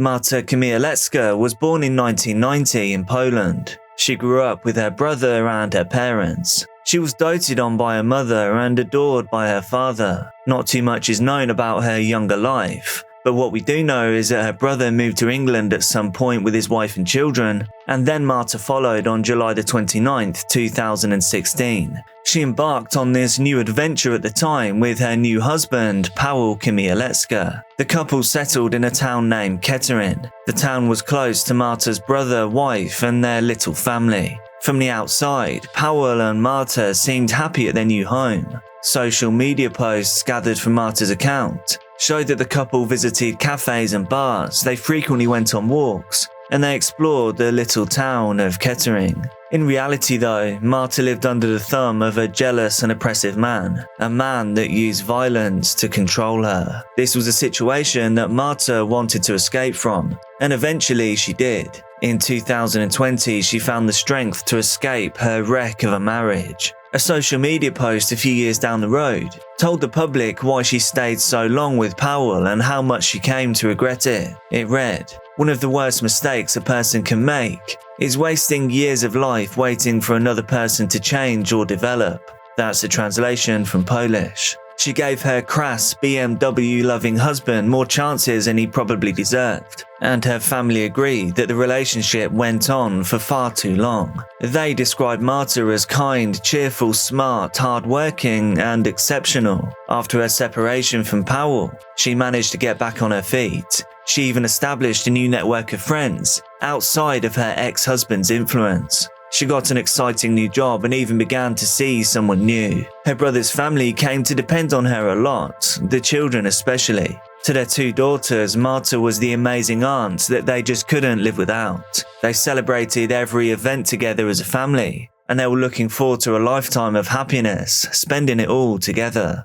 Marta Chmielewska was born in 1990 in Poland. She grew up with her brother and her parents. She was doted on by her mother and adored by her father. Not too much is known about her younger life, but what we do know is that her brother moved to England at some point with his wife and children, and then Marta followed on July 29th, 2016. She embarked on this new adventure at the time with her new husband, Pawel Chmielewska. The couple settled in a town named Kettering. The town was close to Marta's brother, wife, and their little family. From the outside, Pawel and Marta seemed happy at their new home. Social media posts gathered from Marta's account showed that the couple visited cafes and bars, they frequently went on walks, and they explored the little town of Kettering. In reality though, Marta lived under the thumb of a jealous and oppressive man, a man that used violence to control her. This was a situation that Marta wanted to escape from, and eventually she did. In 2020, she found the strength to escape her wreck of a marriage. A social media post a few years down the road told the public why she stayed so long with Pawel and how much she came to regret it. It read, "One of the worst mistakes a person can make is wasting years of life waiting for another person to change or develop." That's a translation from Polish. She gave her crass BMW-loving husband more chances than he probably deserved, and her family agreed that the relationship went on for far too long. They described Marta as kind, cheerful, smart, hard-working, and exceptional. After her separation from Pawel, she managed to get back on her feet. She even established a new network of friends outside of her ex-husband's influence. She got an exciting new job and even began to see someone new. Her brother's family came to depend on her a lot, the children especially. To their two daughters, Marta was the amazing aunt that they just couldn't live without. They celebrated every event together as a family, and they were looking forward to a lifetime of happiness, spending it all together.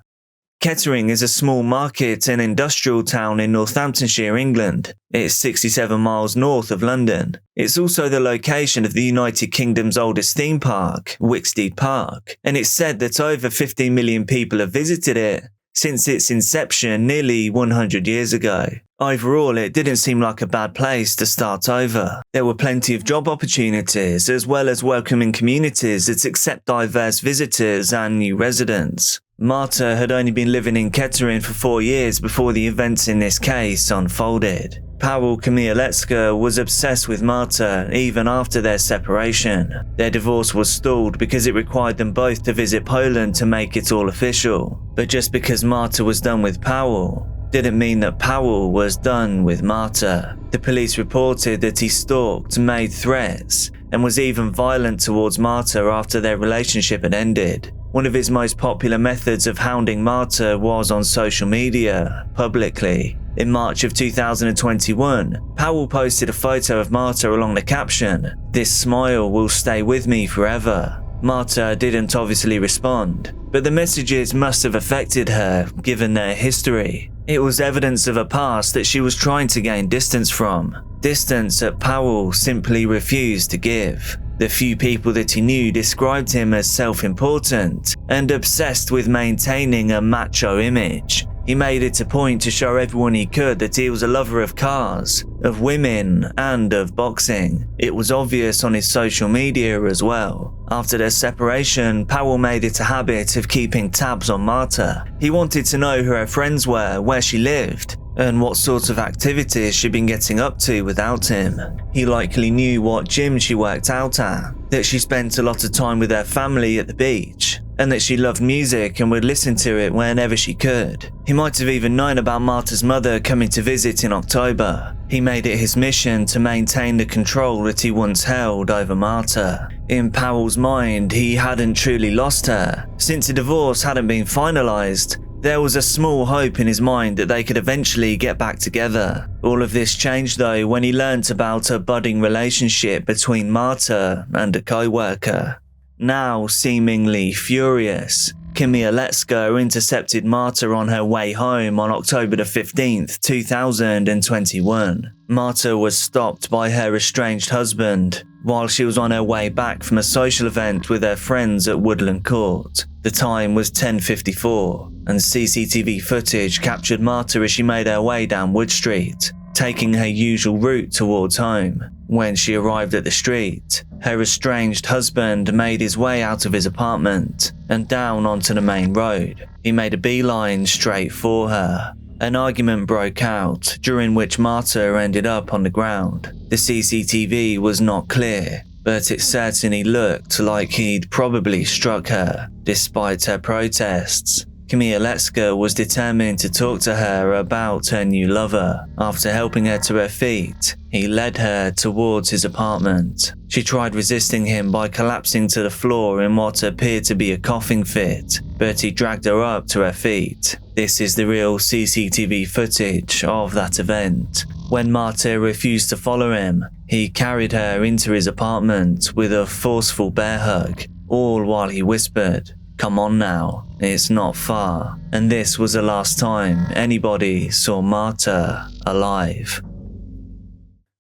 Kettering is a small market and industrial town in Northamptonshire, England. It's 67 miles north of London. It's also the location of the United Kingdom's oldest theme park, Wicksteed Park, and it's said that over 15 million people have visited it since its inception nearly 100 years ago. Overall, it didn't seem like a bad place to start over. There were plenty of job opportunities, as well as welcoming communities that accept diverse visitors and new residents. Marta had only been living in Kettering for 4 years before the events in this case unfolded. Pawel Chmielewska was obsessed with Marta even after their separation. Their divorce was stalled because it required them both to visit Poland to make it all official. But just because Marta was done with Pawel didn't mean that Pawel was done with Marta. The police reported that he stalked, made threats, and was even violent towards Marta after their relationship had ended. One of his most popular methods of hounding Marta was on social media, publicly. In March of 2021, Pawel posted a photo of Marta along the caption, "This smile will stay with me forever." Marta didn't obviously respond, but the messages must have affected her, given their history. It was evidence of a past that she was trying to gain distance from, distance that Pawel simply refused to give. The few people that he knew described him as self-important and obsessed with maintaining a macho image. He made it a point to show everyone he could that he was a lover of cars, of women, and of boxing. It was obvious on his social media as well. After their separation, Pawel made it a habit of keeping tabs on Marta. He wanted to know who her friends were, where she lived, and what sorts of activities she'd been getting up to without him. He likely knew what gym she worked out at, that she spent a lot of time with her family at the beach, and that she loved music and would listen to it whenever she could. He might have even known about Marta's mother coming to visit in October. He made it his mission to maintain the control that he once held over Marta. In Pawel's mind, he hadn't truly lost her. Since the divorce hadn't been finalized, there was a small hope in his mind that they could eventually get back together. All of this changed though when he learnt about a budding relationship between Marta and a co-worker. Now seemingly furious, Chmielewska intercepted Marta on her way home on October 15th, 2021. Marta was stopped by her estranged husband while she was on her way back from a social event with her friends at Woodland Court. The time was 10:54, and CCTV footage captured Marta as she made her way down Wood Street. taking her usual route towards home. When she arrived at the street, her estranged husband made his way out of his apartment and down onto the main road. He made a beeline straight for her. An argument broke out, during which Marta ended up on the ground. The CCTV was not clear, but it certainly looked like he'd probably struck her, despite her protests. Chmielewska was determined to talk to her about her new lover. After helping her to her feet, he led her towards his apartment. She tried resisting him by collapsing to the floor in what appeared to be a coughing fit, but he dragged her up to her feet. This is the real CCTV footage of that event. When Marta refused to follow him, he carried her into his apartment with a forceful bear hug, all while he whispered, "Come on now, it's not far." And this was the last time anybody saw Marta alive.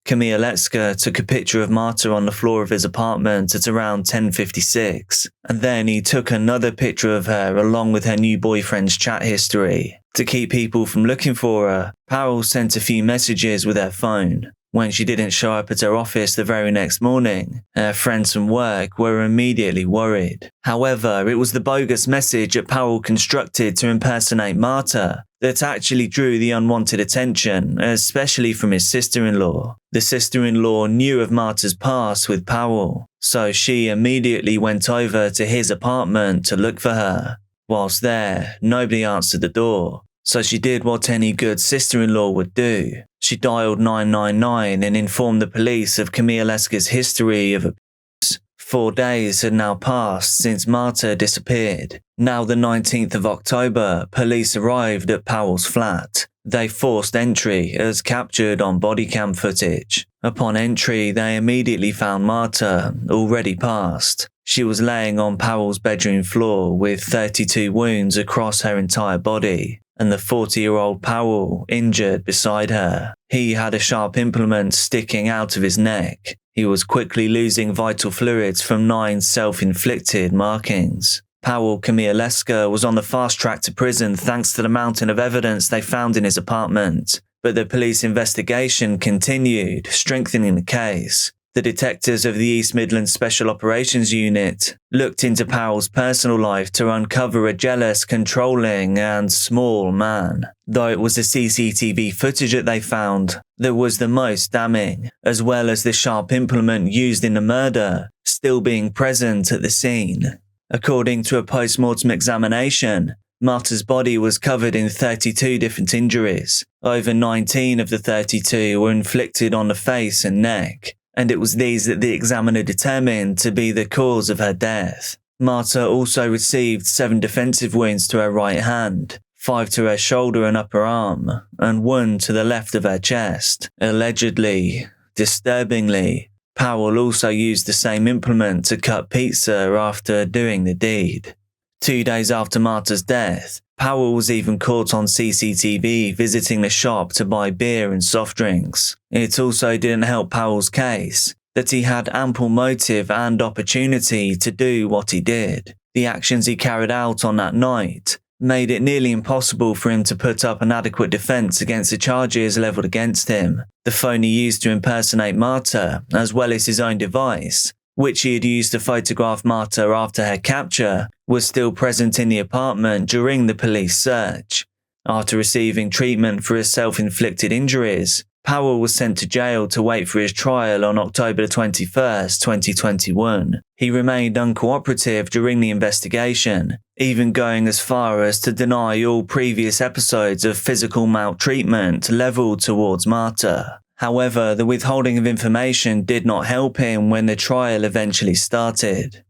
Chmielewska took a picture of Marta on the floor of his apartment at around 10:56, and then he took another picture of her along with her new boyfriend's chat history. To keep people from looking for her, Pawel sent a few messages with her phone. When she didn't show up at her office the very next morning, her friends from work were immediately worried. However, it was the bogus message that Pawel constructed to impersonate Marta that actually drew the unwanted attention, especially from his sister-in-law. The sister-in-law knew of Marta's past with Pawel, so she immediately went over to his apartment to look for her. Whilst there, nobody answered the door, so she did what any good sister-in-law would do. She dialed 999 and informed the police of Chmielewska's history of abuse. 4 days had now passed since Marta disappeared. Now the 19th of October, police arrived at Pawel's flat. They forced entry as captured on body cam footage. Upon entry, they immediately found Marta already passed. She was laying on Pawel's bedroom floor with 32 wounds across her entire body, and the 40-year-old Pawel injured beside her. He had a sharp implement sticking out of his neck. He was quickly losing vital fluids from 9 self-inflicted markings. Pawel Chmielewska was on the fast track to prison thanks to the mountain of evidence they found in his apartment, but the police investigation continued, strengthening the case. The detectives of the East Midlands Special Operations Unit looked into Pawel's personal life to uncover a jealous, controlling and small man. Though it was the CCTV footage that they found that was the most damning, as well as the sharp implement used in the murder still being present at the scene. According to a post-mortem examination, Marta's body was covered in 32 different injuries. Over 19 of the 32 were inflicted on the face and neck, and it was these that the examiner determined to be the cause of her death. Marta also received 7 defensive wounds to her right hand, 5 to her shoulder and upper arm, and 1 to the left of her chest. Allegedly, disturbingly, Pawel also used the same implement to cut pizza after doing the deed. 2 days after Marta's death, Pawel was even caught on CCTV visiting the shop to buy beer and soft drinks. It also didn't help Pawel's case that he had ample motive and opportunity to do what he did. The actions he carried out on that night made it nearly impossible for him to put up an adequate defense against the charges leveled against him. The phone he used to impersonate Marta, as well as his own device, which he had used to photograph Marta after her capture, was still present in the apartment during the police search. After receiving treatment for his self-inflicted injuries, Pawel was sent to jail to wait for his trial on October 21st, 2021. He remained uncooperative during the investigation, even going as far as to deny all previous episodes of physical maltreatment leveled towards Marta. However, the withholding of information did not help him when the trial eventually started.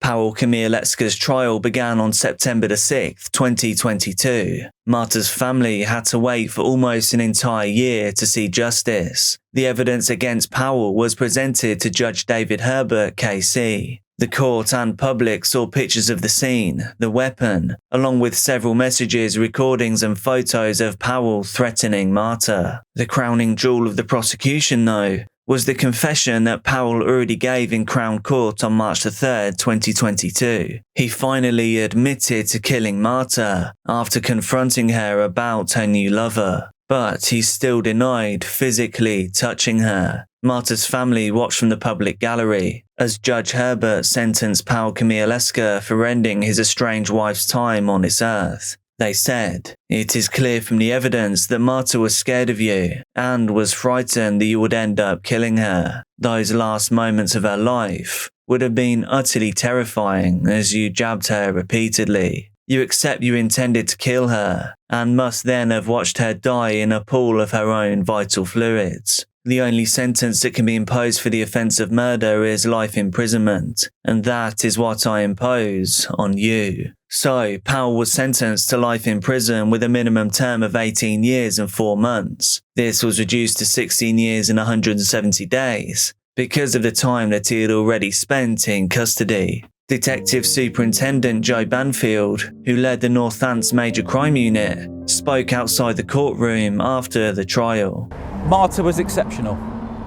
Pawel Chmielewska's trial began on September 6, 2022. Marta's family had to wait for almost an entire year to see justice. The evidence against Pawel was presented to Judge David Herbert, KC. The court and public saw pictures of the scene, the weapon, along with several messages, recordings and photos of Pawel threatening Marta. The crowning jewel of the prosecution, though, was the confession that Pawel already gave in Crown Court on March 3, 2022. He finally admitted to killing Marta after confronting her about her new lover. but he still denied physically touching her. Marta's family watched from the public gallery as Judge Herbert sentenced Pawel for ending his estranged wife's time on this earth. They said, "It is clear from the evidence that Marta was scared of you and was frightened that you would end up killing her. Those last moments of her life would have been utterly terrifying as you jabbed her repeatedly. You accept you intended to kill her and must then have watched her die in a pool of her own vital fluids. The only sentence that can be imposed for the offence of murder is life imprisonment, and that is what I impose on you." So, Pawel was sentenced to life in prison with a minimum term of 18 years and 4 months. This was reduced to 16 years and 170 days because of the time that he had already spent in custody. Detective Superintendent Joe Banfield, who led the Northants Major Crime Unit, spoke outside the courtroom after the trial. Marta was exceptional.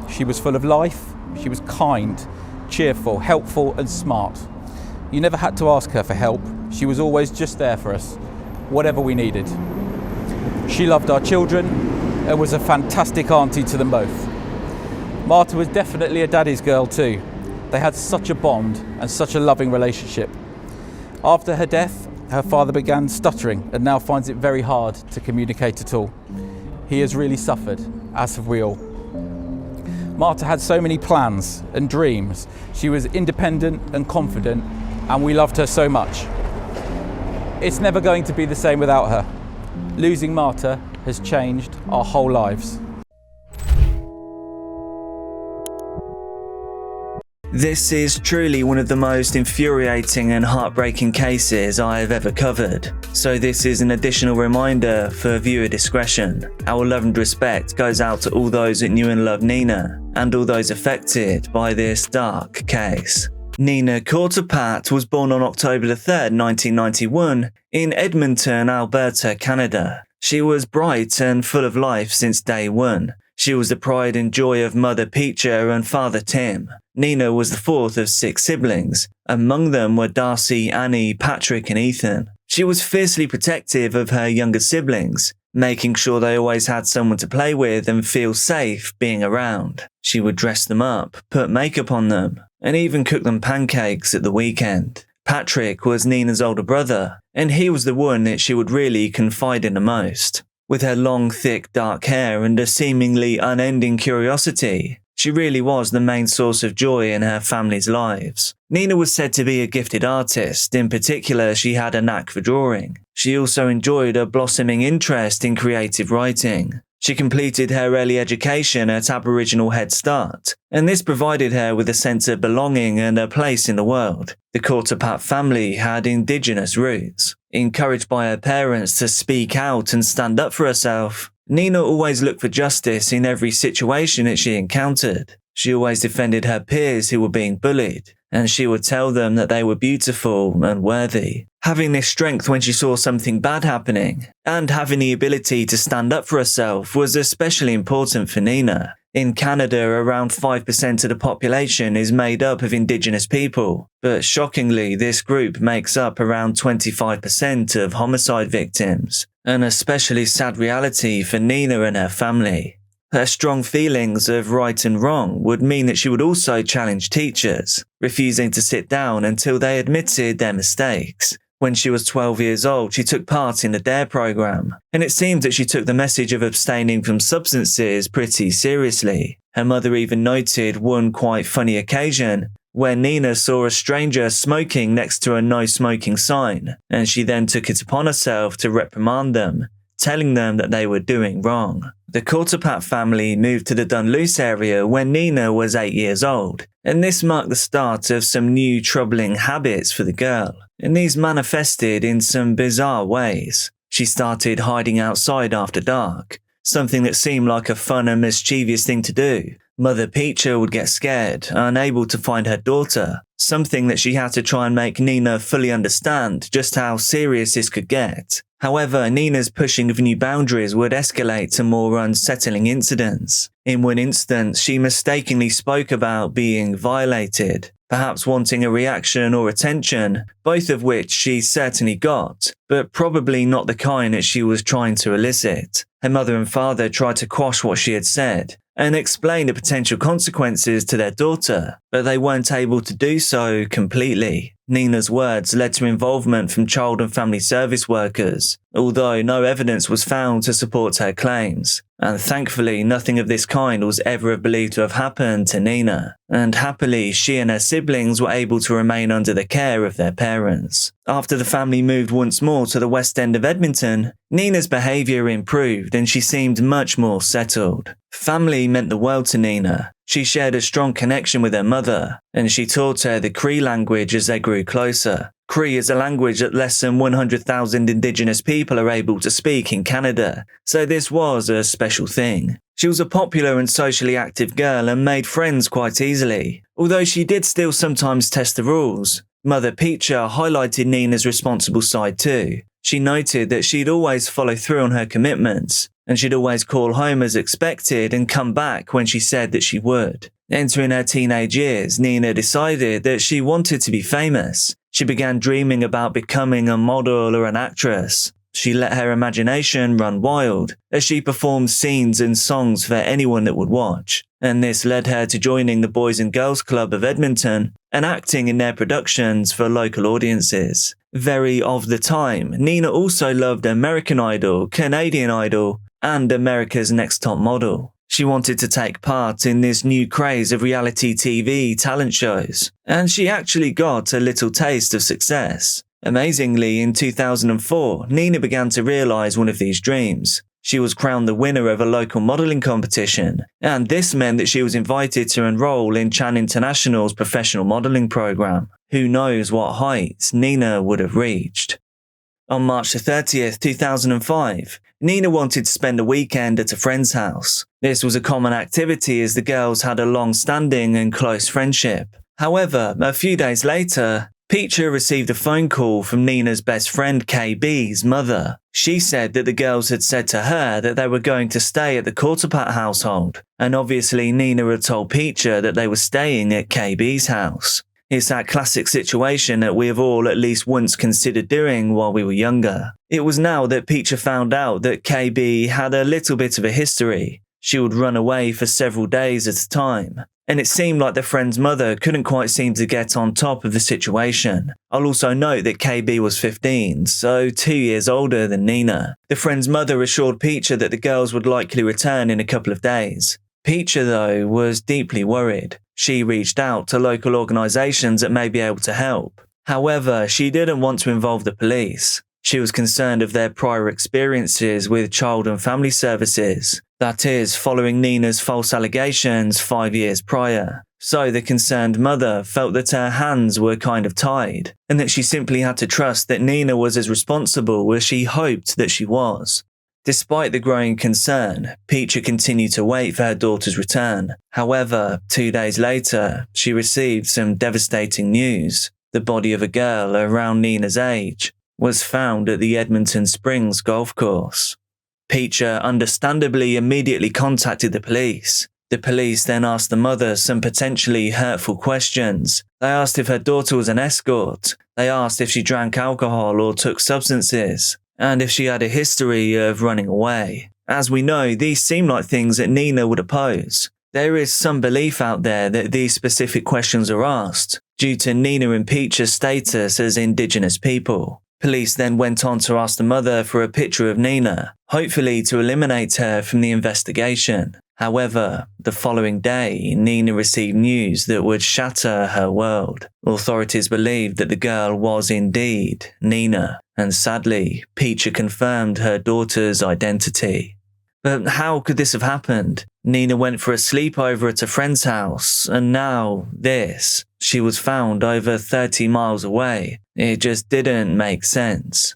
She was full of life, she was kind, cheerful, helpful and smart. You never had to ask her for help. She was always just there for us, whatever we needed. She loved our children and was a fantastic auntie to them both. Marta was definitely a daddy's girl too. They had such a bond and such a loving relationship. After her death, her father began stuttering and now finds it very hard to communicate at all. He has really suffered, as have we all. Marta had so many plans and dreams. She was independent and confident, and we loved her so much. It's never going to be the same without her. Losing Marta has changed our whole lives. This is truly one of the most infuriating and heartbreaking cases I have ever covered, so this is an additional reminder for viewer discretion. Our love and respect goes out to all those that knew and loved Nina, and all those affected by this dark case. Nina Courtepat was born on October 3rd, 1991, in Edmonton, Alberta, Canada. She was bright and full of life since day one. She was the pride and joy of Mother Peacher and Father Tim. Nina was the fourth of 6 siblings. Among them were Darcy, Annie, Patrick and Ethan. She was fiercely protective of her younger siblings, making sure they always had someone to play with and feel safe being around. She would dress them up, put makeup on them, and even cook them pancakes at the weekend. Patrick was Nina's older brother, and he was the one that she would really confide in the most. With her long, thick, dark hair and a seemingly unending curiosity, she really was the main source of joy in her family's lives. Nina was said to be a gifted artist. In particular, she had a knack for drawing. She also enjoyed a blossoming interest in creative writing. She completed her early education at Aboriginal Head Start, and this provided her with a sense of belonging and a place in the world. The Courtepat family had Indigenous roots. Encouraged by her parents to speak out and stand up for herself, Nina always looked for justice in every situation that she encountered. She always defended her peers who were being bullied, and she would tell them that they were beautiful and worthy. Having this strength when she saw something bad happening, and having the ability to stand up for herself was especially important for Nina. In Canada, around 5% of the population is made up of Indigenous people, but shockingly, this group makes up around 25% of homicide victims, an especially sad reality for Nina and her family. Her strong feelings of right and wrong would mean that she would also challenge teachers, refusing to sit down until they admitted their mistakes. When she was 12 years old, she took part in the DARE program, and it seemed that she took the message of abstaining from substances pretty seriously. Her mother even noted one quite funny occasion where Nina saw a stranger smoking next to a no smoking sign, and she then took it upon herself to reprimand them, telling them that they were doing wrong. The Courtepat family moved to the Dunluce area when Nina was 8 years old, and this marked the start of some new troubling habits for the girl, and these manifested in some bizarre ways. She started hiding outside after dark, something that seemed like a fun and mischievous thing to do. Mother Peacher would get scared, unable to find her daughter, something that she had to try and make Nina fully understand just how serious this could get. However, Nina's pushing of new boundaries would escalate to more unsettling incidents. In one instance, she mistakenly spoke about being violated, perhaps wanting a reaction or attention, both of which she certainly got, but probably not the kind that she was trying to elicit. Her mother and father tried to quash what she had said and explain the potential consequences to their daughter, but they weren't able to do so completely. Nina's words led to involvement from child and family service workers, although no evidence was found to support her claims. And thankfully, nothing of this kind was ever believed to have happened to Nina. And happily, she and her siblings were able to remain under the care of their parents. After the family moved once more to the West End of Edmonton, Nina's behaviour improved and she seemed much more settled. Family meant the world to Nina. She shared a strong connection with her mother, and she taught her the Cree language as they grew closer. Cree is a language that less than 100,000 Indigenous people are able to speak in Canada, so this was a special thing. She was a popular and socially active girl and made friends quite easily, although she did still sometimes test the rules. Mother Peacher highlighted Nina's responsible side too. She noted that she'd always follow through on her commitments, and she'd always call home as expected and come back when she said that she would. Entering her teenage years, Nina decided that she wanted to be famous. She began dreaming about becoming a model or an actress. She let her imagination run wild as she performed scenes and songs for anyone that would watch, and this led her to joining the Boys and Girls Club of Edmonton and acting in their productions for local audiences. Very of the time, Nina also loved American Idol, Canadian Idol, and America's Next Top Model. She wanted to take part in this new craze of reality TV talent shows, and she actually got a little taste of success. Amazingly, in 2004, Nina began to realise one of these dreams. She was crowned the winner of a local modelling competition, and this meant that she was invited to enrol in Chan International's professional modelling program. Who knows what heights Nina would have reached. On March 30th, 2005, Nina wanted to spend a weekend at a friend's house. This was a common activity as the girls had a long-standing and close friendship. However, a few days later, Peacher received a phone call from Nina's best friend KB's mother. She said that the girls had said to her that they were going to stay at the Quarterpat household, and obviously Nina had told Peacher that they were staying at KB's house. It's that classic situation that we have all at least once considered doing while we were younger. It was now that Peacher found out that KB had a little bit of a history. She would run away for several days at a time, and it seemed like the friend's mother couldn't quite seem to get on top of the situation. I'll also note that KB was 15, so 2 years older than Nina. The friend's mother assured Peacher that the girls would likely return in a couple of days. Peacher, though, was deeply worried. She reached out to local organisations that may be able to help. However, she didn't want to involve the police. She was concerned of their prior experiences with child and family services, that is, following Nina's false allegations 5 years prior. So the concerned mother felt that her hands were kind of tied, and that she simply had to trust that Nina was as responsible as she hoped that she was. Despite the growing concern, Peacher continued to wait for her daughter's return. However, 2 days later, she received some devastating news. The body of a girl around Nina's age was found at the Edmonton Springs golf course. Peacher understandably immediately contacted the police. The police then asked the mother some potentially hurtful questions. They asked if her daughter was an escort. They asked if she drank alcohol or took substances, and if she had a history of running away. As we know, these seem like things that Nina would oppose. There is some belief out there that these specific questions are asked due to Nina and Peacher's status as Indigenous people. Police then went on to ask the mother for a picture of Nina, hopefully to eliminate her from the investigation. However, the following day, Nina received news that would shatter her world. Authorities believed that the girl was indeed Nina, and sadly, Peacher confirmed her daughter's identity. But how could this have happened? Nina went for a sleepover at a friend's house, and now this. She was found over 30 miles away. It just didn't make sense.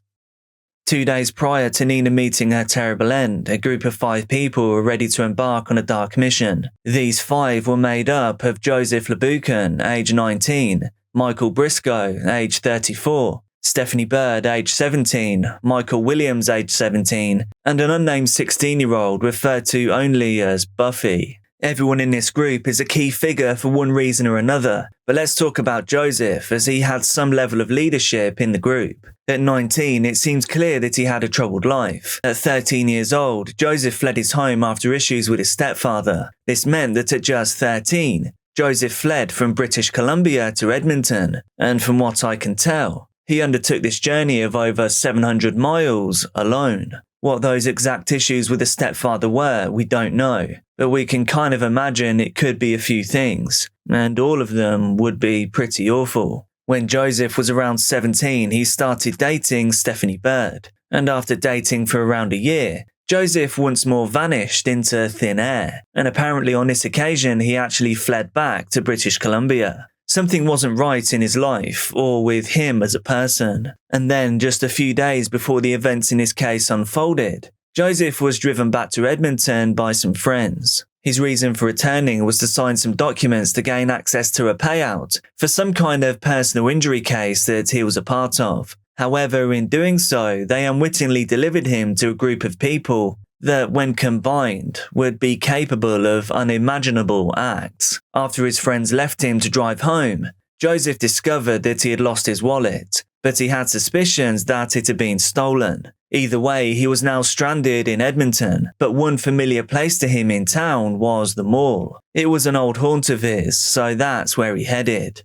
2 days prior to Nina meeting her terrible end, a group of 5 people were ready to embark on a dark mission. These 5 were made up of Joseph Labucan, age 19, Michael Briscoe, age 34, Stephanie Bird, age 17, Michael Williams, age 17, and an unnamed 16-year-old referred to only as Buffy. Everyone in this group is a key figure for one reason or another, but let's talk about Joseph, as he had some level of leadership in the group. At 19, it seems clear that he had a troubled life. At 13 years old, Joseph fled his home after issues with his stepfather. This meant that at just 13, Joseph fled from British Columbia to Edmonton, and from what I can tell, he undertook this journey of over 700 miles alone. What those exact issues with the stepfather were, we don't know, but we can kind of imagine it could be a few things, and all of them would be pretty awful. When Joseph was around 17, he started dating Stephanie Bird, and after dating for around a year, Joseph once more vanished into thin air, and apparently on this occasion he actually fled back to British Columbia. Something wasn't right in his life, or with him as a person. And then, just a few days before the events in his case unfolded, Joseph was driven back to Edmonton by some friends. His reason for returning was to sign some documents to gain access to a payout for some kind of personal injury case that he was a part of. However, in doing so, they unwittingly delivered him to a group of people that, when combined, would be capable of unimaginable acts. After his friends left him to drive home, Joseph discovered that he had lost his wallet, but he had suspicions that it had been stolen. Either way, he was now stranded in Edmonton, but one familiar place to him in town was the mall. It was an old haunt of his, so that's where he headed.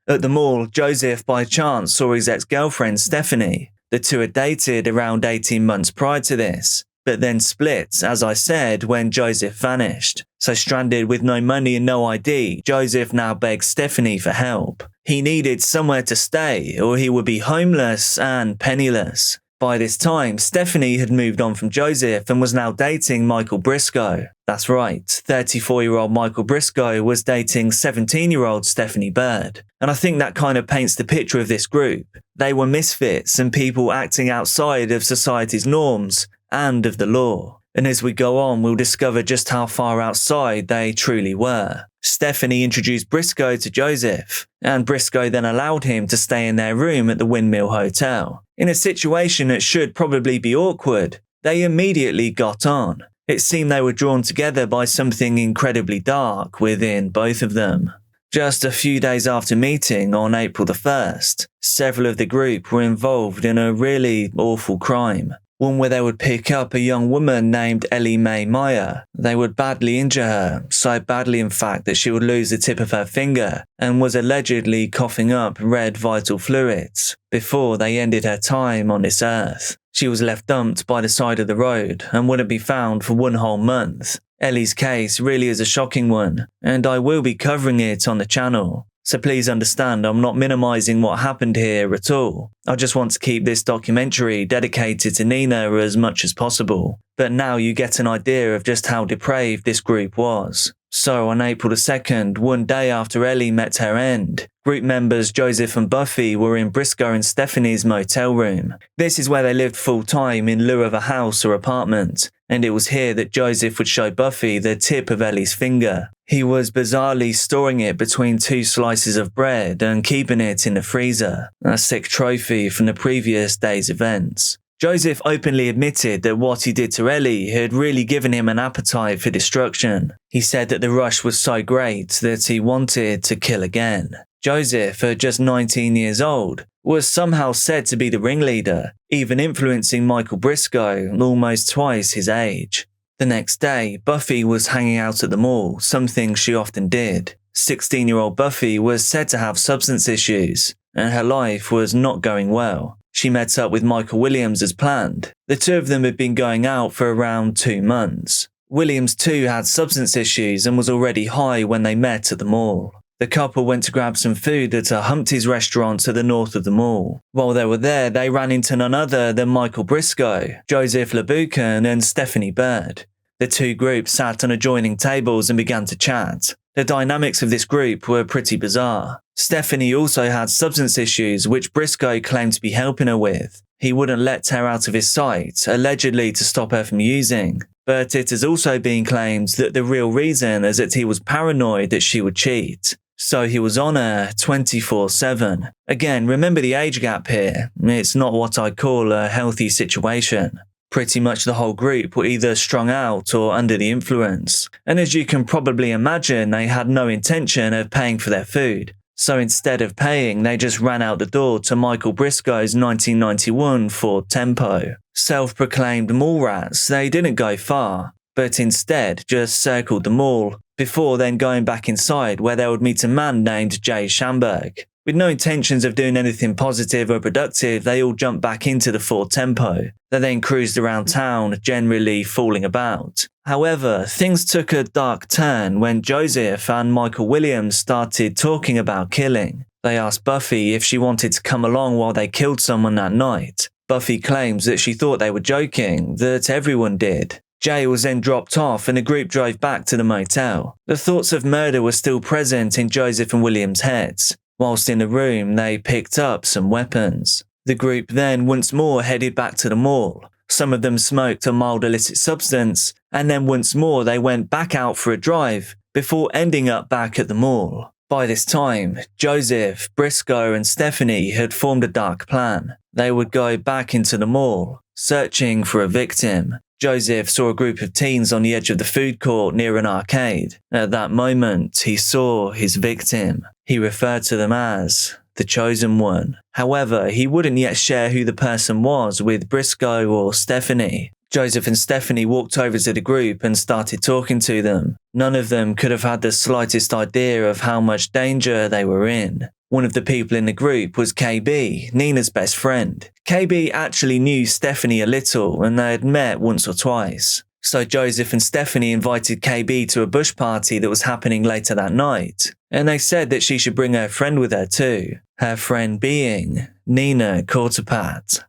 At the mall, Joseph by chance saw his ex-girlfriend Stephanie. The two had dated around 18 months prior to this, but then split, as I said, when Joseph vanished. So stranded with no money and no ID, Joseph now begged Stephanie for help. He needed somewhere to stay, or he would be homeless and penniless. By this time, Stephanie had moved on from Joseph and was now dating Michael Briscoe. That's right, 34-year-old Michael Briscoe was dating 17-year-old Stephanie Bird. And I think that kind of paints the picture of this group. They were misfits and people acting outside of society's norms and of the law. And as we go on, we'll discover just how far outside they truly were. Stephanie introduced Briscoe to Joseph, and Briscoe then allowed him to stay in their room at the Windmill Hotel. In a situation that should probably be awkward, they immediately got on. It seemed they were drawn together by something incredibly dark within both of them. Just a few days after meeting, on April the 1st, several of the group were involved in a really awful crime. One where they would pick up a young woman named Ellie Mae Meyer. They would badly injure her, so badly in fact that she would lose the tip of her finger and was allegedly coughing up red vital fluids before they ended her time on this earth. She was left dumped by the side of the road and wouldn't be found for one whole month. Ellie's case really is a shocking one, and I will be covering it on the channel. So please understand, I'm not minimizing what happened here at all. I just want to keep this documentary dedicated to Nina as much as possible. But now you get an idea of just how depraved this group was. So on April the 2nd, one day after Ellie met her end, group members Joseph and Buffy were in Briscoe and Stephanie's motel room. This is where they lived full-time in lieu of a house or apartment, and it was here that Joseph would show Buffy the tip of Ellie's finger. He was bizarrely storing it between two slices of bread and keeping it in the freezer, a sick trophy from the previous day's events. Joseph openly admitted that what he did to Ellie had really given him an appetite for destruction. He said that the rush was so great that he wanted to kill again. Joseph, at just 19 years old, was somehow said to be the ringleader, even influencing Michael Briscoe, almost twice his age. The next day, Buffy was hanging out at the mall, something she often did. 16-year-old Buffy was said to have substance issues, and her life was not going well. She met up with Michael Williams as planned. The two of them had been going out for around 2 months. Williams too had substance issues and was already high when they met at the mall. The couple went to grab some food at a Humpty's restaurant to the north of the mall. While they were there, they ran into none other than Michael Briscoe, Joseph LeBoucan and Stephanie Bird. The two groups sat on adjoining tables and began to chat. The dynamics of this group were pretty bizarre. Stephanie also had substance issues which Briscoe claimed to be helping her with. He wouldn't let her out of his sight, allegedly to stop her from using. But it has also been claimed that the real reason is that he was paranoid that she would cheat. So he was on her 24/7. Again, remember the age gap here. It's not what I call a healthy situation. Pretty much the whole group were either strung out or under the influence, and as you can probably imagine, they had no intention of paying for their food. So instead of paying, they just ran out the door to Michael Briscoe's 1991 Ford Tempo. Self-proclaimed mall rats, they didn't go far, but instead just circled the mall, before then going back inside where they would meet a man named Jay Schamberg. With no intentions of doing anything positive or productive, they all jumped back into the Ford Tempo. They then cruised around town, generally fooling about. However, things took a dark turn when Joseph and Michael Williams started talking about killing. They asked Buffy if she wanted to come along while they killed someone that night. Buffy claims that she thought they were joking, that everyone did. Jay was then dropped off and the group drove back to the motel. The thoughts of murder were still present in Joseph and Williams' heads. Whilst in the room, they picked up some weapons. The group then once more headed back to the mall. Some of them smoked a mild illicit substance, and then once more they went back out for a drive before ending up back at the mall. By this time, Joseph, Briscoe and Stephanie had formed a dark plan. They would go back into the mall, searching for a victim. Joseph saw a group of teens on the edge of the food court near an arcade. At that moment, he saw his victim. He referred to them as the chosen one. However, he wouldn't yet share who the person was with Briscoe or Stephanie. Joseph and Stephanie walked over to the group and started talking to them. None of them could have had the slightest idea of how much danger they were in. One of the people in the group was KB, Nina's best friend. KB actually knew Stephanie a little and they had met once or twice. So Joseph and Stephanie invited KB to a bush party that was happening later that night, and they said that she should bring her friend with her too, her friend being Nina Cortopat.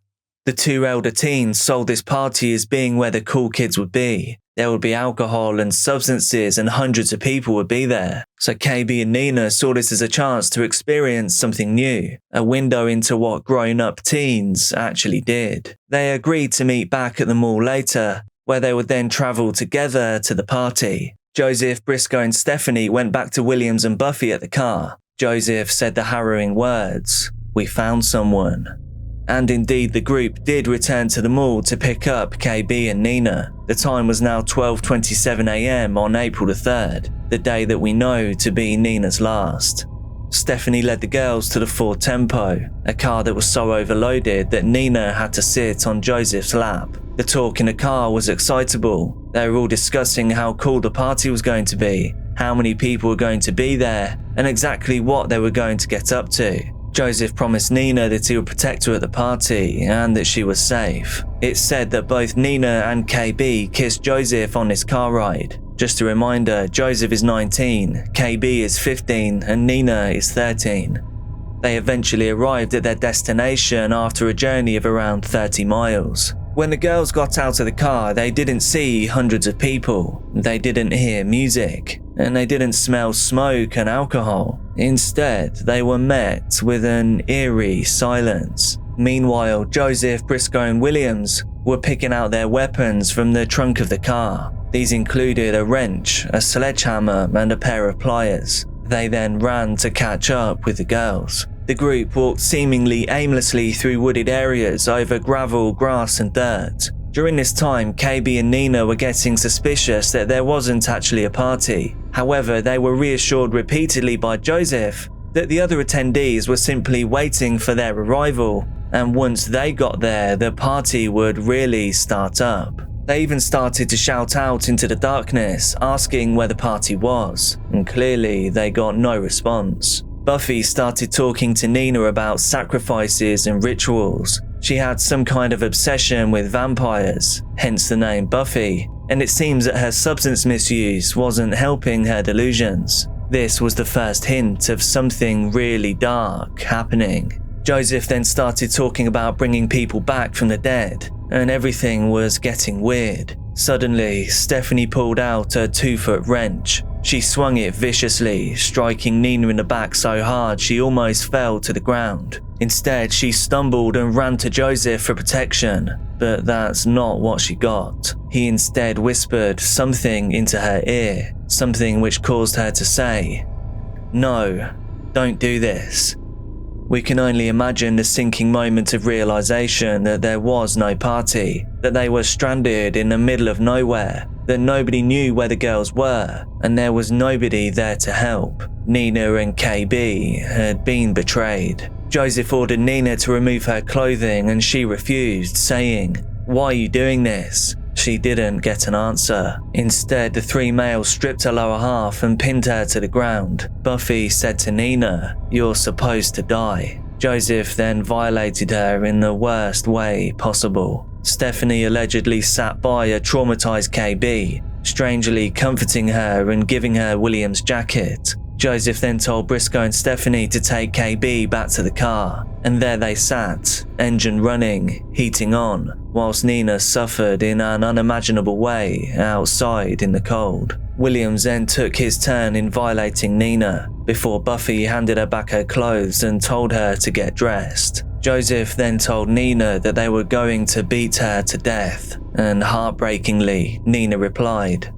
The two elder teens sold this party as being where the cool kids would be. There would be alcohol and substances and hundreds of people would be there. So KB and Nina saw this as a chance to experience something new, a window into what grown-up teens actually did. They agreed to meet back at the mall later, where they would then travel together to the party. Joseph, Briscoe and Stephanie went back to Williams and Buffy at the car. Joseph said the harrowing words, "We found someone." And indeed the group did return to the mall to pick up KB and Nina. The time was now 12:27 AM on April the 3rd, the day that we know to be Nina's last. Stephanie led the girls to the Ford Tempo, a car that was so overloaded that Nina had to sit on Joseph's lap. The talk in the car was excitable. They were all discussing how cool the party was going to be, how many people were going to be there, and exactly what they were going to get up to. Joseph promised Nina that he would protect her at the party and that she was safe. It's said that both Nina and KB kissed Joseph on this car ride. Just a reminder, Joseph is 19, KB is 15, and Nina is 13. They eventually arrived at their destination after a journey of around 30 miles. When the girls got out of the car, they didn't see hundreds of people. They didn't hear music, and they didn't smell smoke and alcohol. Instead, they were met with an eerie silence. Meanwhile, Joseph, Briscoe and Williams were picking out their weapons from the trunk of the car. These included a wrench, a sledgehammer and a pair of pliers. They then ran to catch up with the girls. The group walked seemingly aimlessly through wooded areas over gravel, grass and dirt. During this time, KB and Nina were getting suspicious that there wasn't actually a party. However, they were reassured repeatedly by Joseph that the other attendees were simply waiting for their arrival, and once they got there, the party would really start up. They even started to shout out into the darkness, asking where the party was, and clearly they got no response. Buffy started talking to Nina about sacrifices and rituals. She had some kind of obsession with vampires, hence the name Buffy, and it seems that her substance misuse wasn't helping her delusions. This was the first hint of something really dark happening. Joseph then started talking about bringing people back from the dead, and everything was getting weird. Suddenly, Stephanie pulled out a 2-foot wrench. She swung it viciously, striking Nina in the back so hard she almost fell to the ground. Instead, she stumbled and ran to Joseph for protection, but that's not what she got. He instead whispered something into her ear, something which caused her to say, "No, don't do this." We can only imagine the sinking moment of realization that there was no party, that they were stranded in the middle of nowhere, that nobody knew where the girls were, and there was nobody there to help. Nina and KB had been betrayed. Joseph ordered Nina to remove her clothing and she refused, saying, "Why are you doing this?" She didn't get an answer. Instead, the three males stripped her lower half and pinned her to the ground. Buffy said to Nina, "You're supposed to die." Joseph then violated her in the worst way possible. Stephanie allegedly sat by a traumatized KB, strangely comforting her and giving her William's jacket. Joseph then told Briscoe and Stephanie to take KB back to the car, and there they sat, engine running, heating on, whilst Nina suffered in an unimaginable way outside in the cold. Williams then took his turn in violating Nina, before Buffy handed her back her clothes and told her to get dressed. Joseph then told Nina that they were going to beat her to death, and heartbreakingly, Nina replied,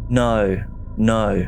"No, no.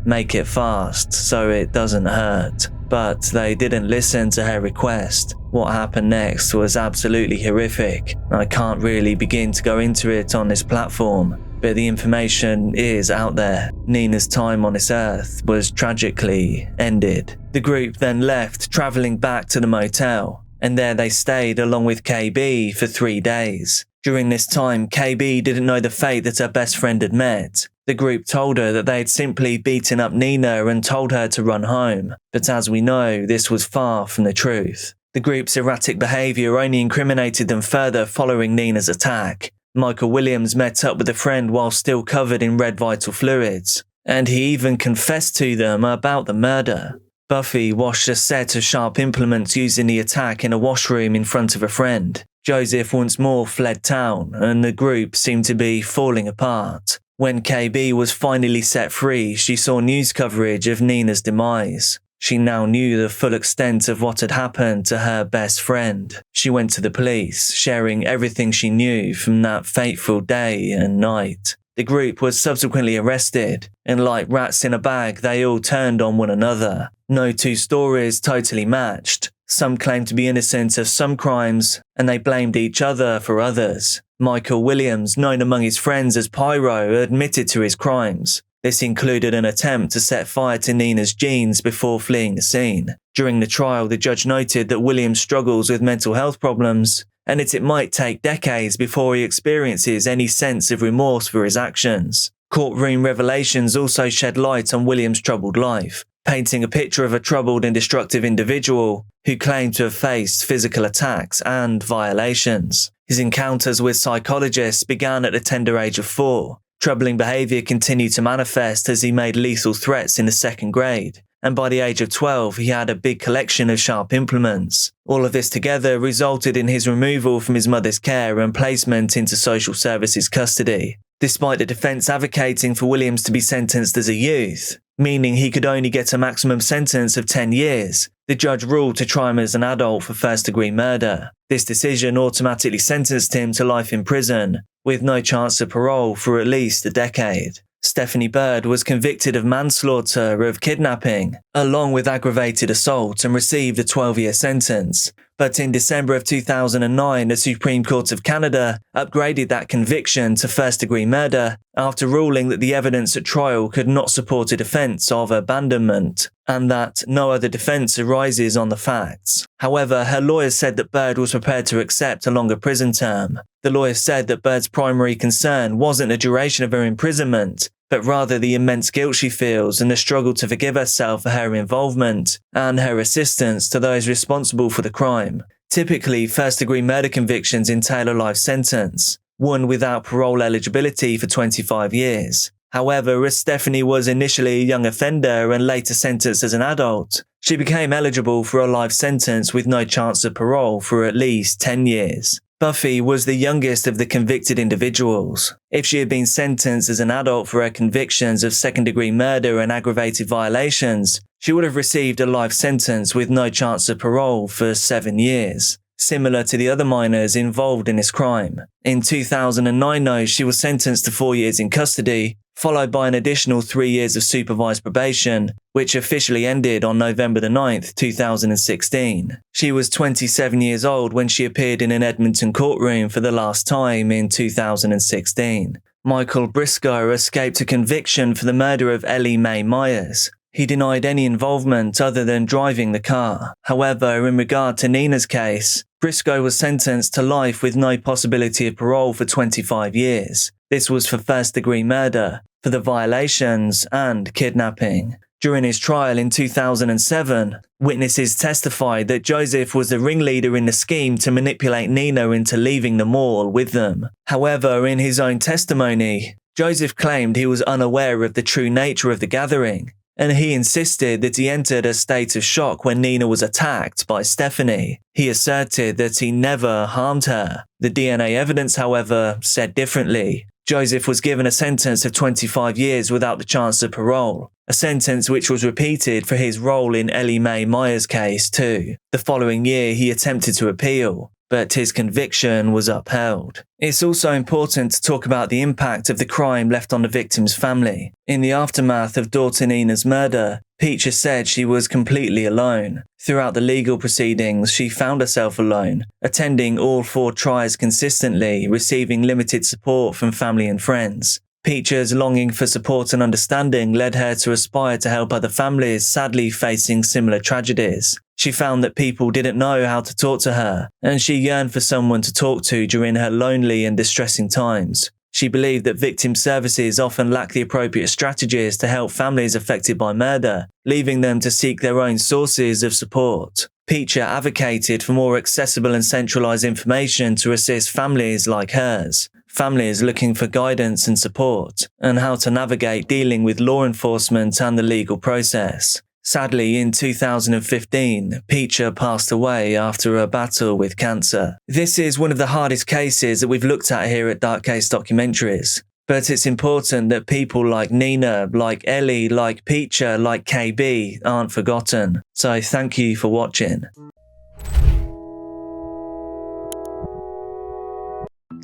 Make it fast so it doesn't hurt." But they didn't listen to her request. What happened next was absolutely horrific. I can't really begin to go into it on this platform, but the information is out there. Nina's time on this earth was tragically ended. The group then left, travelling back to the motel, and there they stayed along with KB for 3 days. During this time, KB didn't know the fate that her best friend had met. The group told her that they had simply beaten up Nina and told her to run home, but as we know, this was far from the truth. The group's erratic behaviour only incriminated them further following Nina's attack. Michael Williams met up with a friend while still covered in red vital fluids, and he even confessed to them about the murder. Buffy washed a set of sharp implements used in the attack in a washroom in front of a friend. Joseph once more fled town, and the group seemed to be falling apart. When KB was finally set free, she saw news coverage of Nina's demise. She now knew the full extent of what had happened to her best friend. She went to the police, sharing everything she knew from that fateful day and night. The group was subsequently arrested, and like rats in a bag, they all turned on one another. No two stories totally matched. Some claimed to be innocent of some crimes, and they blamed each other for others. Michael Williams, known among his friends as Pyro, admitted to his crimes. This included an attempt to set fire to Nina's jeans before fleeing the scene. During the trial, the judge noted that Williams struggles with mental health problems, and that it might take decades before he experiences any sense of remorse for his actions. Courtroom revelations also shed light on Williams' troubled life, painting a picture of a troubled and destructive individual who claimed to have faced physical attacks and violations. His encounters with psychologists began at the tender age of 4. Troubling behaviour continued to manifest as he made lethal threats in the 2nd grade, and by the age of 12 he had a big collection of sharp implements. All of this together resulted in his removal from his mother's care and placement into social services custody. Despite the defence advocating for Williams to be sentenced as a youth, meaning he could only get a maximum sentence of 10 years, the judge ruled to try him as an adult for first-degree murder. This decision automatically sentenced him to life in prison, with no chance of parole for at least a decade. Stephanie Bird was convicted of manslaughter, of kidnapping, along with aggravated assault, and received a 12-year sentence. But in December of 2009, the Supreme Court of Canada upgraded that conviction to first-degree murder after ruling that the evidence at trial could not support a defence of abandonment, and that no other defence arises on the facts. However, her lawyers said that Bird was prepared to accept a longer prison term. The lawyers said that Bird's primary concern wasn't the duration of her imprisonment, but rather the immense guilt she feels and the struggle to forgive herself for her involvement and her assistance to those responsible for the crime. Typically, first-degree murder convictions entail a life sentence, one without parole eligibility for 25 years. However, as Stephanie was initially a young offender and later sentenced as an adult, she became eligible for a life sentence with no chance of parole for at least 10 years. Buffy was the youngest of the convicted individuals. If she had been sentenced as an adult for her convictions of second-degree murder and aggravated violations, she would have received a life sentence with no chance of parole for 7 years, similar to the other minors involved in this crime. In 2009, though, she was sentenced to 4 years in custody followed by an additional 3 years of supervised probation, which officially ended on November 9th, 2016. She was 27 years old when she appeared in an Edmonton courtroom for the last time in 2016. Michael Briscoe escaped a conviction for the murder of Ellie Mae Myers. He denied any involvement other than driving the car. However, in regard to Nina's case, Briscoe was sentenced to life with no possibility of parole for 25 years. This was for first-degree murder, for the violations, and kidnapping. During his trial in 2007, witnesses testified that Joseph was the ringleader in the scheme to manipulate Nina into leaving the mall with them. However, in his own testimony, Joseph claimed he was unaware of the true nature of the gathering, and he insisted that he entered a state of shock when Nina was attacked by Stephanie. He asserted that he never harmed her. The DNA evidence, however, said differently. Joseph was given a sentence of 25 years without the chance of parole, a sentence which was repeated for his role in Ellie Mae Myers' case too. The following year he attempted to appeal, but his conviction was upheld. It's also important to talk about the impact of the crime left on the victim's family. In the aftermath of daughter Nina's murder, Peacher said she was completely alone. Throughout the legal proceedings, she found herself alone, attending all 4 trials consistently, receiving limited support from family and friends. Peacher's longing for support and understanding led her to aspire to help other families sadly facing similar tragedies. She found that people didn't know how to talk to her, and she yearned for someone to talk to during her lonely and distressing times. She believed that victim services often lack the appropriate strategies to help families affected by murder, leaving them to seek their own sources of support. Peacher advocated for more accessible and centralized information to assist families like hers, families looking for guidance and support, and how to navigate dealing with law enforcement and the legal process. Sadly, in 2015, Peacher passed away after a battle with cancer. This is one of the hardest cases that we've looked at here at Case Documentaries. But it's important that people like Nina, like Ellie, like Peacher, like KB aren't forgotten. So thank you for watching.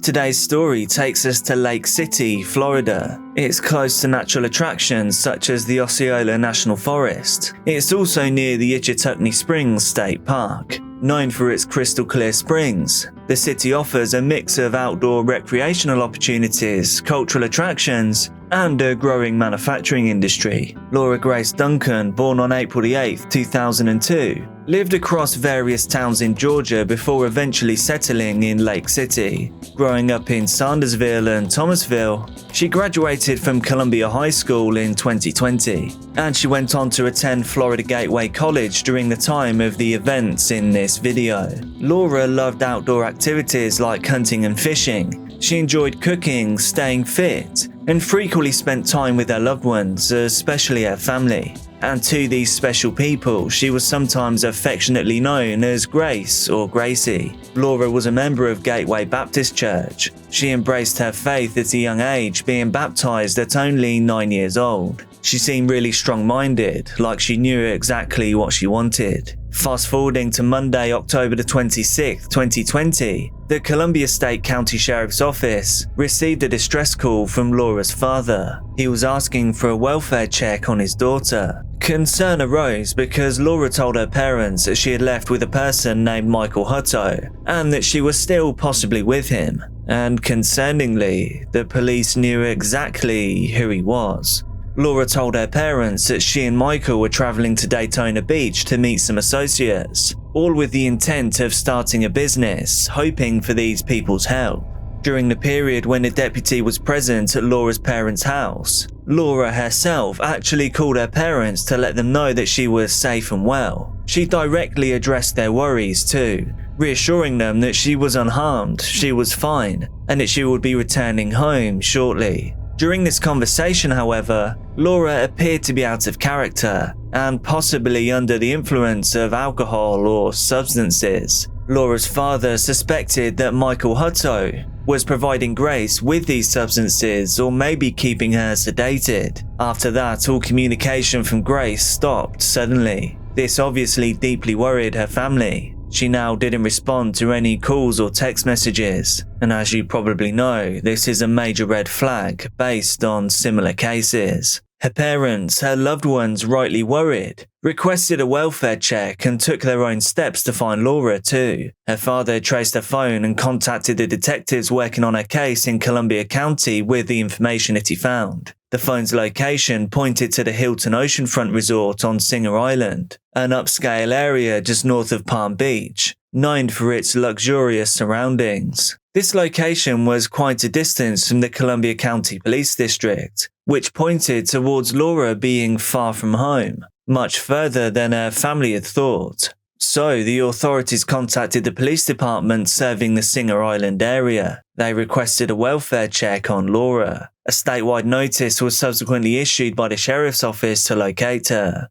Today's story takes us to Lake City, Florida. It's close to natural attractions such as the Osceola National Forest. It's also near the Itchituckney Springs State Park. Known for its crystal clear springs, the city offers a mix of outdoor recreational opportunities, cultural attractions, and a growing manufacturing industry. Laura Grace Duncan, born on April 8, 2002, lived across various towns in Georgia before eventually settling in Lake City. Growing up in Sandersville and Thomasville, she graduated from Columbia High School in 2020, and she went on to attend Florida Gateway College during the time of the events in this video. Laura loved outdoor activities like hunting and fishing. She enjoyed cooking, staying fit, and frequently spent time with her loved ones, especially her family. And to these special people, she was sometimes affectionately known as Grace or Gracie. Laura was a member of Gateway Baptist Church. She embraced her faith at a young age, being baptized at only 9 years old. She seemed really strong-minded, like she knew exactly what she wanted. Fast forwarding to Monday, October 26, 2020, the Columbia State County Sheriff's Office received a distress call from Laura's father. He was asking for a welfare check on his daughter. Concern arose because Laura told her parents that she had left with a person named Michael Hutto, and that she was still possibly with him. And concerningly, the police knew exactly who he was. Laura told her parents that she and Michael were traveling to Daytona Beach to meet some associates, all with the intent of starting a business, hoping for these people's help. During the period when the deputy was present at Laura's parents' house, Laura herself actually called her parents to let them know that she was safe and well. She directly addressed their worries too, reassuring them that she was unharmed, she was fine, and that she would be returning home shortly. During this conversation, however, Laura appeared to be out of character and possibly under the influence of alcohol or substances. Laura's father suspected that Michael Hutto was providing Grace with these substances or maybe keeping her sedated. After that, all communication from Grace stopped suddenly. This obviously deeply worried her family. She now didn't respond to any calls or text messages, and as you probably know, this is a major red flag based on similar cases. Her parents, her loved ones rightly worried, requested a welfare check and took their own steps to find Laura too. Her father traced her phone and contacted the detectives working on her case in Columbia County with the information that he found. The phone's location pointed to the Hilton Oceanfront Resort on Singer Island, an upscale area just north of Palm Beach, known for its luxurious surroundings. This location was quite a distance from the Columbia County Police District, which pointed towards Laura being far from home, much further than her family had thought. So the authorities contacted the police department serving the Singer Island area. They requested a welfare check on Laura. A statewide notice was subsequently issued by the sheriff's office to locate her.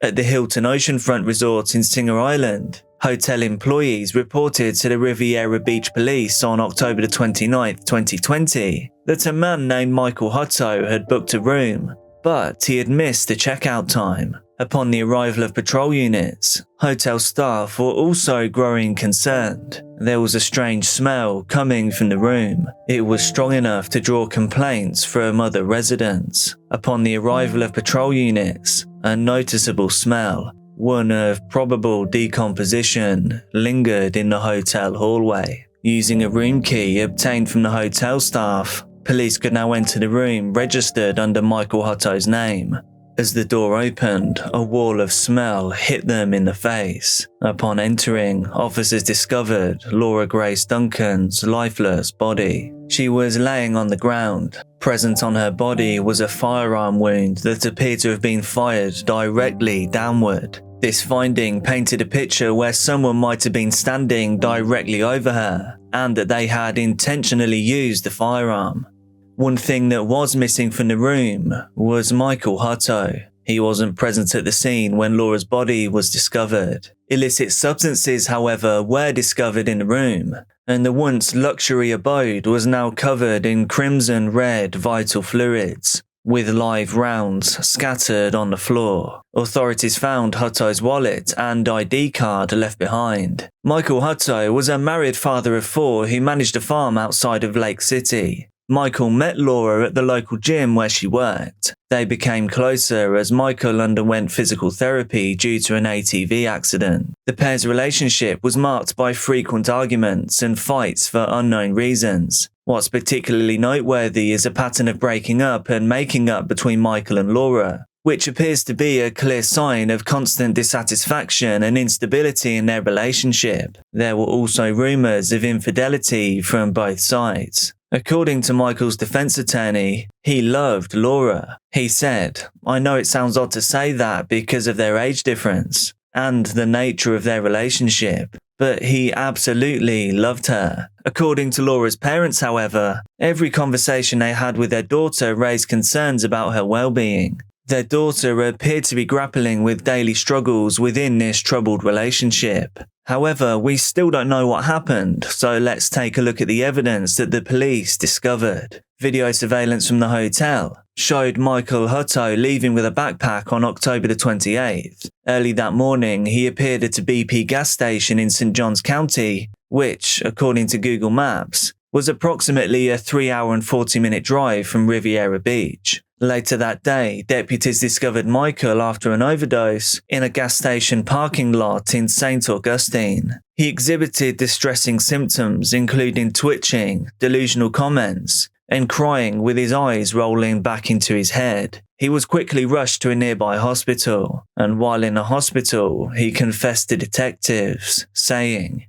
At the Hilton Oceanfront Resort in Singer Island, hotel employees reported to the Riviera Beach Police on October 29, 2020, that a man named Michael Hutto had booked a room, but he had missed the checkout time. Upon the arrival of patrol units, hotel staff were also growing concerned. There was a strange smell coming from the room. It was strong enough to draw complaints from other residents. Upon the arrival of patrol units, a noticeable smell, one of probable decomposition, lingered in the hotel hallway. Using a room key obtained from the hotel staff, police could now enter the room registered under Michael Hutto's name. As the door opened, a wall of smell hit them in the face. Upon entering, officers discovered Laura Grace Duncan's lifeless body. She was laying on the ground. Present on her body was a firearm wound that appeared to have been fired directly downward. This finding painted a picture where someone might have been standing directly over her, and that they had intentionally used the firearm. One thing that was missing from the room was Michael Hutto. He wasn't present at the scene when Laura's body was discovered. Illicit substances, however, were discovered in the room, and the once luxury abode was now covered in crimson red vital fluids, with live rounds scattered on the floor. Authorities found Hutto's wallet and ID card left behind. Michael Hutto was a married father of 4 who managed a farm outside of Lake City. Michael met Laura at the local gym where she worked. They became closer as Michael underwent physical therapy due to an ATV accident. The pair's relationship was marked by frequent arguments and fights for unknown reasons. What's particularly noteworthy is a pattern of breaking up and making up between Michael and Laura, which appears to be a clear sign of constant dissatisfaction and instability in their relationship. There were also rumours of infidelity from both sides. According to Michael's defense attorney, he loved Laura. He said, "I know it sounds odd to say that because of their age difference and the nature of their relationship, but he absolutely loved her." According to Laura's parents, however, every conversation they had with their daughter raised concerns about her well-being. Their daughter appeared to be grappling with daily struggles within this troubled relationship. However, we still don't know what happened, so let's take a look at the evidence that the police discovered. Video surveillance from the hotel showed Michael Hutto leaving with a backpack on October the 28th. Early that morning, he appeared at a BP gas station in St. Johns County, which, according to Google Maps, was approximately a 3-hour and 40-minute drive from Riviera Beach. Later that day, deputies discovered Michael after an overdose in a gas station parking lot in St. Augustine. He exhibited distressing symptoms including twitching, delusional comments, and crying with his eyes rolling back into his head. He was quickly rushed to a nearby hospital, and while in the hospital, he confessed to detectives, saying,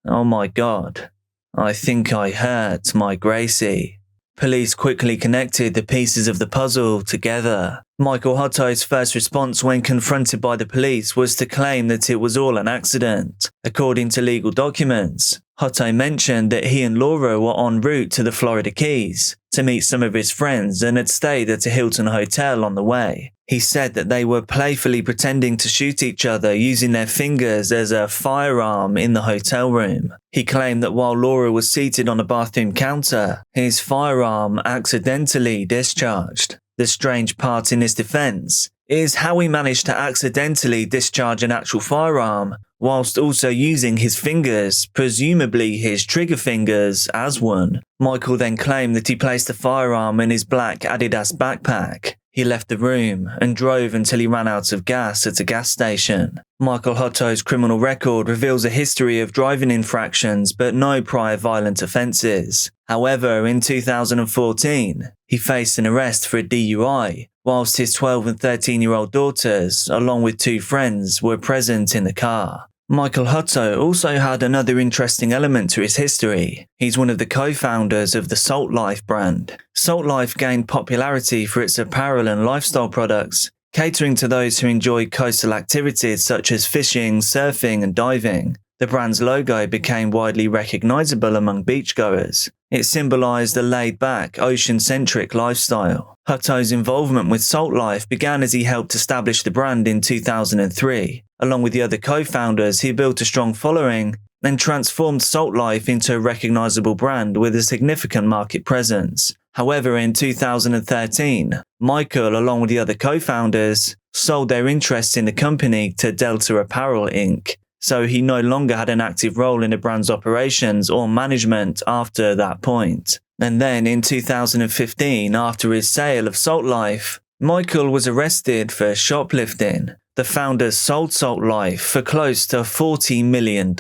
"Oh my God, I think I hurt my Gracie." Police quickly connected the pieces of the puzzle together. Michael Hutto's first response when confronted by the police was to claim that it was all an accident. According to legal documents, Hutto mentioned that he and Laura were en route to the Florida Keys to meet some of his friends and had stayed at a Hilton hotel on the way. He said that they were playfully pretending to shoot each other using their fingers as a firearm in the hotel room. He claimed that while Laura was seated on a bathroom counter, his firearm accidentally discharged. The strange part in his defense is how he managed to accidentally discharge an actual firearm whilst also using his fingers, presumably his trigger fingers, as one. Michael then claimed that he placed the firearm in his black Adidas backpack. He left the room and drove until he ran out of gas at a gas station. Michael Hutto's criminal record reveals a history of driving infractions but no prior violent offences. However, in 2014, he faced an arrest for a DUI, whilst his 12 and 13-year-old daughters, along with 2 friends, were present in the car. Michael Hutto also had another interesting element to his history. He's one of the co-founders of the Salt Life brand. Salt Life gained popularity for its apparel and lifestyle products, catering to those who enjoy coastal activities such as fishing, surfing, and diving. The brand's logo became widely recognizable among beachgoers. It symbolized a laid-back, ocean-centric lifestyle. Hutto's involvement with Salt Life began as he helped establish the brand in 2003. Along with the other co-founders, he built a strong following and transformed Salt Life into a recognizable brand with a significant market presence. However, in 2013, Michael, along with the other co-founders, sold their interests in the company to Delta Apparel Inc., so he no longer had an active role in the brand's operations or management after that point. And then in 2015, after his sale of Salt Life, Michael was arrested for shoplifting. The founders sold Salt Life for close to $40 million,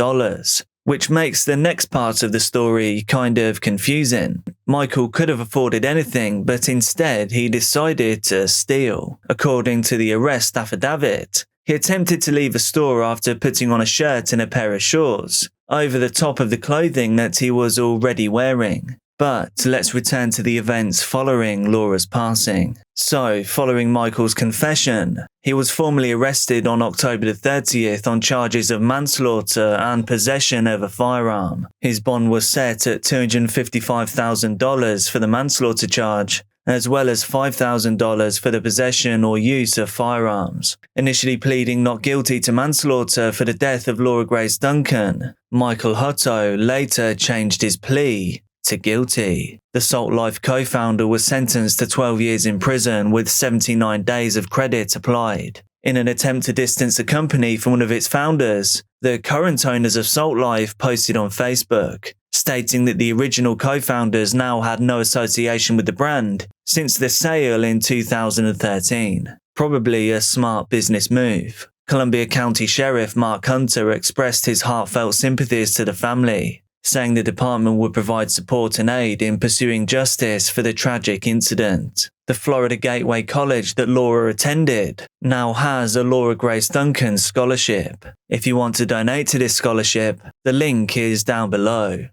which makes the next part of the story kind of confusing. Michael could have afforded anything, but instead he decided to steal. According to the arrest affidavit, he attempted to leave a store after putting on a shirt and a pair of shorts over the top of the clothing that he was already wearing. But let's return to the events following Laura's passing. So, following Michael's confession, he was formally arrested on October the 30th on charges of manslaughter and possession of a firearm. His bond was set at $255,000 for the manslaughter charge, as well as $5,000 for the possession or use of firearms. Initially pleading not guilty to manslaughter for the death of Laura Grace Duncan, Michael Hutto later changed his plea to guilty. The Salt Life co-founder was sentenced to 12 years in prison with 79 days of credit applied. In an attempt to distance the company from one of its founders, the current owners of Salt Life posted on Facebook, stating that the original co-founders now had no association with the brand since the sale in 2013. Probably a smart business move. Columbia County Sheriff Mark Hunter expressed his heartfelt sympathies to the family, saying the department would provide support and aid in pursuing justice for the tragic incident. The Florida Gateway College that Laura attended now has a Laura Grace Duncan scholarship. If you want to donate to this scholarship, the link is down below.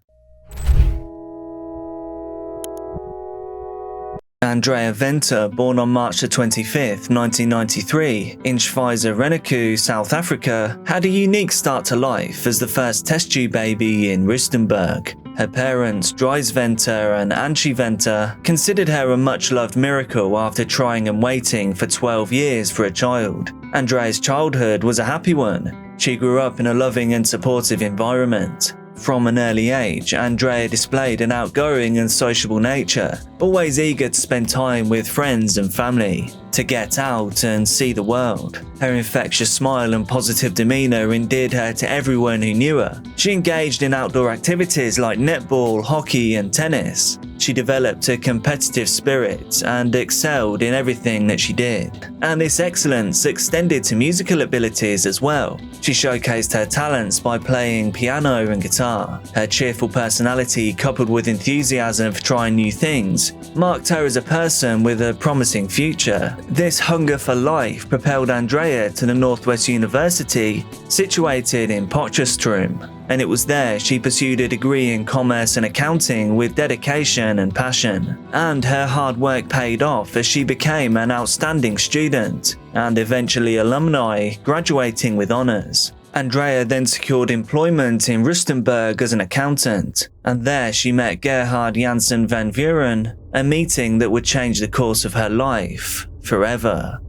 Andrea Venter, born on March 25, 1993, in Schweizer-Renecke, South Africa, had a unique start to life as the first test tube baby in Rustenburg. Her parents, Dries Venter and Antje Venter, considered her a much-loved miracle after trying and waiting for 12 years for a child. Andrea's childhood was a happy one. She grew up in a loving and supportive environment. From an early age, Andrea displayed an outgoing and sociable nature, always eager to spend time with friends and family, to get out and see the world. Her infectious smile and positive demeanour endeared her to everyone who knew her. She engaged in outdoor activities like netball, hockey and tennis. She developed a competitive spirit and excelled in everything that she did. And this excellence extended to musical abilities as well. She showcased her talents by playing piano and guitar. Her cheerful personality, coupled with enthusiasm for trying new things, marked her as a person with a promising future. This hunger for life propelled Andrea to the Northwest University, situated in Potchefstroom, and it was there she pursued a degree in commerce and accounting with dedication and passion. And her hard work paid off as she became an outstanding student, and eventually alumni, graduating with honours. Andrea then secured employment in Rustenburg as an accountant, and there she met Gerhard Janssen van Vuren, a meeting that would change the course of her life forever.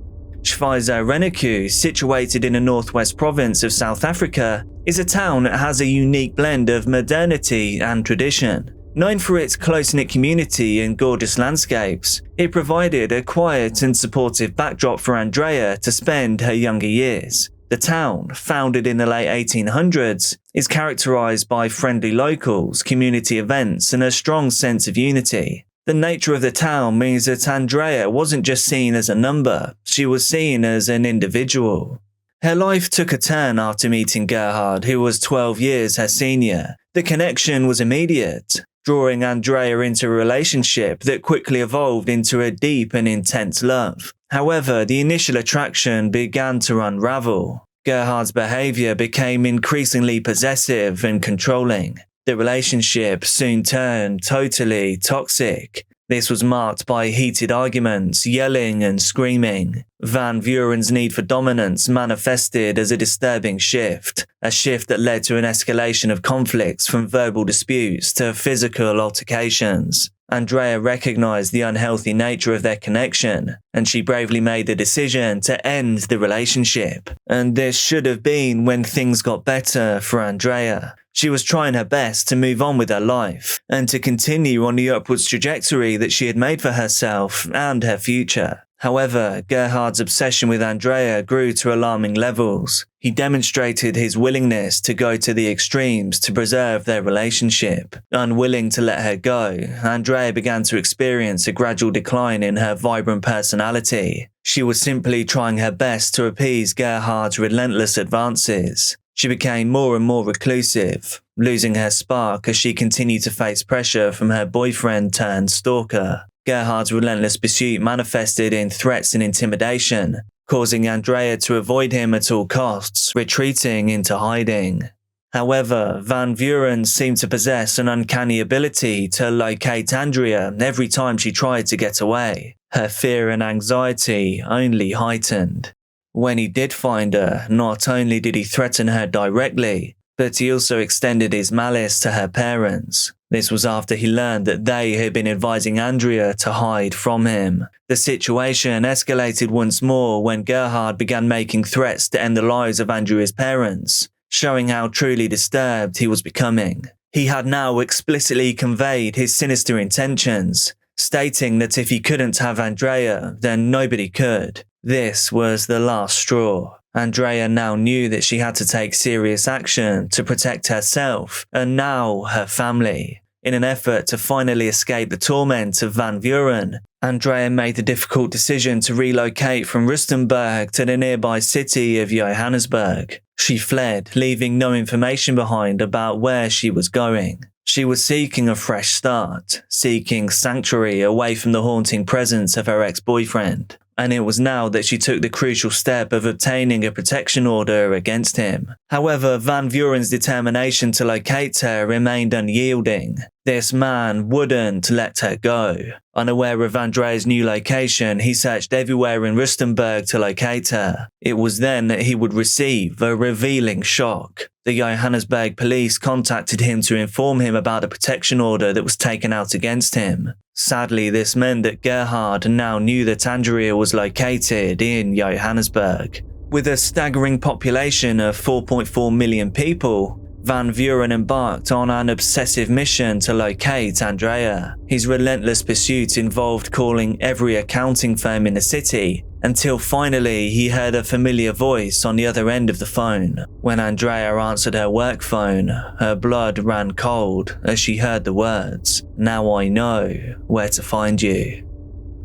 Schweizer-Renecke, situated in the northwest province of South Africa, is a town that has a unique blend of modernity and tradition. Known for its close-knit community and gorgeous landscapes, it provided a quiet and supportive backdrop for Andrea to spend her younger years. The town, founded in the late 1800s, is characterized by friendly locals, community events, and a strong sense of unity. The nature of the town means that Andrea wasn't just seen as a number, she was seen as an individual. Her life took a turn after meeting Gerhard, who was 12 years her senior. The connection was immediate, drawing Andrea into a relationship that quickly evolved into a deep and intense love. However, the initial attraction began to unravel. Gerhard's behavior became increasingly possessive and controlling. The relationship soon turned totally toxic. This was marked by heated arguments, yelling and screaming. Van Vuren's need for dominance manifested as a disturbing shift, a shift that led to an escalation of conflicts from verbal disputes to physical altercations. Andrea recognized the unhealthy nature of their connection, and she bravely made the decision to end the relationship. And this should have been when things got better for Andrea. She was trying her best to move on with her life, and to continue on the upwards trajectory that she had made for herself and her future. However, Gerhard's obsession with Andrea grew to alarming levels. He demonstrated his willingness to go to the extremes to preserve their relationship. Unwilling to let her go, Andrea began to experience a gradual decline in her vibrant personality. She was simply trying her best to appease Gerhard's relentless advances. She became more and more reclusive, losing her spark as she continued to face pressure from her boyfriend turned stalker. Gerhard's relentless pursuit manifested in threats and intimidation, causing Andrea to avoid him at all costs, retreating into hiding. However, Van Vuren seemed to possess an uncanny ability to locate Andrea every time she tried to get away. Her fear and anxiety only heightened. When he did find her, not only did he threaten her directly, but he also extended his malice to her parents. This was after he learned that they had been advising Andrea to hide from him. The situation escalated once more when Gerhard began making threats to end the lives of Andrea's parents, showing how truly disturbed he was becoming. He had now explicitly conveyed his sinister intentions, stating that if he couldn't have Andrea, then nobody could. This was the last straw. Andrea now knew that she had to take serious action to protect herself and now her family. In an effort to finally escape the torment of Van Vuren, Andrea made the difficult decision to relocate from Rustenburg to the nearby city of Johannesburg. She fled, leaving no information behind about where she was going. She was seeking a fresh start, seeking sanctuary away from the haunting presence of her ex-boyfriend. And it was now that she took the crucial step of obtaining a protection order against him. However, Van Vuren's determination to locate her remained unyielding. This man wouldn't let her go. Unaware of Andrea's new location, he searched everywhere in Rustenburg to locate her. It was then that he would receive a revealing shock. The Johannesburg police contacted him to inform him about the protection order that was taken out against him. Sadly, this meant that Gerhard now knew that Andrea was located in Johannesburg. With a staggering population of 4.4 million people, Van Vuren embarked on an obsessive mission to locate Andrea. His relentless pursuit involved calling every accounting firm in the city, until finally he heard a familiar voice on the other end of the phone. When Andrea answered her work phone, her blood ran cold as she heard the words, "Now I know where to find you."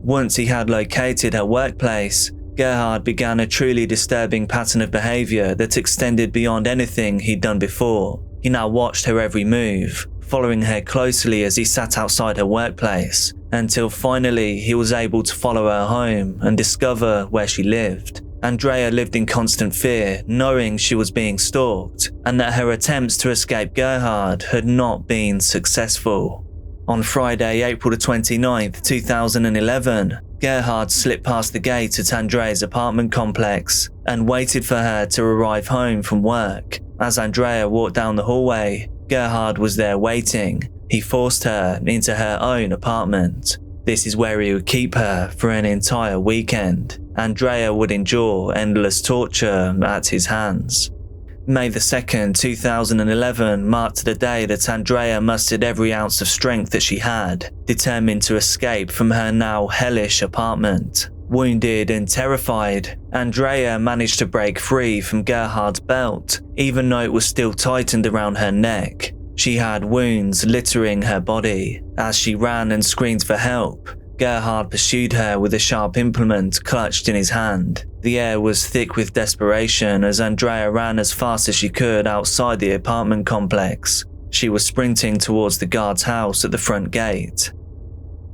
Once he had located her workplace, Gerhard began a truly disturbing pattern of behavior that extended beyond anything he'd done before. He now watched her every move, following her closely as he sat outside her workplace, until finally he was able to follow her home and discover where she lived. Andrea lived in constant fear, knowing she was being stalked, and that her attempts to escape Gerhard had not been successful. On Friday, April 29th, 2011, Gerhard slipped past the gate at Andrea's apartment complex and waited for her to arrive home from work. As Andrea walked down the hallway, Gerhard was there waiting. He forced her into her own apartment. This is where he would keep her for an entire weekend. Andrea would endure endless torture at his hands. May 2nd, 2011 marked the day that Andrea mustered every ounce of strength that she had, determined to escape from her now hellish apartment. Wounded and terrified, Andrea managed to break free from Gerhard's belt, even though it was still tightened around her neck. She had wounds littering her body. As she ran and screamed for help, Gerhard pursued her with a sharp implement clutched in his hand. The air was thick with desperation as Andrea ran as fast as she could outside the apartment complex. She was sprinting towards the guard's house at the front gate.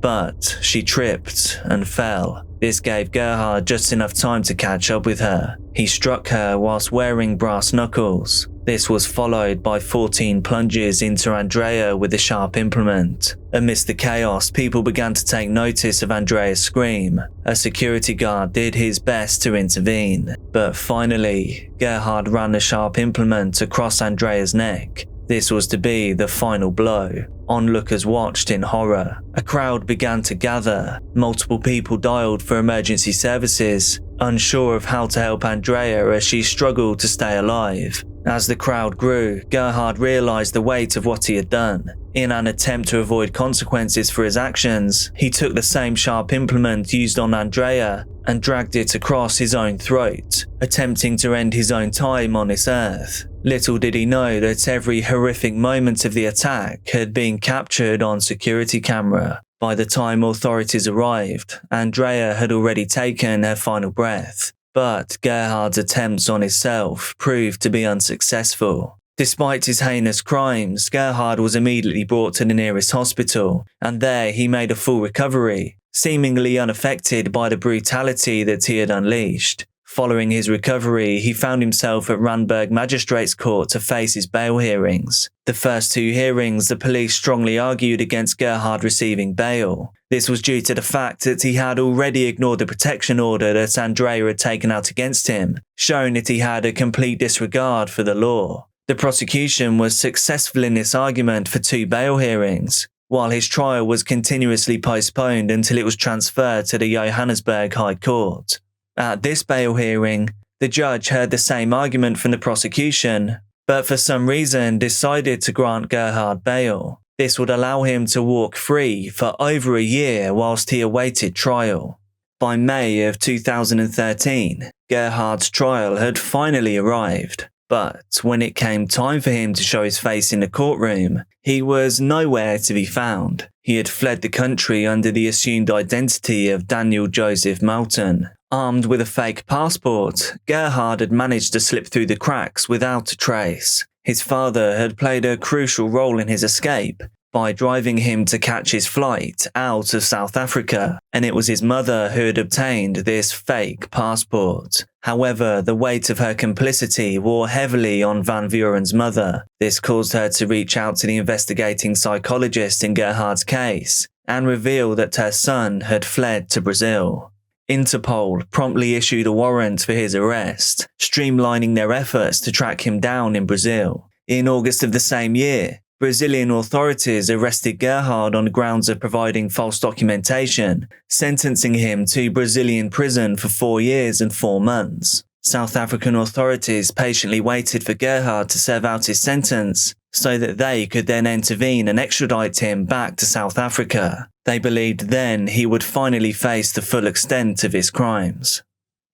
But she tripped and fell. This gave Gerhard just enough time to catch up with her. He struck her whilst wearing brass knuckles. This was followed by 14 plunges into Andrea with the sharp implement. Amidst the chaos, people began to take notice of Andrea's scream. A security guard did his best to intervene, but finally, Gerhard ran the sharp implement across Andrea's neck. This was to be the final blow. Onlookers watched in horror. A crowd began to gather. Multiple people dialed for emergency services, unsure of how to help Andrea as she struggled to stay alive. As the crowd grew, Gerhard realized the weight of what he had done. In an attempt to avoid consequences for his actions, he took the same sharp implement used on Andrea and dragged it across his own throat, attempting to end his own time on this earth. Little did he know that every horrific moment of the attack had been captured on security camera. By the time authorities arrived, Andrea had already taken her final breath, but Gerhard's attempts on himself proved to be unsuccessful. Despite his heinous crimes, Gerhard was immediately brought to the nearest hospital, and there he made a full recovery, seemingly unaffected by the brutality that he had unleashed. Following his recovery, he found himself at Randburg Magistrates Court to face his bail hearings. The first two hearings, the police strongly argued against Gerhard receiving bail. This was due to the fact that he had already ignored the protection order that Andrea had taken out against him, showing that he had a complete disregard for the law. The prosecution was successful in this argument for two bail hearings, while his trial was continuously postponed until it was transferred to the Johannesburg High Court. At this bail hearing, the judge heard the same argument from the prosecution, but for some reason decided to grant Gerhard bail. This would allow him to walk free for over a year whilst he awaited trial. By May of 2013, Gerhard's trial had finally arrived, but when it came time for him to show his face in the courtroom, he was nowhere to be found. He had fled the country under the assumed identity of Daniel Joseph Moulton. Armed with a fake passport, Gerhard had managed to slip through the cracks without a trace. His father had played a crucial role in his escape by driving him to catch his flight out of South Africa, and it was his mother who had obtained this fake passport. However, the weight of her complicity wore heavily on Van Vuren's mother. This caused her to reach out to the investigating psychologist in Gerhard's case and reveal that her son had fled to Brazil. Interpol promptly issued a warrant for his arrest, streamlining their efforts to track him down in Brazil. In August of the same year, Brazilian authorities arrested Gerhard on the grounds of providing false documentation, sentencing him to Brazilian prison for 4 years and 4 months. South African authorities patiently waited for Gerhard to serve out his sentence so that they could then intervene and extradite him back to South Africa. They believed then he would finally face the full extent of his crimes.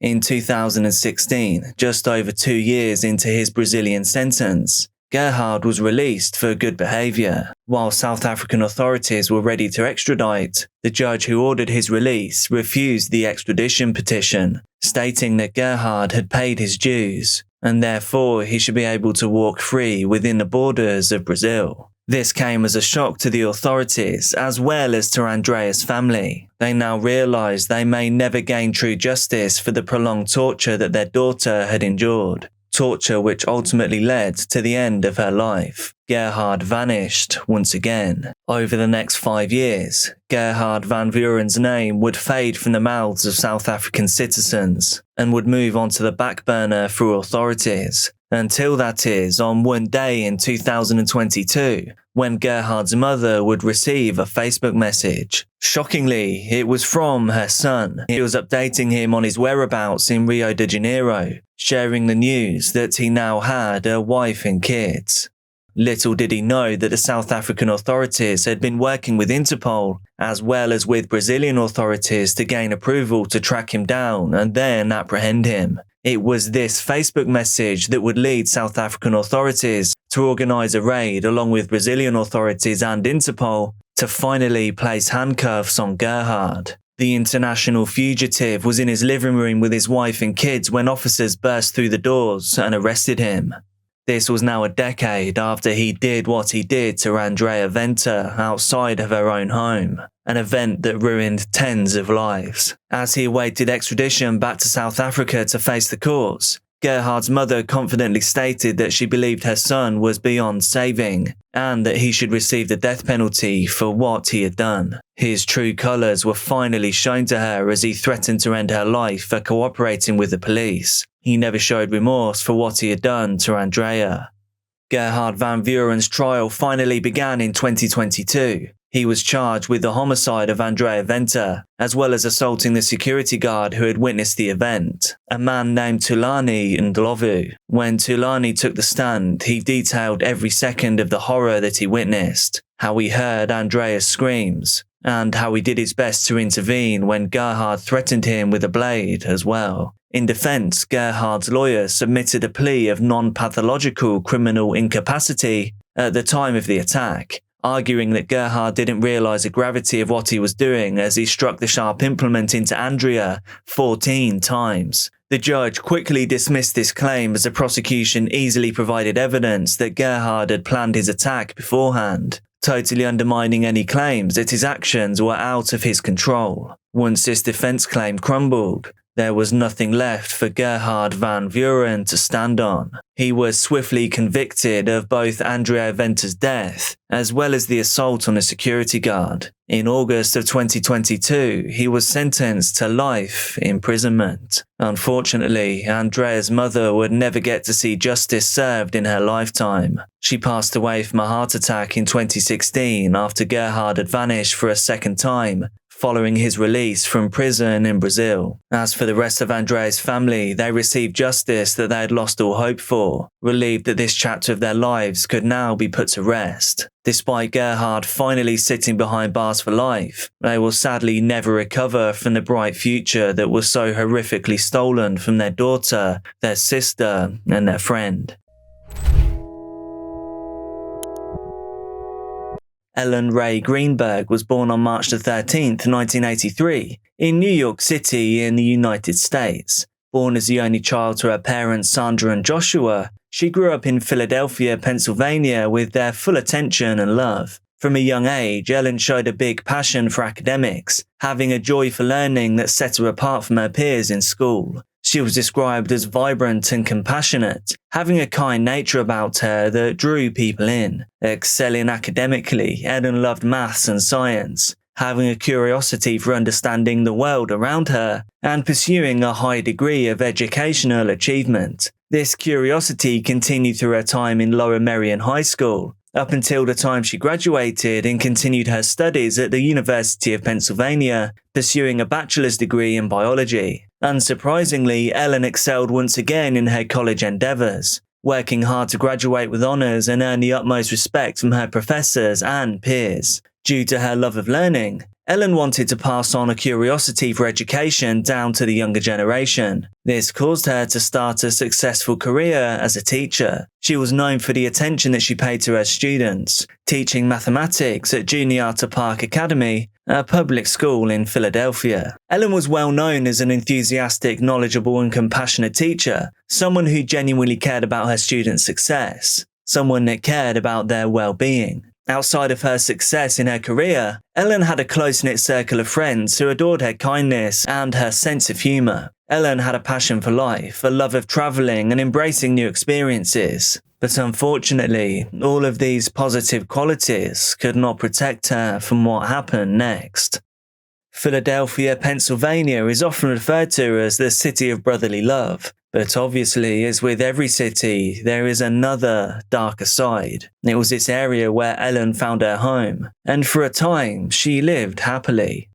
In 2016, just over 2 years into his Brazilian sentence, Gerhard was released for good behaviour. While South African authorities were ready to extradite, the judge who ordered his release refused the extradition petition, stating that Gerhard had paid his dues, and therefore he should be able to walk free within the borders of Brazil. This came as a shock to the authorities as well as to Andrea's family. They now realised they may never gain true justice for the prolonged torture that their daughter had endured. Torture which ultimately led to the end of her life. Gerhard vanished once again. Over the next 5 years, Gerhard Van Vuren's name would fade from the mouths of South African citizens and would move onto the back burner for authorities Until that is, on one day in 2022, when Gerhard's mother would receive a Facebook message. Shockingly, it was from her son. He was updating him on his whereabouts in Rio de Janeiro, sharing the news that he now had a wife and kids. Little did he know that the South African authorities had been working with Interpol, as well as with Brazilian authorities, to gain approval to track him down and then apprehend him. It was this Facebook message that would lead South African authorities to organise a raid along with Brazilian authorities and Interpol to finally place handcuffs on Gerhard. The international fugitive was in his living room with his wife and kids when officers burst through the doors and arrested him. This was now a decade after he did what he did to Andrea Venter outside of her own home, an event that ruined tens of lives. As he awaited extradition back to South Africa to face the courts, Gerhard's mother confidently stated that she believed her son was beyond saving and that he should receive the death penalty for what he had done. His true colours were finally shown to her as he threatened to end her life for cooperating with the police. He never showed remorse for what he had done to Andrea. Gerhard van Vuren's trial finally began in 2022. He was charged with the homicide of Andrea Venter, as well as assaulting the security guard who had witnessed the event, a man named Thulani Ndlovu. When Thulani took the stand, he detailed every second of the horror that he witnessed, how he heard Andrea's screams, and how he did his best to intervene when Gerhard threatened him with a blade as well. In defense, Gerhard's lawyer submitted a plea of non-pathological criminal incapacity at the time of the attack, arguing that Gerhard didn't realize the gravity of what he was doing as he struck the sharp implement into Andrea 14 times. The judge quickly dismissed this claim as the prosecution easily provided evidence that Gerhard had planned his attack beforehand, totally undermining any claims that his actions were out of his control. Once this defense claim crumbled, there was nothing left for Gerhard van Vuren to stand on. He was swiftly convicted of both Andrea Venter's death, as well as the assault on a security guard. In August of 2022, he was sentenced to life imprisonment. Unfortunately, Andrea's mother would never get to see justice served in her lifetime. She passed away from a heart attack in 2016 after Gerhard had vanished for a second time, following his release from prison in Brazil. As for the rest of Andrea's family, they received justice that they had lost all hope for, relieved that this chapter of their lives could now be put to rest. Despite Gerhard finally sitting behind bars for life, they will sadly never recover from the bright future that was so horrifically stolen from their daughter, their sister, and their friend. Ellen Ray Greenberg was born on March 13, 1983, in New York City in the United States. Born as the only child to her parents Sandra and Joshua, she grew up in Philadelphia, Pennsylvania with their full attention and love. From a young age, Ellen showed a big passion for academics, having a joy for learning that set her apart from her peers in school. She was described as vibrant and compassionate, having a kind nature about her that drew people in. Excelling academically, Ellen loved maths and science, having a curiosity for understanding the world around her, and pursuing a high degree of educational achievement. This curiosity continued through her time in Lower Merion High School, up until the time she graduated and continued her studies at the University of Pennsylvania, pursuing a bachelor's degree in biology. Unsurprisingly, Ellen excelled once again in her college endeavours, working hard to graduate with honours and earn the utmost respect from her professors and peers. Due to her love of learning, Ellen wanted to pass on a curiosity for education down to the younger generation. This caused her to start a successful career as a teacher. She was known for the attention that she paid to her students, teaching mathematics at Juniata Park Academy, a public school in Philadelphia. Ellen was well known as an enthusiastic, knowledgeable and compassionate teacher, someone who genuinely cared about her students' success, someone that cared about their well-being. Outside of her success in her career, Ellen had a close-knit circle of friends who adored her kindness and her sense of humour. Ellen had a passion for life, a love of travelling and embracing new experiences. But unfortunately, all of these positive qualities could not protect her from what happened next. Philadelphia, Pennsylvania is often referred to as the city of brotherly love, But obviously, as with every city, there is another darker side. It was this area where Ellen found her home, and for a time, she lived happily.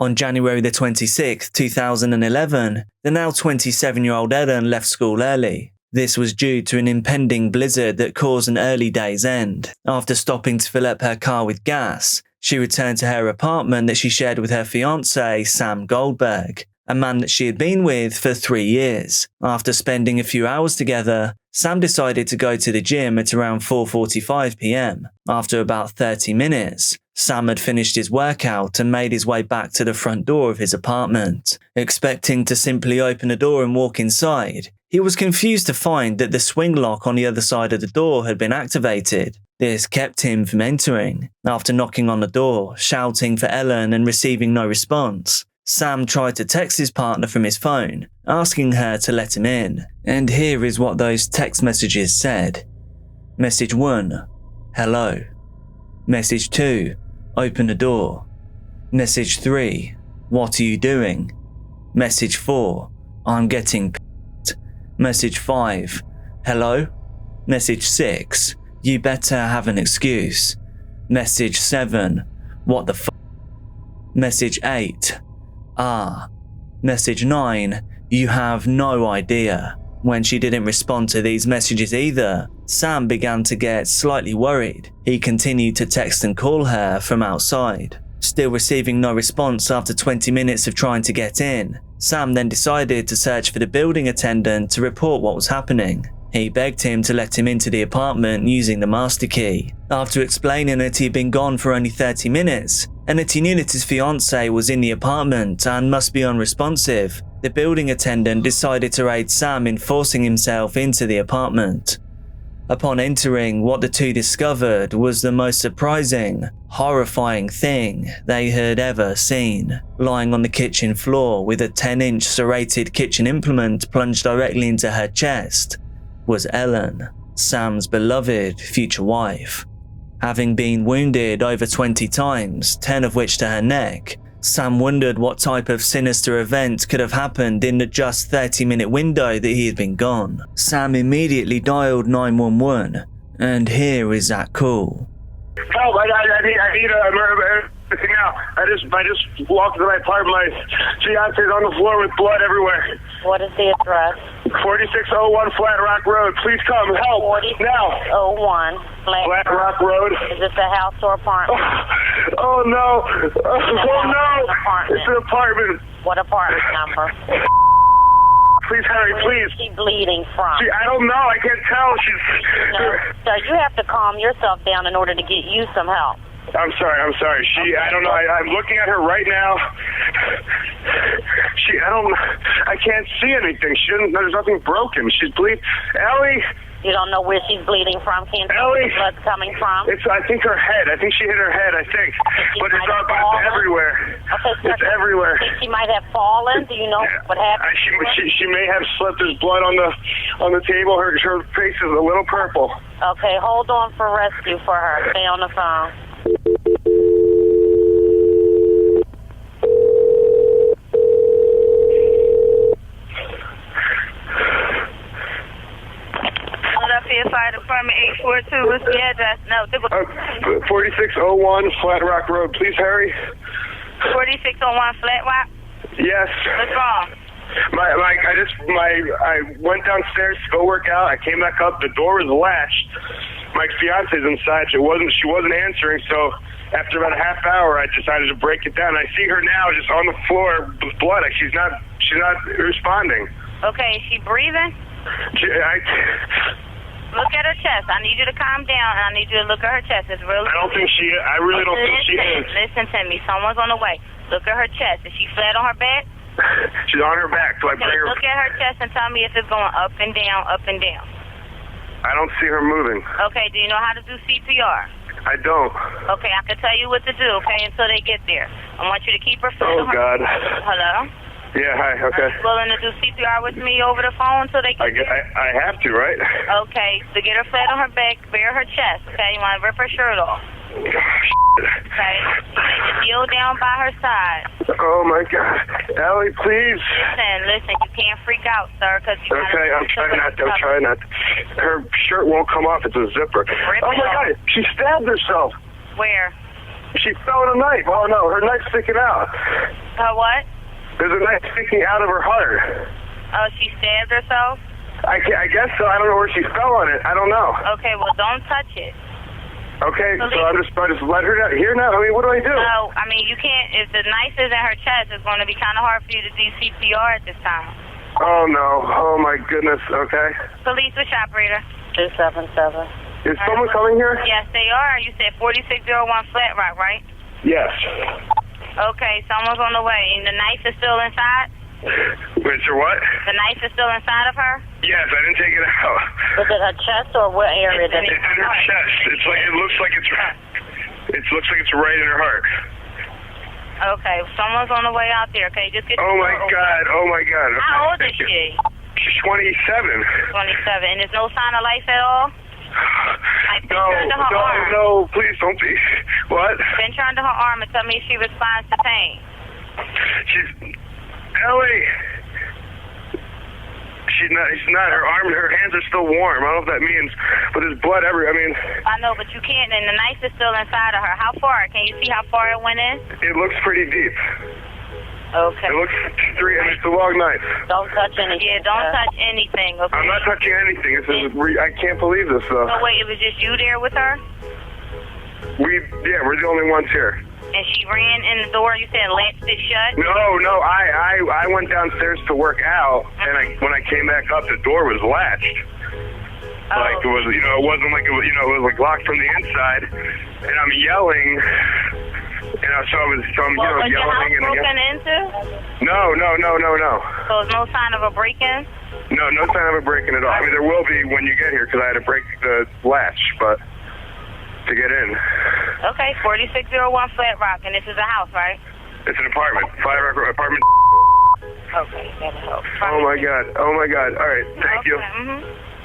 On January the 26th, 2011, the now 27-year-old Ellen left school early. This was due to an impending blizzard that caused an early day's end. After stopping to fill up her car with gas, she returned to her apartment that she shared with her fiancé, Sam Goldberg, a man that she had been with for 3 years. After spending a few hours together, Sam decided to go to the gym at around 4:45 p.m. After about 30 minutes, Sam had finished his workout and made his way back to the front door of his apartment. Expecting to simply open the door and walk inside, he was confused to find that the swing lock on the other side of the door had been activated. This kept him from entering. After knocking on the door, shouting for Ellen and receiving no response, Sam tried to text his partner from his phone, asking her to let him in. And here is what those text messages said. Message 1, hello. Message 2, open the door. Message 3, what are you doing? Message 4, I'm getting p***ed. Message 5, hello. Message 6, you better have an excuse. Message 7, what the f***? Message 8, Message 9, you have no idea. When she didn't respond to these messages either, Sam began to get slightly worried. He continued to text and call her from outside. Still receiving no response after 20 minutes of trying to get in, Sam then decided to search for the building attendant to report what was happening. He begged him to let him into the apartment using the master key. After explaining that he had been gone for only 30 minutes, and that he knew that his fiancée was in the apartment and must be unresponsive, the building attendant decided to aid Sam in forcing himself into the apartment. Upon entering, what the two discovered was the most surprising, horrifying thing they had ever seen. Lying on the kitchen floor with a 10-inch serrated kitchen implement plunged directly into her chest was Ellen, Sam's beloved future wife. Having been wounded over 20 times, 10 of which to her neck, Sam wondered what type of sinister event could have happened in the just 30-minute window that he had been gone. Sam immediately dialed 911, and here is that call. Help, I need a emergency now. I just walked to my apartment. My fiance's on the floor with blood everywhere. What is the address? 4601 Flat Rock Road. Please come, help, now. 4601 Flat Rock Road. Is this a house or apartment? Oh no. Oh no. It's an apartment. What apartment number? Please hurry, please. Where is she bleeding from? I don't know. I can't tell. No, sir, you have to calm yourself down in order to get you some help. I'm sorry. I don't know. I'm looking at her right now. I can't see anything. There's nothing broken. She's bleeding. Ellie! You don't know where she's bleeding from? Can't tell where the blood's coming from? I think her head. I think she hit her head, But it's everywhere. Okay, sir, it's everywhere. Think she might have fallen? Do you know what happened? She may have slipped. There's blood on the table. Her face is a little purple. Okay, hold on for rescue for her. Stay on the phone. Fire Department 842. What's the address? No, 4601 Flat Rock Road. Please hurry. 4601 Flat Rock? Yes. What's wrong? I went downstairs to go work out. I came back up. The door was latched. My fiance's inside. She wasn't answering. So after about a half hour, I decided to break it down. I see her now just on the floor with blood. She's not responding. Okay, is she breathing? Look at her chest. I need you to calm down, and I need you to look at her chest. It's really. I really don't think she is. Listen to me. Someone's on the way. Look at her chest. Is she flat on her back? She's on her back. So I bring her. Look at her chest and tell me if it's going up and down, up and down. I don't see her moving. Okay. Do you know how to do CPR? I don't. Okay. I can tell you what to do. Okay, until they get there. I want you to keep her flat on her. God. Hello. Yeah, hi, okay. Are you willing to do CPR with me over the phone until they get I have to, right? Okay, so get her flat on her back, bare her chest, okay? You want to rip her shirt off. Okay? You kneel down by her side. Oh my God, Ellie, please. Listen, you can't freak out, sir, because you Okay, I'm trying not to. Her shirt won't come off. It's a zipper. Oh my God, she stabbed herself. Where? She fell with a knife. Oh no, her knife's sticking out. Her what? There's a knife sticking out of her heart. Oh, she stabbed herself? I guess so. I don't know where she fell on it. I don't know. Okay, well, don't touch it. Okay, so I just let her down here now. I mean, what do I do? No, I mean, you can't. If the knife is in her chest, it's going to be kind of hard for you to do CPR at this time. Oh no. Oh my goodness. Okay. Police, which operator? 277. Is someone coming here? Yes, they are. You said 4601 Flat Rock, right? Yes. Okay, someone's on the way. And the knife is still inside? Wait, so what? The knife is still inside of her? Yes, I didn't take it out. Was it her chest or what area did It's in her chest. It looks like it's right in her heart. Okay, someone's on the way out there. Okay, just get. Oh my God. Okay, How old is she? She's 27. 27. And there's no sign of life at all? Like, pinch her into her arm. No, please don't be. What? Pinch her into her arm and tell me if she responds to pain. Ellie. She's not. Her arm, her hands are still warm. I don't know if that means, but there's blood everywhere. I mean. I know, but you can't, and the knife is still inside of her. How far? Can you see how far it went in? It looks pretty deep. Okay. It looks and it's a long knife. Don't touch anything. Yeah, don't touch anything, okay? I'm not touching anything. I can't believe this, though. So wait, it was just you there with her? We're the only ones here. And she ran in the door, you said latched it shut? No, I went downstairs to work out, and when I came back up, the door was latched. Oh. Like it was, it wasn't like it was, it was like locked from the inside, and I'm yelling, so I'm Was your house yelling and broken into? No. So there's no sign of a break-in? No sign of a break-in at all. I mean, there will be when you get here, because I had to break the latch, but to get in. Okay, 4601 Flat Rock, and this is a house, right? It's an apartment. Flat Rock apartment. Okay, that'll help. Oh my God. All right, thank you.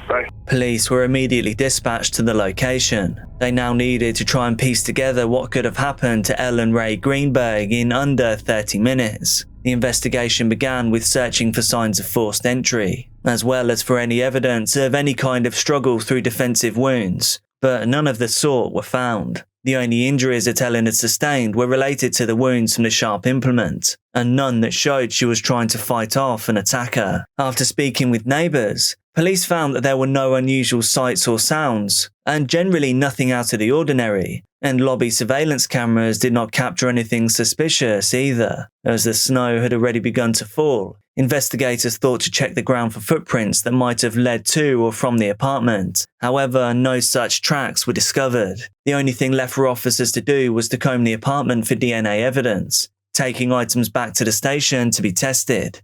Bye. Police were immediately dispatched to the location. They now needed to try and piece together what could have happened to Ellen Ray Greenberg in under 30 minutes. The investigation began with searching for signs of forced entry, as well as for any evidence of any kind of struggle through defensive wounds, but none of the sort were found. The only injuries that Ellen had sustained were related to the wounds from the sharp implement, and none that showed she was trying to fight off an attacker. After speaking with neighbours, police found that there were no unusual sights or sounds, and generally nothing out of the ordinary, and lobby surveillance cameras did not capture anything suspicious either. As the snow had already begun to fall, investigators thought to check the ground for footprints that might have led to or from the apartment. However, no such tracks were discovered. The only thing left for officers to do was to comb the apartment for DNA evidence, taking items back to the station to be tested.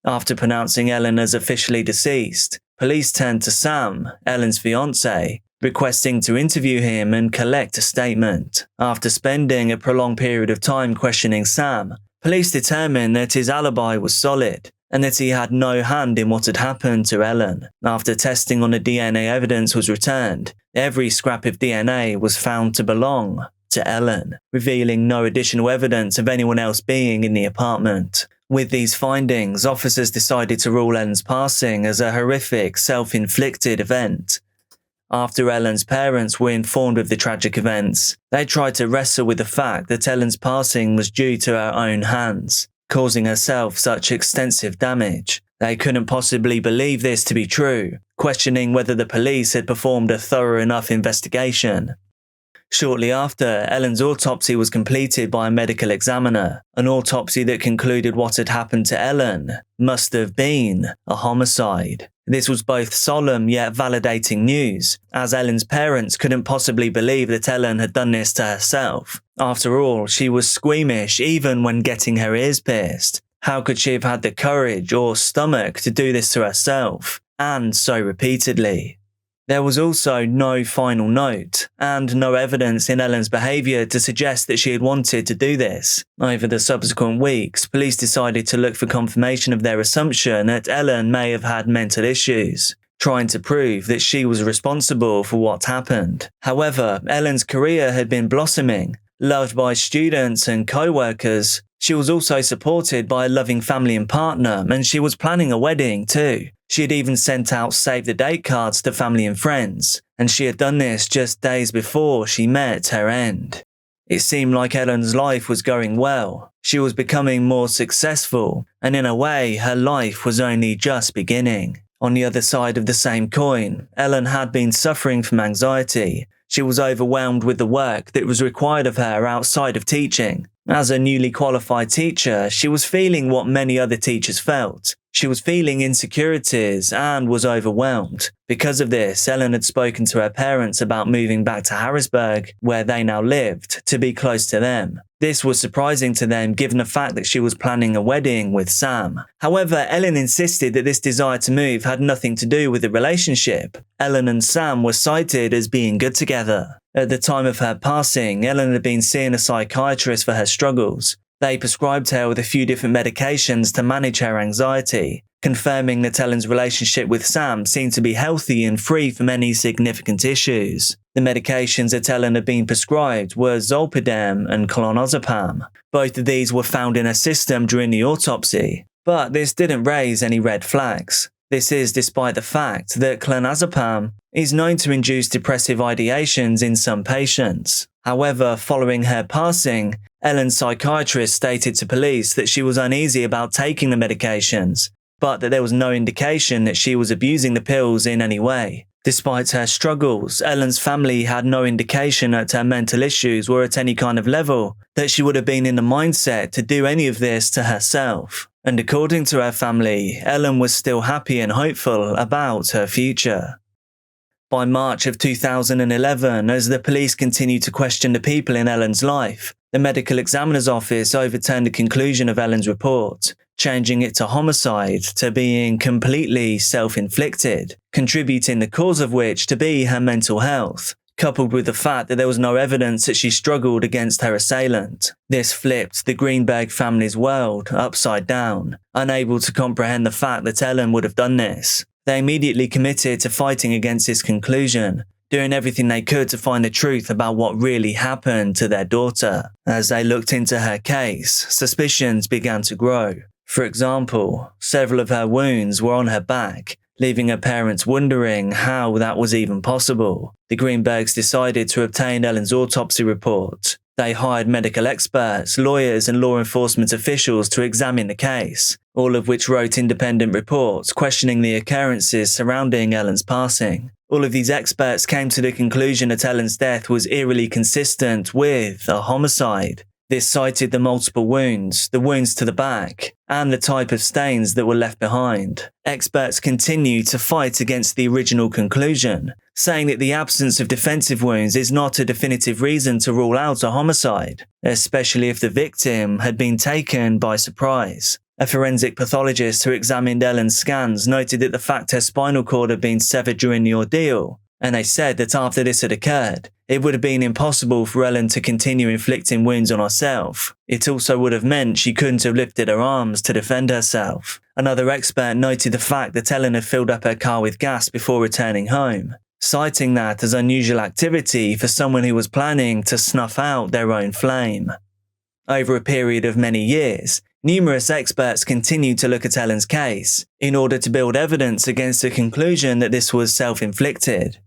After pronouncing Ellen as officially deceased, police turned to Sam, Ellen's fiancé, requesting to interview him and collect a statement. After spending a prolonged period of time questioning Sam, police determined that his alibi was solid and that he had no hand in what had happened to Ellen. After testing on the DNA evidence was returned, every scrap of DNA was found to belong to Ellen, revealing no additional evidence of anyone else being in the apartment. With these findings, officers decided to rule Ellen's passing as a horrific, self-inflicted event. After Ellen's parents were informed of the tragic events, they tried to wrestle with the fact that Ellen's passing was due to her own hands, causing herself such extensive damage. They couldn't possibly believe this to be true, questioning whether the police had performed a thorough enough investigation. Shortly after, Ellen's autopsy was completed by a medical examiner, an autopsy that concluded what had happened to Ellen must have been a homicide. This was both solemn yet validating news, as Ellen's parents couldn't possibly believe that Ellen had done this to herself. After all, she was squeamish even when getting her ears pierced. How could she have had the courage or stomach to do this to herself, and so repeatedly? There was also no final note, and no evidence in Ellen's behaviour to suggest that she had wanted to do this. Over the subsequent weeks, police decided to look for confirmation of their assumption that Ellen may have had mental issues. trying to prove that she was responsible for what happened. However, Ellen's career had been blossoming. Loved by students and co-workers, she was also supported by a loving family and partner, and she was planning a wedding too. She had even sent out save-the-date cards to family and friends, and she had done this just days before she met her end. It seemed like Ellen's life was going well. She was becoming more successful, and in a way, her life was only just beginning. On the other side of the same coin, Ellen had been suffering from anxiety. She was overwhelmed with the work that was required of her outside of teaching. As a newly qualified teacher, she was feeling what many other teachers felt. She was feeling insecurities and was overwhelmed. Because of this, Ellen had spoken to her parents about moving back to Harrisburg, where they now lived, to be close to them. This was surprising to them given the fact that she was planning a wedding with Sam. However, Ellen insisted that this desire to move had nothing to do with the relationship. Ellen and Sam were cited as being good together. At the time of her passing, Ellen had been seeing a psychiatrist for her struggles. They prescribed her with a few different medications to manage her anxiety, confirming that Ellen's relationship with Sam seemed to be healthy and free from any significant issues. The medications that Ellen had been prescribed were zolpidem and clonazepam. Both of these were found in her system during the autopsy, but this didn't raise any red flags. This is despite the fact that clonazepam is known to induce depressive ideations in some patients. However, following her passing, Ellen's psychiatrist stated to police that she was uneasy about taking the medications, but that there was no indication that she was abusing the pills in any way. Despite her struggles, Ellen's family had no indication that her mental issues were at any kind of level, that she would have been in the mindset to do any of this to herself. And according to her family, Ellen was still happy and hopeful about her future. By March of 2011, as the police continued to question the people in Ellen's life, the medical examiner's office overturned the conclusion of Ellen's report, changing it to homicide to being completely self-inflicted, contributing the cause of which to be her mental health, coupled with the fact that there was no evidence that she struggled against her assailant. This flipped the Greenberg family's world upside down, unable to comprehend the fact that Ellen would have done this. They immediately committed to fighting against this conclusion, doing everything they could to find the truth about what really happened to their daughter. As they looked into her case, suspicions began to grow. For example, several of her wounds were on her back, leaving her parents wondering how that was even possible. The Greenbergs decided to obtain Ellen's autopsy report. They hired medical experts, lawyers, and law enforcement officials to examine the case, all of which wrote independent reports questioning the occurrences surrounding Ellen's passing. All of these experts came to the conclusion that Ellen's death was eerily consistent with a homicide. This cited the multiple wounds, the wounds to the back, and the type of stains that were left behind. Experts continued to fight against the original conclusion, saying that the absence of defensive wounds is not a definitive reason to rule out a homicide, especially if the victim had been taken by surprise. A forensic pathologist who examined Ellen's scans noted that the fact her spinal cord had been severed during the ordeal, and they said that after this had occurred, it would have been impossible for Ellen to continue inflicting wounds on herself. It also would have meant she couldn't have lifted her arms to defend herself. Another expert noted the fact that Ellen had filled up her car with gas before returning home, citing that as unusual activity for someone who was planning to snuff out their own flame. Over a period of many years, numerous experts continued to look at Ellen's case in order to build evidence against the conclusion that this was self-inflicted.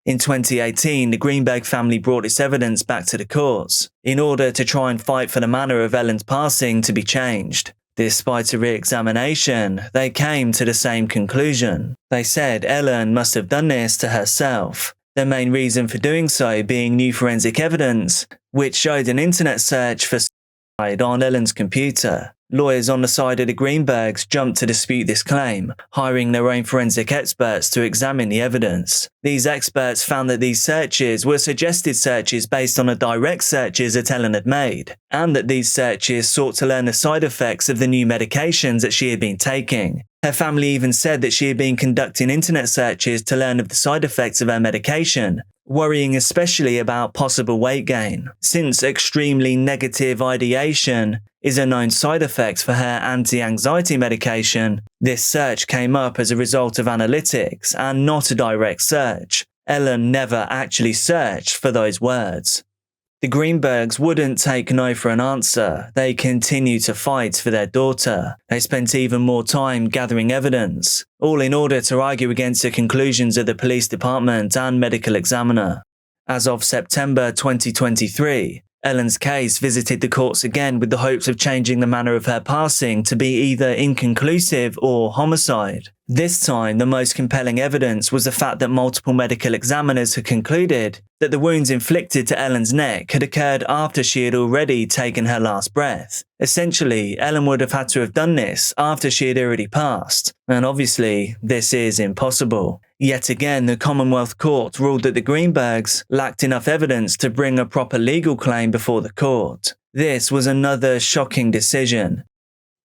In 2018, the Greenberg family brought its evidence back to the courts in order to try and fight for the manner of Ellen's passing to be changed. Despite a re-examination, they came to the same conclusion. They said Ellen must have done this to herself, their main reason for doing so being new forensic evidence, which showed an internet search for suicide on Ellen's computer. Lawyers on the side of the Greenbergs jumped to dispute this claim, hiring their own forensic experts to examine the evidence. These experts found that these searches were suggested searches based on the direct searches that Ellen had made, and that these searches sought to learn the side effects of the new medications that she had been taking. Her family even said that she had been conducting internet searches to learn of the side effects of her medication, worrying especially about possible weight gain, since extremely negative ideation is a known side effect for her anti-anxiety medication. This search came up as a result of analytics and not a direct search. Ellen never actually searched for those words. The Greenbergs wouldn't take no for an answer. They continued to fight for their daughter. They spent even more time gathering evidence, all in order to argue against the conclusions of the police department and medical examiner. As of September 2023, Ellen's case visited the courts again with the hopes of changing the manner of her passing to be either inconclusive or homicide. This time, the most compelling evidence was the fact that multiple medical examiners had concluded that the wounds inflicted to Ellen's neck had occurred after she had already taken her last breath. Essentially, Ellen would have had to have done this after she had already passed, and obviously, this is impossible. Yet again, the Commonwealth Court ruled that the Greenbergs lacked enough evidence to bring a proper legal claim before the court. This was another shocking decision.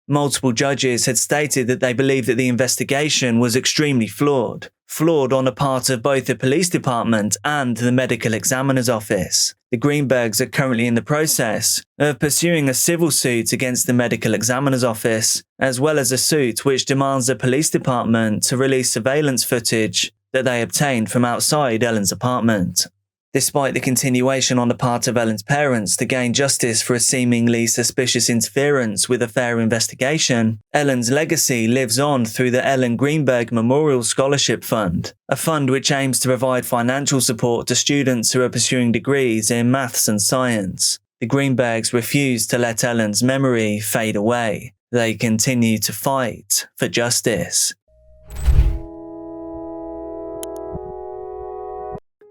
Multiple judges had stated that they believed that the investigation was extremely flawed on the part of both the police department and the medical examiner's office. The Greenbergs are currently in the process of pursuing a civil suit against the medical examiner's office, as well as a suit which demands the police department to release surveillance footage that they obtained from outside Ellen's apartment. Despite the continuation on the part of Ellen's parents to gain justice for a seemingly suspicious interference with a fair investigation, Ellen's legacy lives on through the Ellen Greenberg Memorial Scholarship Fund, a fund which aims to provide financial support to students who are pursuing degrees in maths and science. The Greenbergs refuse to let Ellen's memory fade away. They continue to fight for justice.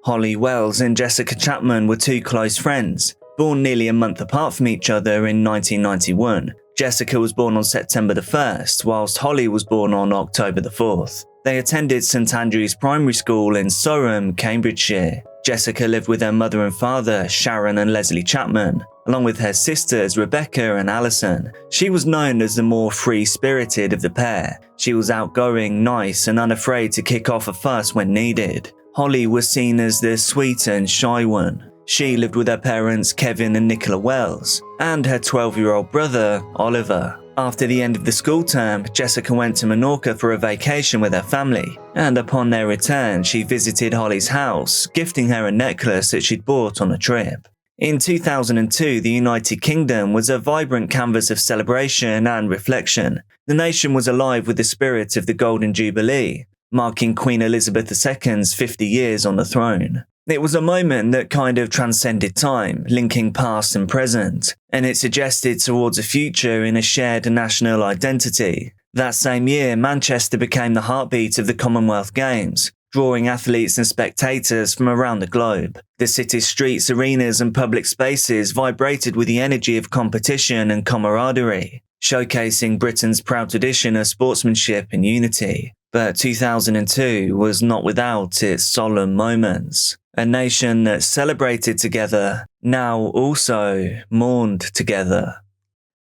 Holly Wells and Jessica Chapman were two close friends, born nearly a month apart from each other in 1991. Jessica was born on September the 1st, whilst Holly was born on October the 4th. They attended St Andrew's Primary School in Surham, Cambridgeshire. Jessica lived with her mother and father, Sharon and Leslie Chapman, along with her sisters Rebecca and Alison. She was known as the more free-spirited of the pair. She was outgoing, nice and unafraid to kick off a fuss when needed. Holly was seen as the sweet and shy one. She lived with her parents Kevin and Nicola Wells, and her 12-year-old brother, Oliver. After the end of the school term, Jessica went to Menorca for a vacation with her family, and upon their return, she visited Holly's house, gifting her a necklace that she'd bought on a trip. In 2002, the United Kingdom was a vibrant canvas of celebration and reflection. The nation was alive with the spirit of the Golden Jubilee, marking Queen Elizabeth II's 50 years on the throne. It was a moment that kind of transcended time, linking past and present, and it suggested towards a future in a shared national identity. That same year, Manchester became the heartbeat of the Commonwealth Games, drawing athletes and spectators from around the globe. The city's streets, arenas and public spaces vibrated with the energy of competition and camaraderie, showcasing Britain's proud tradition of sportsmanship and unity. But 2002 was not without its solemn moments. A nation that celebrated together now also mourned together.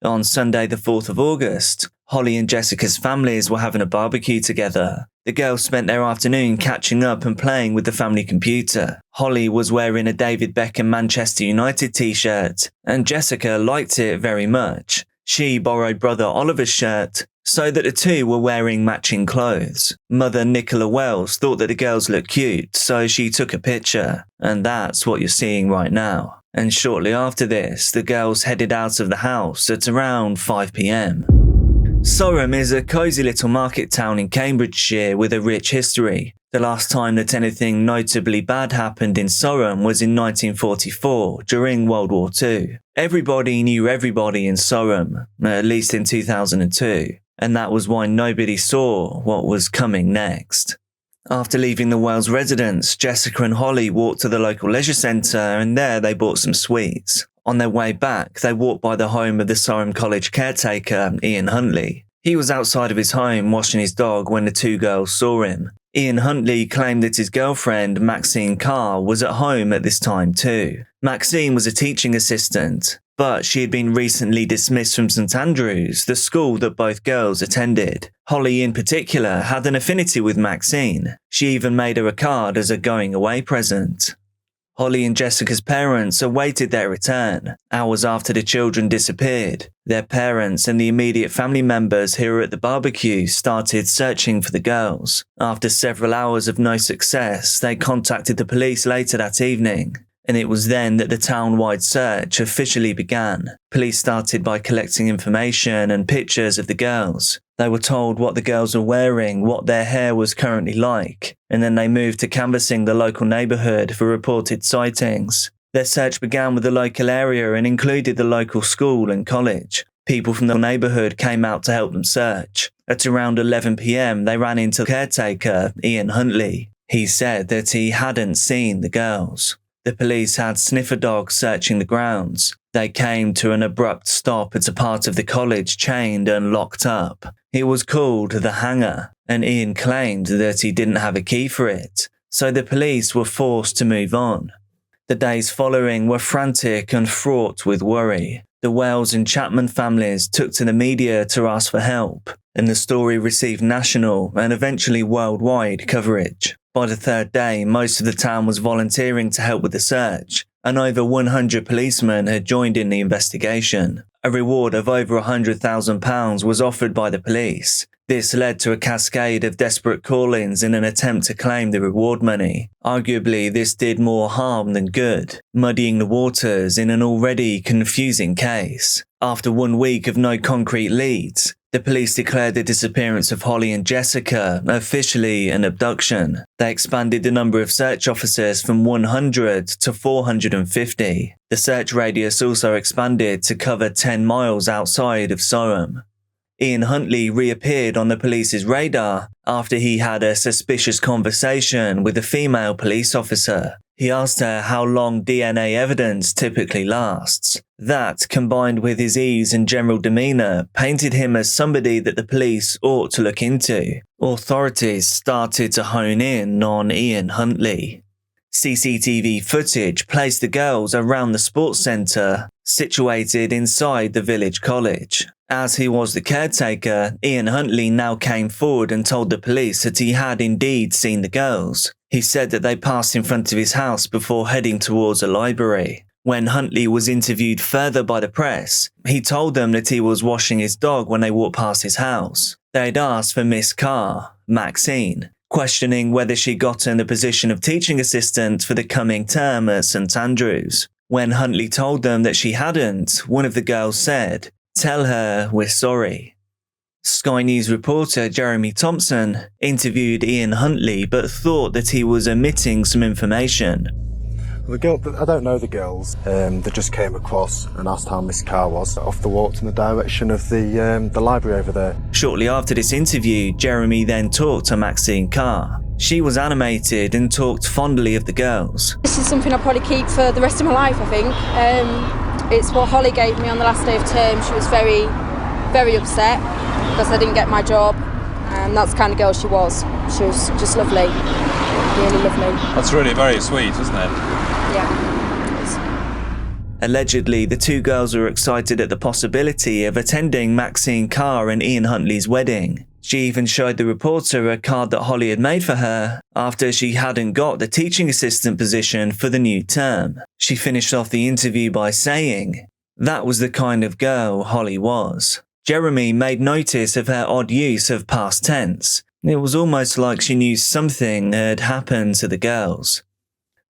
On Sunday the 4th of August, Holly and Jessica's families were having a barbecue together. The girls spent their afternoon catching up and playing with the family computer. Holly was wearing a David Beckham Manchester United t-shirt, and Jessica liked it very much. She borrowed brother Oliver's shirt, so that the two were wearing matching clothes. Mother Nicola Wells thought that the girls looked cute, so she took a picture, and that's what you're seeing right now. And shortly after this, the girls headed out of the house at around 5 p.m. Surham is a cosy little market town in Cambridgeshire with a rich history. The last time that anything notably bad happened in Surham was in 1944, during World War II. Everybody knew everybody in Surham, at least in 2002, and that was why nobody saw what was coming next. After leaving the Wells residence, Jessica and Holly walked to the local leisure centre, and there they bought some sweets. On their way back, they walked by the home of the Surham College caretaker, Ian Huntley. He was outside of his home washing his dog when the two girls saw him. Ian Huntley claimed that his girlfriend, Maxine Carr, was at home at this time too. Maxine was a teaching assistant, but she had been recently dismissed from St Andrews, the school that both girls attended. Holly in particular had an affinity with Maxine. She even made her a card as a going away present. Holly and Jessica's parents awaited their return. Hours after the children disappeared, their parents and the immediate family members who were at the barbecue started searching for the girls. After several hours of no success, they contacted the police later that evening, and it was then that the town-wide search officially began. Police started by collecting information and pictures of the girls. They were told what the girls were wearing, what their hair was currently like, and then they moved to canvassing the local neighbourhood for reported sightings. Their search began with the local area and included the local school and college. People from the neighbourhood came out to help them search. At around 11 p.m, they ran into caretaker Ian Huntley. He said that he hadn't seen the girls. The police had sniffer dogs searching the grounds. They came to an abrupt stop at a part of the college chained and locked up. It was called the Hangar, and Ian claimed that he didn't have a key for it, so the police were forced to move on. The days following were frantic and fraught with worry. The Wells and Chapman families took to the media to ask for help, and the story received national and eventually worldwide coverage. By the third day, most of the town was volunteering to help with the search, and over 100 policemen had joined in the investigation. A reward of over £100,000 was offered by the police. This led to a cascade of desperate call-ins in an attempt to claim the reward money. Arguably, this did more harm than good, muddying the waters in an already confusing case. After 1 week of no concrete leads, the police declared the disappearance of Holly and Jessica officially an abduction. They expanded the number of search officers from 100 to 450. The search radius also expanded to cover 10 miles outside of Soham. Ian Huntley reappeared on the police's radar after he had a suspicious conversation with a female police officer. He asked her how long DNA evidence typically lasts. That, combined with his ease and general demeanour, painted him as somebody that the police ought to look into. Authorities started to hone in on Ian Huntley. CCTV footage placed the girls around the sports centre, situated inside the village college. As he was the caretaker, Ian Huntley now came forward and told the police that he had indeed seen the girls. He said that they passed in front of his house before heading towards a library. When Huntley was interviewed further by the press, he told them that he was washing his dog when they walked past his house. They'd asked for Miss Carr, Maxine, questioning whether she'd gotten the position of teaching assistant for the coming term at St Andrews. When Huntley told them that she hadn't, one of the girls said, "Tell her we're sorry." Sky News reporter Jeremy Thompson interviewed Ian Huntley but thought that he was omitting some information. The girl, I don't know the girls. They just came across and asked how Miss Carr was. Off the walked in the direction of the library over there. Shortly after this interview, Jeremy then talked to Maxine Carr. She was animated and talked fondly of the girls. This is something I'll probably keep for the rest of my life, I think. It's what Holly gave me on the last day of term. She was very, very upset because I didn't get my job, and that's the kind of girl she was. She was just lovely, really lovely. That's really very sweet, isn't it? Yeah. Allegedly, the two girls were excited at the possibility of attending Maxine Carr and Ian Huntley's wedding. She even showed the reporter a card that Holly had made for her after she hadn't got the teaching assistant position for the new term. She finished off the interview by saying, "That was the kind of girl Holly was." Jeremy made notice of her odd use of past tense. It was almost like she knew something had happened to the girls.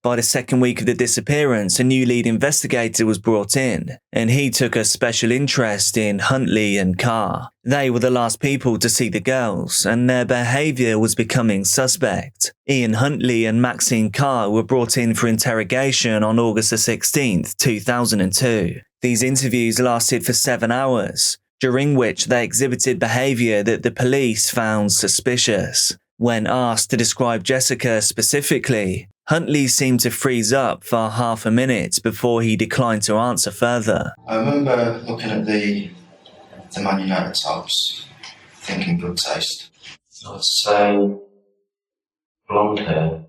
By the second week of the disappearance, a new lead investigator was brought in, and he took a special interest in Huntley and Carr. They were the last people to see the girls, and their behaviour was becoming suspect. Ian Huntley and Maxine Carr were brought in for interrogation on August 16th, 2002. These interviews lasted for 7 hours, during which they exhibited behaviour that the police found suspicious. When asked to describe Jessica specifically, Huntley seemed to freeze up for half a minute before he declined to answer further. I remember looking at the Man United tops, thinking good taste. I'd say blonde hair,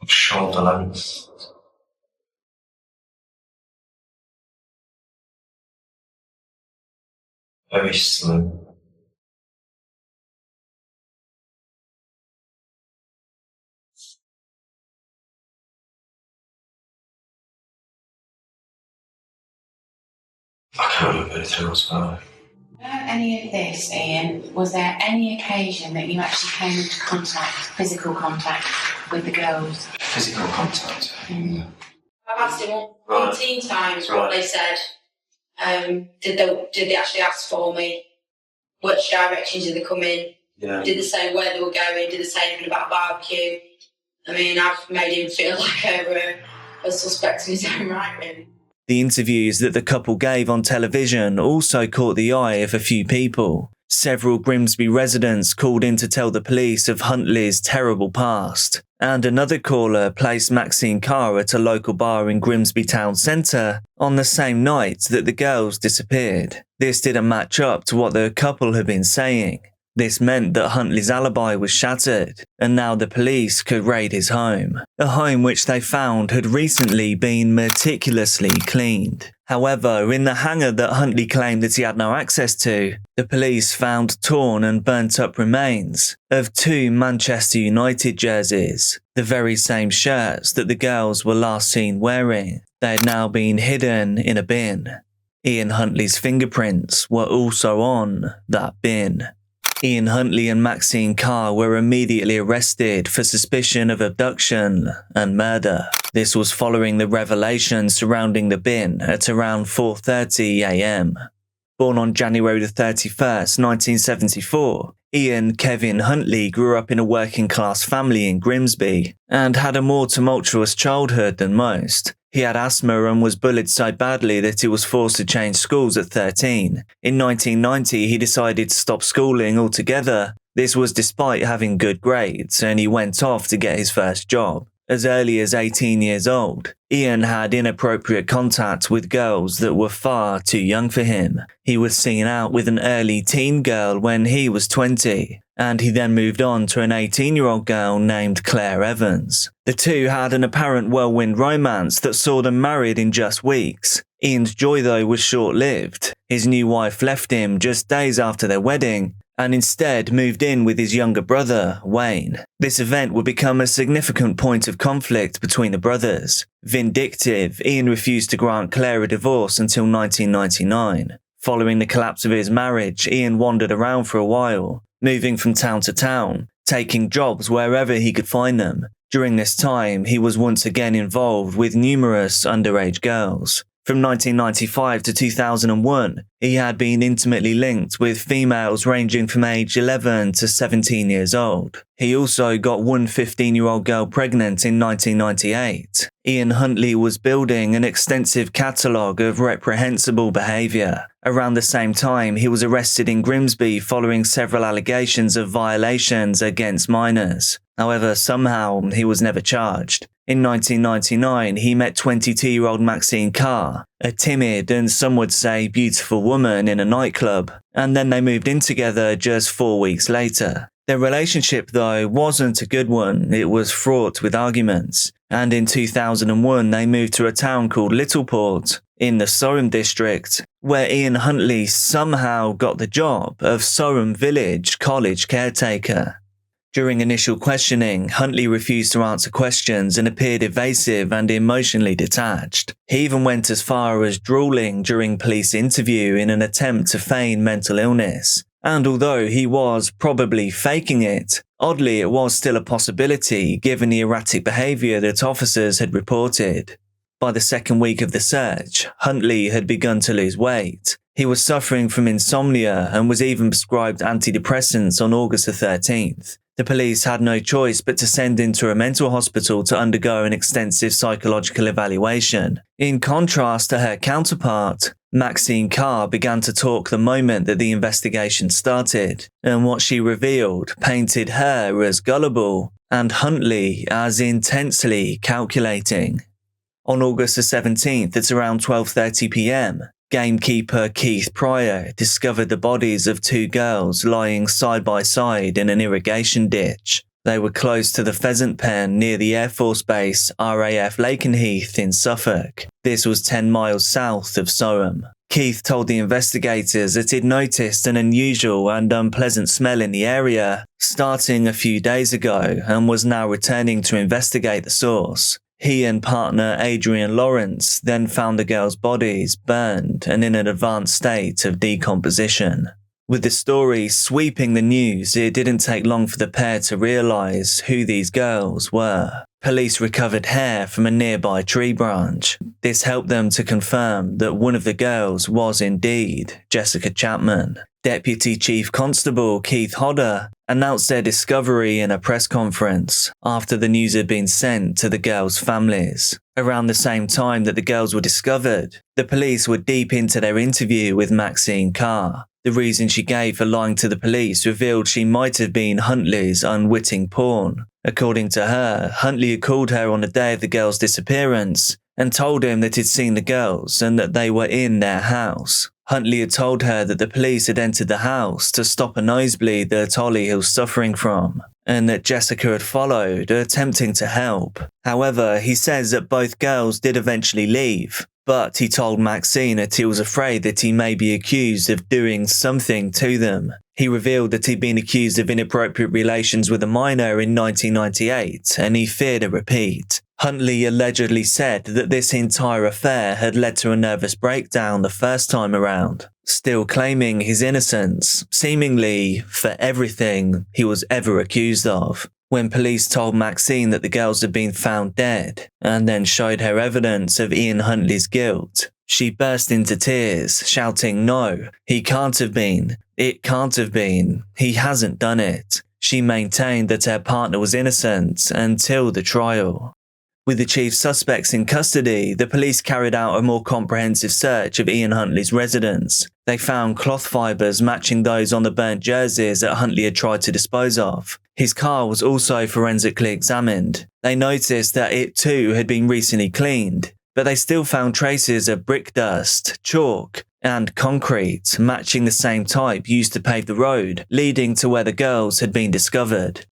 shoulder length, very slim. How do you put it through as well? Any of this, Ian, was there any occasion that you actually came into contact, physical contact, with the girls? Physical contact? I've asked him 18 times what they said. Did they actually ask for me? Which directions did they come in? Yeah. Did they say where they were going? Did they say anything about barbecue? I mean, I've made him feel like a suspect in his own right, really. The interviews that the couple gave on television also caught the eye of a few people. Several Grimsby residents called in to tell the police of Huntley's terrible past, and another caller placed Maxine Carr at a local bar in Grimsby town centre on the same night that the girls disappeared. This didn't match up to what the couple had been saying. This meant that Huntley's alibi was shattered, and now the police could raid his home, a home which they found had recently been meticulously cleaned. However, in the hangar that Huntley claimed that he had no access to, the police found torn and burnt up remains of 2 Manchester United jerseys, the very same shirts that the girls were last seen wearing. They had now been hidden in a bin. Ian Huntley's fingerprints were also on that bin. Ian Huntley and Maxine Carr were immediately arrested for suspicion of abduction and murder. This was following the revelation surrounding the bin at around 4:30 a.m. Born on January 31st, 1974, Ian Kevin Huntley grew up in a working-class family in Grimsby and had a more tumultuous childhood than most. He had asthma and was bullied so badly that he was forced to change schools at 13. In 1990, he decided to stop schooling altogether. This was despite having good grades, and he went off to get his first job. As early as 18 years old, Ian had inappropriate contact with girls that were far too young for him. He was seen out with an early teen girl when he was 20, and he then moved on to an 18-year-old girl named Claire Evans. The two had an apparent whirlwind romance that saw them married in just weeks. Ian's joy, though, was short-lived. His new wife left him just days after their wedding, and instead moved in with his younger brother, Wayne. This event would become a significant point of conflict between the brothers. Vindictive, Ian refused to grant Claire a divorce until 1999. Following the collapse of his marriage, Ian wandered around for a while, moving from town to town, taking jobs wherever he could find them. During this time, he was once again involved with numerous underage girls. From 1995 to 2001, he had been intimately linked with females ranging from age 11 to 17 years old. He also got one 15-year-old girl pregnant in 1998. Ian Huntley was building an extensive catalogue of reprehensible behaviour. Around the same time, he was arrested in Grimsby following several allegations of violations against minors. However, somehow he was never charged. In 1999, he met 22-year-old Maxine Carr, a timid and some would say beautiful woman in a nightclub, and then they moved in together just 4 weeks later. Their relationship, though, wasn't a good one. It was fraught with arguments, and in 2001 they moved to a town called Littleport in the Soham district, where Ian Huntley somehow got the job of Soham Village College caretaker. During initial questioning, Huntley refused to answer questions and appeared evasive and emotionally detached. He even went as far as drooling during police interview in an attempt to feign mental illness. And although he was probably faking it, oddly it was still a possibility given the erratic behaviour that officers had reported. By the second week of the search, Huntley had begun to lose weight. He was suffering from insomnia and was even prescribed antidepressants on August the 13th. The police had no choice but to send him to a mental hospital to undergo an extensive psychological evaluation. In contrast to her counterpart, Maxine Carr began to talk the moment that the investigation started, and what she revealed painted her as gullible and Huntley as intensely calculating. On August the 17th at around 12:30 p.m, gamekeeper Keith Pryor discovered the bodies of 2 girls lying side by side in an irrigation ditch. They were close to the pheasant pen near the Air Force Base RAF Lakenheath in Suffolk. This was 10 miles south of Soham. Keith told the investigators that he'd noticed an unusual and unpleasant smell in the area starting a few days ago and was now returning to investigate the source. He and partner Adrian Lawrence then found the girls' bodies burned and in an advanced state of decomposition. With the story sweeping the news, it didn't take long for the pair to realise who these girls were. Police recovered hair from a nearby tree branch. This helped them to confirm that one of the girls was indeed Jessica Chapman. Deputy Chief Constable Keith Hodder announced their discovery in a press conference after the news had been sent to the girls' families. Around the same time that the girls were discovered, the police were deep into their interview with Maxine Carr. The reason she gave for lying to the police revealed she might have been Huntley's unwitting pawn. According to her, Huntley had called her on the day of the girls' disappearance and told him that he'd seen the girls and that they were in their house. Huntley had told her that the police had entered the house to stop a nosebleed that Holly was suffering from, and that Jessica had followed, attempting to help. However, he says that both girls did eventually leave, but he told Maxine that he was afraid that he may be accused of doing something to them. He revealed that he'd been accused of inappropriate relations with a minor in 1998, and he feared a repeat. Huntley allegedly said that this entire affair had led to a nervous breakdown the first time around, still claiming his innocence, seemingly for everything he was ever accused of. When police told Maxine that the girls had been found dead, and then showed her evidence of Ian Huntley's guilt, she burst into tears, shouting, "No, he can't have been. It can't have been. He hasn't done it." She maintained that her partner was innocent until the trial. With the chief suspects in custody, the police carried out a more comprehensive search of Ian Huntley's residence. They found cloth fibres matching those on the burnt jerseys that Huntley had tried to dispose of. His car was also forensically examined. They noticed that it too had been recently cleaned, but they still found traces of brick dust, chalk, and concrete matching the same type used to pave the road, leading to where the girls had been discovered.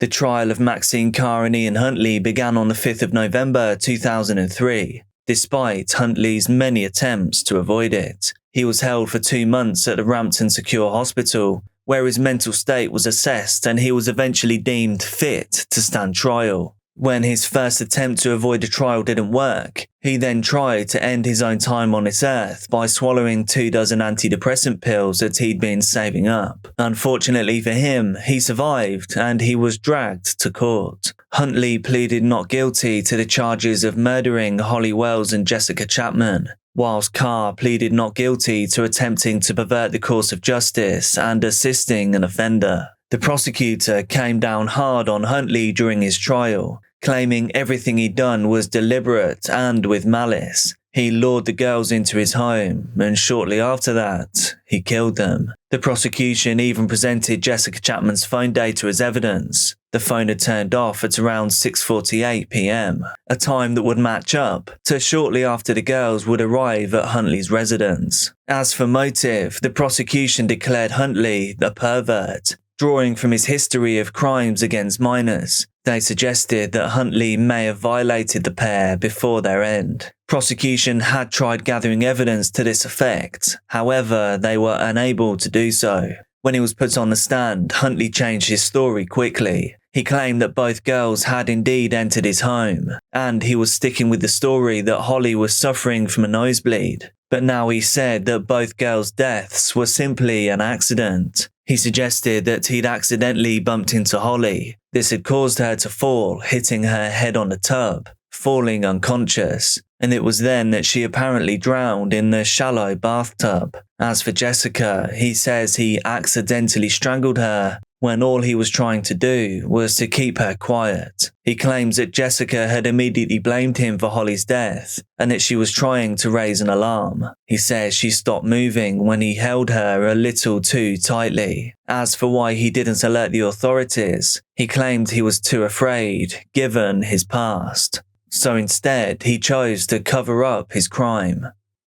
The trial of Maxine Carr and Ian Huntley began on the 5th of November 2003, despite Huntley's many attempts to avoid it. He was held for 2 months at the Rampton Secure Hospital, where his mental state was assessed and he was eventually deemed fit to stand trial. When his first attempt to avoid a trial didn't work, he then tried to end his own time on this earth by swallowing 24 antidepressant pills that he'd been saving up. Unfortunately for him, he survived and he was dragged to court. Huntley pleaded not guilty to the charges of murdering Holly Wells and Jessica Chapman, whilst Carr pleaded not guilty to attempting to pervert the course of justice and assisting an offender. The prosecutor came down hard on Huntley during his trial, claiming everything he'd done was deliberate and with malice. He lured the girls into his home, and shortly after that, he killed them. The prosecution even presented Jessica Chapman's phone data as evidence. The phone had turned off at around 6:48 p.m, a time that would match up to shortly after the girls would arrive at Huntley's residence. As for motive, the prosecution declared Huntley a pervert, drawing from his history of crimes against minors. They suggested that Huntley may have violated the pair before their end. Prosecution had tried gathering evidence to this effect, however, they were unable to do so. When he was put on the stand, Huntley changed his story quickly. He claimed that both girls had indeed entered his home, and he was sticking with the story that Holly was suffering from a nosebleed. But now he said that both girls' deaths were simply an accident. He suggested that he'd accidentally bumped into Holly. This had caused her to fall, hitting her head on the tub, falling unconscious, and it was then that she apparently drowned in the shallow bathtub. As for Jessica, he says he accidentally strangled her when all he was trying to do was to keep her quiet. He claims that Jessica had immediately blamed him for Holly's death and that she was trying to raise an alarm. He says she stopped moving when he held her a little too tightly. As for why he didn't alert the authorities, he claimed he was too afraid given his past. So instead, he chose to cover up his crime.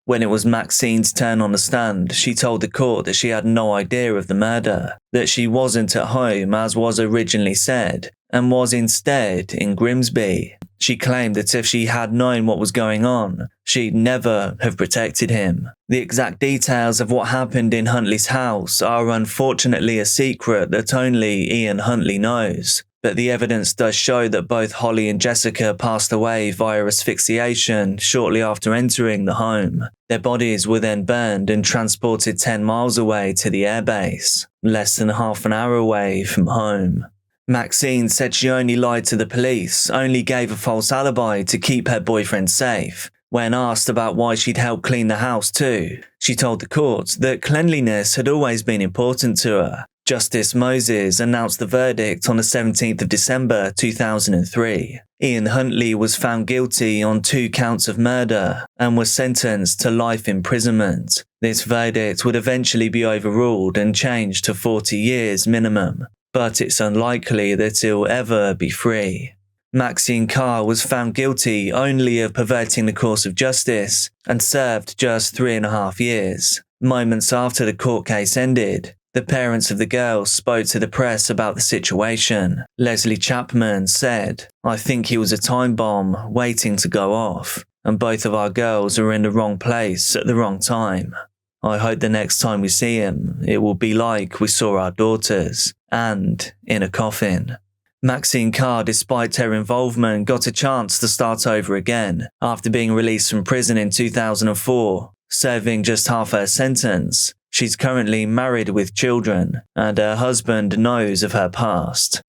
When it was Maxine's turn on the stand, she told the court that she had no idea of the murder, that she wasn't at home as was originally said, and was instead in Grimsby. She claimed that if she had known what was going on, she'd never have protected him. The exact details of what happened in Huntley's house are unfortunately a secret that only Ian Huntley knows. but the evidence does show that both Holly and Jessica passed away via asphyxiation shortly after entering the home. Their bodies were then burned and transported 10 miles away to the airbase, less than half an hour away from home. Maxine said she only lied to the police, only gave a false alibi to keep her boyfriend safe. When asked about why she'd helped clean the house too, she told the court that cleanliness had always been important to her. Justice Moses announced the verdict on the 17th of December 2003. Ian Huntley was found guilty on 2 counts of murder and was sentenced to life imprisonment. This verdict would eventually be overruled and changed to 40 years minimum, but it's unlikely that he'll ever be free. Maxine Carr was found guilty only of perverting the course of justice and served just 3.5 years. Moments after the court case ended, the parents of the girls spoke to the press about the situation. Leslie Chapman said, "I think he was a time bomb waiting to go off, and both of our girls are in the wrong place at the wrong time. I hope the next time we see him, it will be like we saw our daughters, and in a coffin." Maxine Carr, despite her involvement, got a chance to start over again after being released from prison in 2004, serving just half her sentence. She's currently married with children, and her husband knows of her past.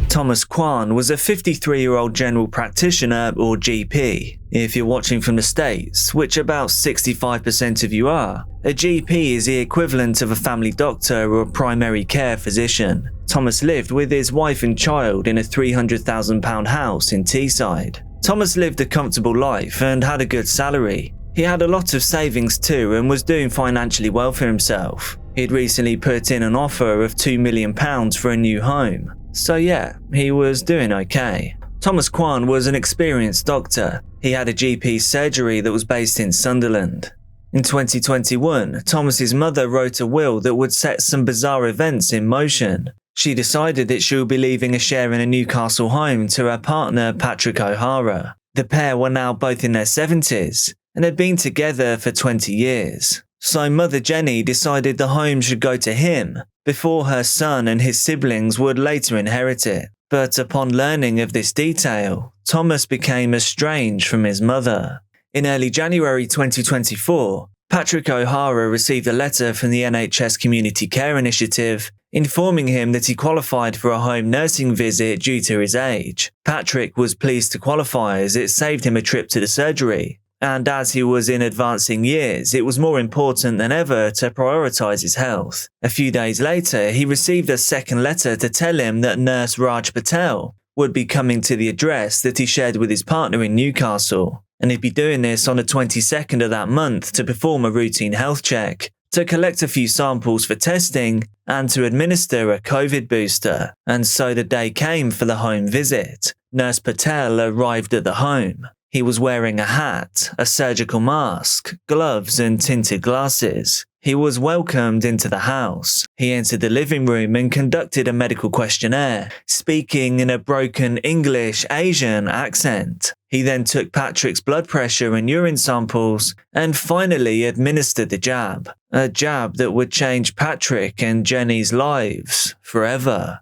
Thomas Kwan was a 53-year-old general practitioner, or GP. If you're watching from the States, which about 65% of you are, a GP is the equivalent of a family doctor or primary care physician. Thomas lived with his wife and child in a £300,000 house in Teesside. Thomas lived a comfortable life and had a good salary. He had a lot of savings too and was doing financially well for himself. He'd recently put in an offer of £2 million for a new home. So yeah, he was doing okay. Thomas Kwan was an experienced doctor. He had a GP surgery that was based in Sunderland. In 2021, Thomas's mother wrote a will that would set some bizarre events in motion. She decided that she would be leaving a share in a Newcastle home to her partner Patrick O'Hara. The pair were now both in their 70s and had been together for 20 years. So Mother Jenny decided the home should go to him before her son and his siblings would later inherit it. But upon learning of this detail, Thomas became estranged from his mother. In early January 2024, Patrick O'Hara received a letter from the NHS Community Care Initiative informing him that he qualified for a home nursing visit due to his age. Patrick was pleased to qualify as it saved him a trip to the surgery, and as he was in advancing years, it was more important than ever to prioritise his health. A few days later, he received a second letter to tell him that nurse Raj Patel would be coming to the address that he shared with his partner in Newcastle, and he'd be doing this on the 22nd of that month to perform a routine health check, to collect a few samples for testing, and to administer a COVID booster. And so the day came for the home visit. Nurse Patel arrived at the home. He was wearing a hat, a surgical mask, gloves and tinted glasses. He was welcomed into the house. He entered the living room and conducted a medical questionnaire, speaking in a broken English Asian accent. He then took Patrick's blood pressure and urine samples and finally administered the jab, a jab that would change Patrick and Jenny's lives forever.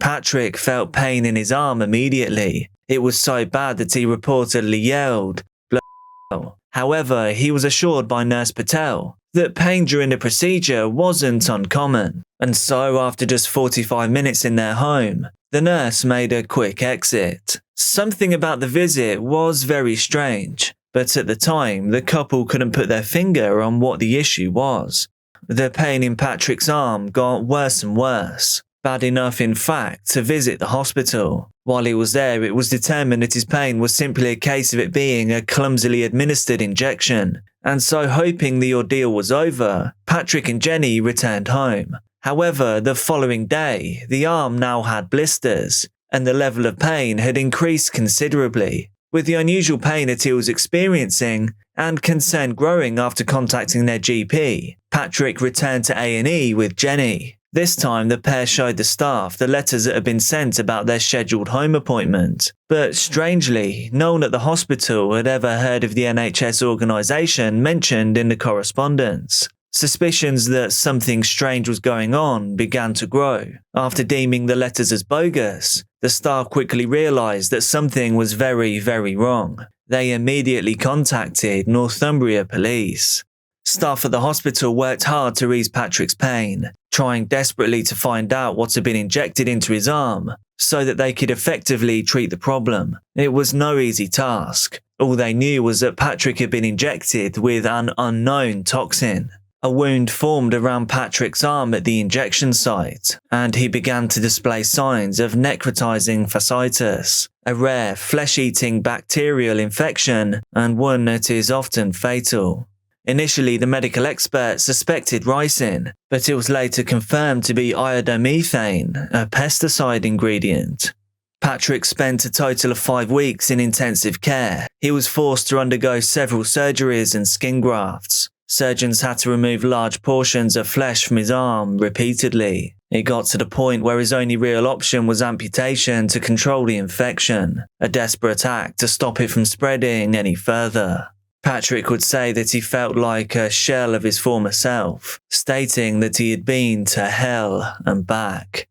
Patrick felt pain in his arm immediately. It was so bad that he reportedly yelled, "Blow." However, he was assured by Nurse Patel that pain during the procedure wasn't uncommon, and so after just 45 minutes in their home, the nurse made a quick exit. Something about the visit was very strange, but at the time, the couple couldn't put their finger on what the issue was. The pain in Patrick's arm got worse and worse. Bad enough, in fact, to visit the hospital. While he was there, it was determined that his pain was simply a case of it being a clumsily administered injection, and so hoping the ordeal was over, Patrick and Jenny returned home. However, the following day, the arm now had blisters, and the level of pain had increased considerably. With the unusual pain that he was experiencing, and concern growing after contacting their GP, Patrick returned to A&E with Jenny. This time, the pair showed the staff the letters that had been sent about their scheduled home appointment. But strangely, no one at the hospital had ever heard of the NHS organisation mentioned in the correspondence. Suspicions that something strange was going on began to grow. After deeming the letters as bogus, the Star quickly realised that something was very, very wrong. They immediately contacted Northumbria police. Staff at the hospital worked hard to ease Patrick's pain, trying desperately to find out what had been injected into his arm so that they could effectively treat the problem. It was no easy task. All they knew was that Patrick had been injected with an unknown toxin. A wound formed around Patrick's arm at the injection site, and he began to display signs of necrotizing fasciitis, a rare flesh-eating bacterial infection and one that is often fatal. Initially, the medical experts suspected ricin, but it was later confirmed to be iodomethane, a pesticide ingredient. Patrick spent a total of 5 weeks in intensive care. He was forced to undergo several surgeries and skin grafts. Surgeons had to remove large portions of flesh from his arm repeatedly. It got to the point where his only real option was amputation to control the infection, a desperate act to stop it from spreading any further. Patrick would say that he felt like a shell of his former self, stating that he had been to hell and back.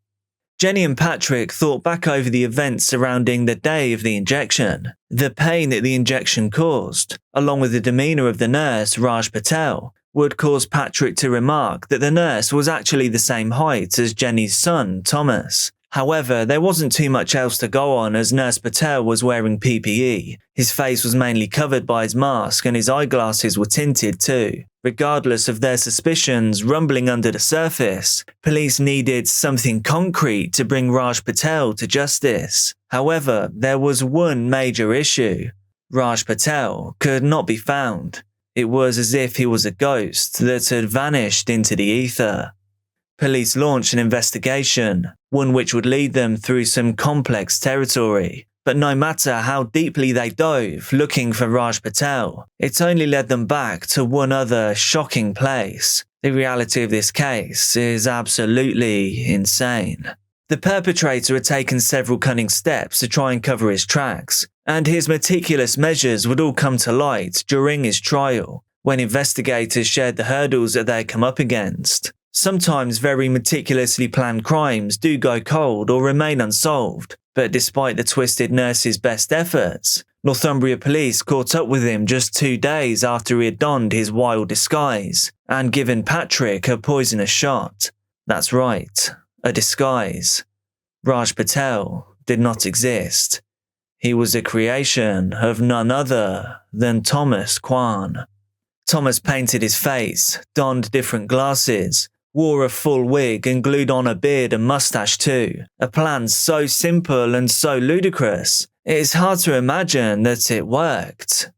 Jenny and Patrick thought back over the events surrounding the day of the injection, the pain that the injection caused, along with the demeanour of the nurse, Raj Patel, would cause Patrick to remark that the nurse was actually the same height as Jenny's son, Thomas. However, there wasn't too much else to go on as Nurse Patel was wearing PPE. His face was mainly covered by his mask and his eyeglasses were tinted too. Regardless of their suspicions rumbling under the surface, police needed something concrete to bring Raj Patel to justice. However, there was one major issue. Raj Patel could not be found. It was as if he was a ghost that had vanished into the ether. Police launched an investigation, one which would lead them through some complex territory. But no matter how deeply they dove looking for Raj Patel, it only led them back to one other shocking place. The reality of this case is absolutely insane. The perpetrator had taken several cunning steps to try and cover his tracks, and his meticulous measures would all come to light during his trial, when investigators shared the hurdles that they had come up against. Sometimes very meticulously planned crimes do go cold or remain unsolved, but despite the twisted nurse's best efforts, Northumbria police caught up with him just 2 days after he had donned his wild disguise and given Patrick a poisonous shot. That's right, a disguise. Raj Patel did not exist. He was a creation of none other than Thomas Kwan. Thomas painted his face, donned different glasses, wore a full wig and glued on a beard and mustache too. A plan so simple and so ludicrous, it is hard to imagine that it worked.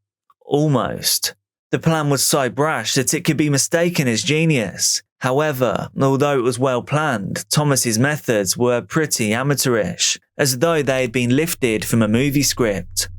Almost. The plan was so brash that it could be mistaken as genius. However, although it was well planned, Thomas's methods were pretty amateurish, as though they had been lifted from a movie script.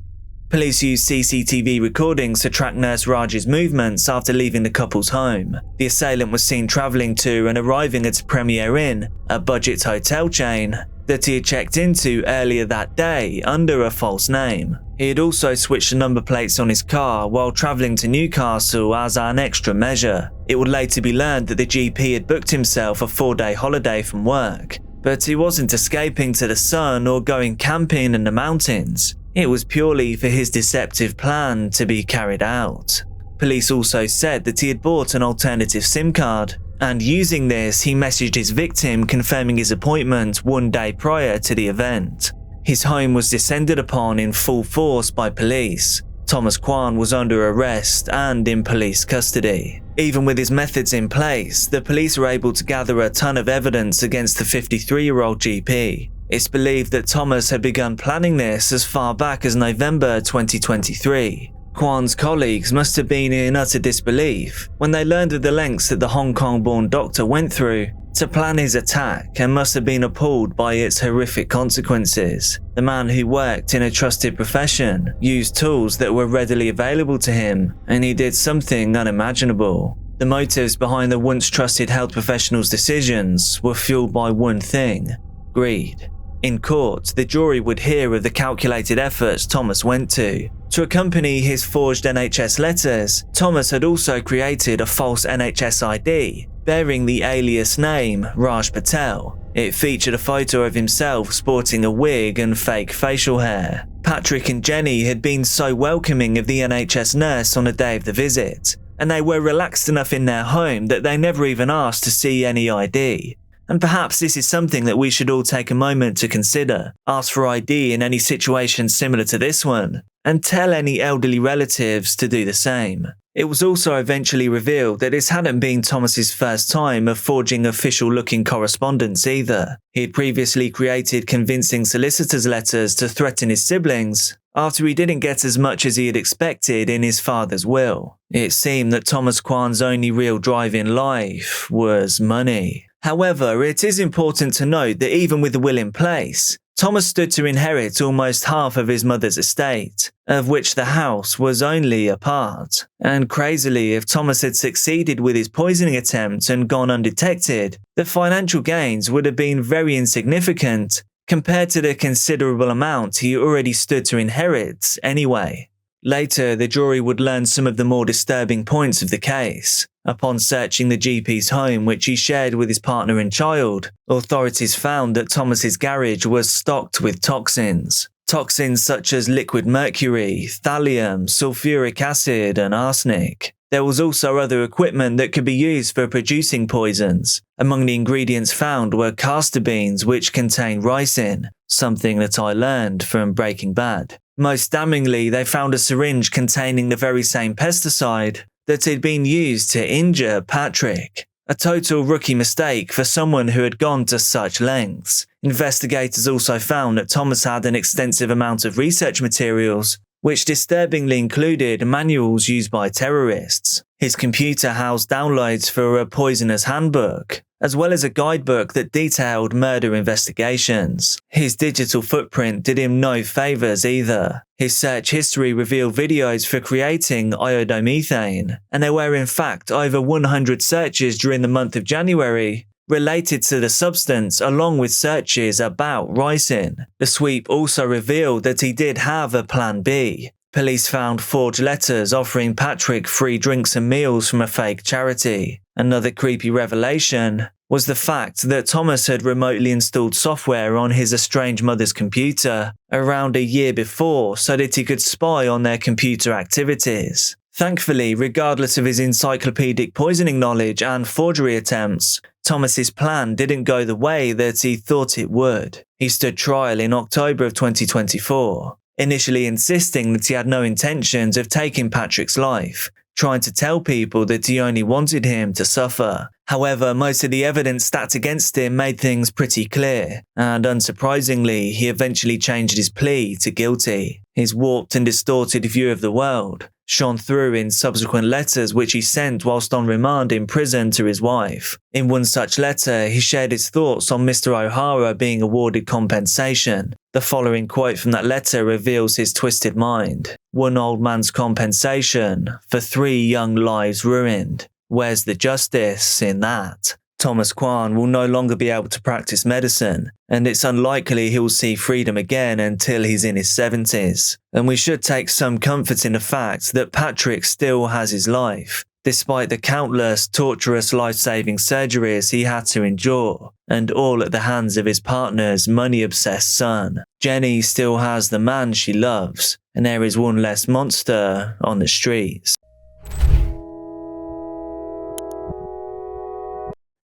Police used CCTV recordings to track Nurse Raj's movements after leaving the couple's home. The assailant was seen travelling to and arriving at a Premier Inn, a budget hotel chain, that he had checked into earlier that day under a false name. He had also switched the number plates on his car while travelling to Newcastle as an extra measure. It would later be learned that the GP had booked himself a 4-day holiday from work, but he wasn't escaping to the sun or going camping in the mountains. It was purely for his deceptive plan to be carried out. Police also said that he had bought an alternative SIM card, and using this he messaged his victim confirming his appointment 1 day prior to the event. His home was descended upon in full force by police. Thomas Kwan was under arrest and in police custody. Even with his methods in place, the police were able to gather a ton of evidence against the 53-year-old GP. It's believed that Thomas had begun planning this as far back as November 2023. Kwan's colleagues must have been in utter disbelief when they learned of the lengths that the Hong Kong-born doctor went through to plan his attack, and must have been appalled by its horrific consequences. The man who worked in a trusted profession used tools that were readily available to him, and he did something unimaginable. The motives behind the once trusted health professional's decisions were fueled by one thing: greed. In court, the jury would hear of the calculated efforts Thomas went to. To accompany his forged NHS letters, Thomas had also created a false NHS ID, bearing the alias name Raj Patel. It featured a photo of himself sporting a wig and fake facial hair. Patrick and Jenny had been so welcoming of the NHS nurse on the day of the visit, and they were relaxed enough in their home that they never even asked to see any ID. And perhaps this is something that we should all take a moment to consider. Ask for ID in any situation similar to this one, and tell any elderly relatives to do the same. It was also eventually revealed that this hadn't been Thomas's first time of forging official-looking correspondence either. He had previously created convincing solicitors' letters to threaten his siblings after he didn't get as much as he had expected in his father's will. It seemed that Thomas Kwan's only real drive in life was money. However, it is important to note that even with the will in place, Thomas stood to inherit almost half of his mother's estate, of which the house was only a part. And crazily, if Thomas had succeeded with his poisoning attempt and gone undetected, the financial gains would have been very insignificant compared to the considerable amount he already stood to inherit anyway. Later, the jury would learn some of the more disturbing points of the case. Upon searching the GP's home, which he shared with his partner and child, authorities found that Thomas's garage was stocked with toxins. Toxins such as liquid mercury, thallium, sulfuric acid, and arsenic. There was also other equipment that could be used for producing poisons. Among the ingredients found were castor beans which contain ricin, something that I learned from Breaking Bad. Most damningly, they found a syringe containing the very same pesticide that had been used to injure Patrick. A total rookie mistake for someone who had gone to such lengths. Investigators also found that Thomas had an extensive amount of research materials, which disturbingly included manuals used by terrorists. His computer housed downloads for a poisoner's handbook, as well as a guidebook that detailed murder investigations. His digital footprint did him no favors either. His search history revealed videos for creating iodomethane, and there were in fact over 100 searches during the month of January related to the substance, along with searches about ricin. The sweep also revealed that he did have a plan B. Police found forged letters offering Patrick free drinks and meals from a fake charity. Another creepy revelation was the fact that Thomas had remotely installed software on his estranged mother's computer around a year before so that he could spy on their computer activities. Thankfully, regardless of his encyclopedic poisoning knowledge and forgery attempts, Thomas's plan didn't go the way that he thought it would. He stood trial in October of 2024, initially insisting that he had no intentions of taking Patrick's life, trying to tell people that he only wanted him to suffer. However, most of the evidence stacked against him made things pretty clear, and unsurprisingly, he eventually changed his plea to guilty. His warped and distorted view of the world shone through in subsequent letters which he sent whilst on remand in prison to his wife. In one such letter, he shared his thoughts on Mr. O'Hara being awarded compensation. The following quote from that letter reveals his twisted mind. "One old man's compensation for 3 young lives ruined. Where's the justice in that?" Thomas Kwan will no longer be able to practice medicine, and it's unlikely he will see freedom again until he's in his 70s. And we should take some comfort in the fact that Patrick still has his life, despite the countless torturous life-saving surgeries he had to endure, and all at the hands of his partner's money-obsessed son. Jenny still has the man she loves, and there is one less monster on the streets.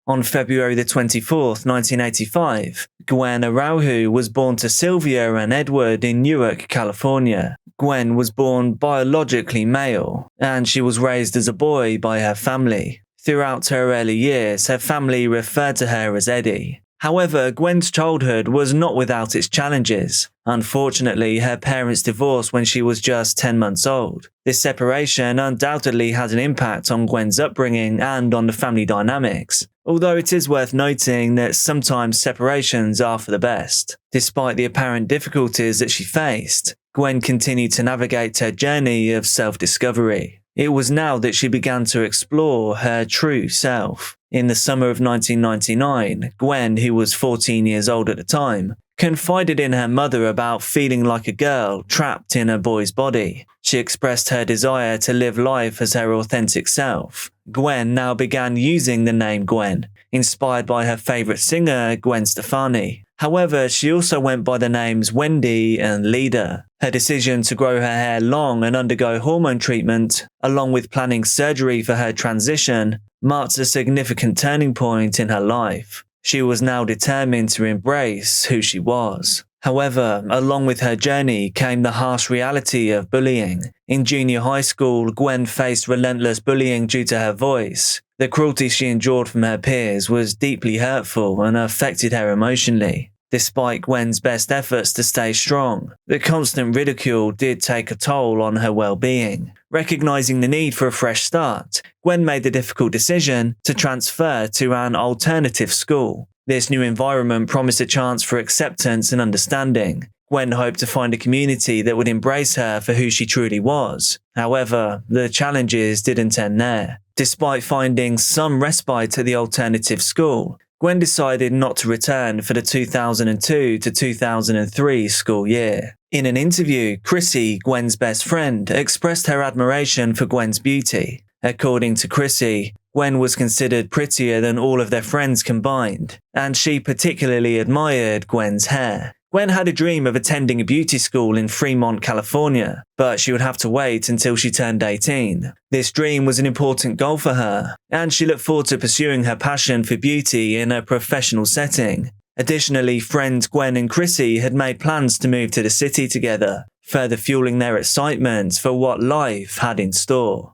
On February the 24th, 1985, Gwen Araujo was born to Sylvia and Edward in Newark, California. Gwen was born biologically male, and she was raised as a boy by her family. Throughout her early years, her family referred to her as Eddie. However, Gwen's childhood was not without its challenges. Unfortunately, her parents divorced when she was just 10 months old. This separation undoubtedly had an impact on Gwen's upbringing and on the family dynamics, although it is worth noting that sometimes separations are for the best. Despite the apparent difficulties that she faced, Gwen continued to navigate her journey of self-discovery. It was now that she began to explore her true self. In the summer of 1999, Gwen, who was 14 years old at the time, confided in her mother about feeling like a girl trapped in a boy's body. She expressed her desire to live life as her authentic self. Gwen now began using the name Gwen, inspired by her favourite singer Gwen Stefani. However, she also went by the names Wendy and Lida. Her decision to grow her hair long and undergo hormone treatment, along with planning surgery for her transition, marked a significant turning point in her life. She was now determined to embrace who she was. However, along with her journey came the harsh reality of bullying. In junior high school, Gwen faced relentless bullying due to her voice. The cruelty she endured from her peers was deeply hurtful and affected her emotionally. Despite Gwen's best efforts to stay strong, the constant ridicule did take a toll on her well-being. Recognizing the need for a fresh start, Gwen made the difficult decision to transfer to an alternative school. This new environment promised a chance for acceptance and understanding. Gwen hoped to find a community that would embrace her for who she truly was. However, the challenges didn't end there. Despite finding some respite at the alternative school, Gwen decided not to return for the 2002 to 2003 school year. In an interview, Chrissy, Gwen's best friend, expressed her admiration for Gwen's beauty. According to Chrissy, Gwen was considered prettier than all of their friends combined, and she particularly admired Gwen's hair. Gwen had a dream of attending a beauty school in Fremont, California, but she would have to wait until she turned 18. This dream was an important goal for her, and she looked forward to pursuing her passion for beauty in a professional setting. Additionally, friends Gwen and Chrissy had made plans to move to the city together, further fueling their excitement for what life had in store.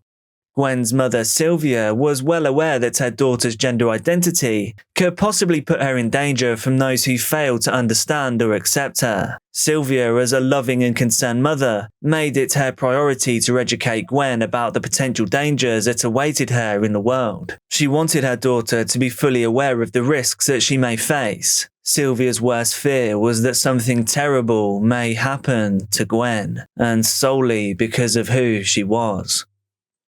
Gwen's mother, Sylvia, was well aware that her daughter's gender identity could possibly put her in danger from those who failed to understand or accept her. Sylvia, as a loving and concerned mother, made it her priority to educate Gwen about the potential dangers that awaited her in the world. She wanted her daughter to be fully aware of the risks that she may face. Sylvia's worst fear was that something terrible may happen to Gwen, and solely because of who she was.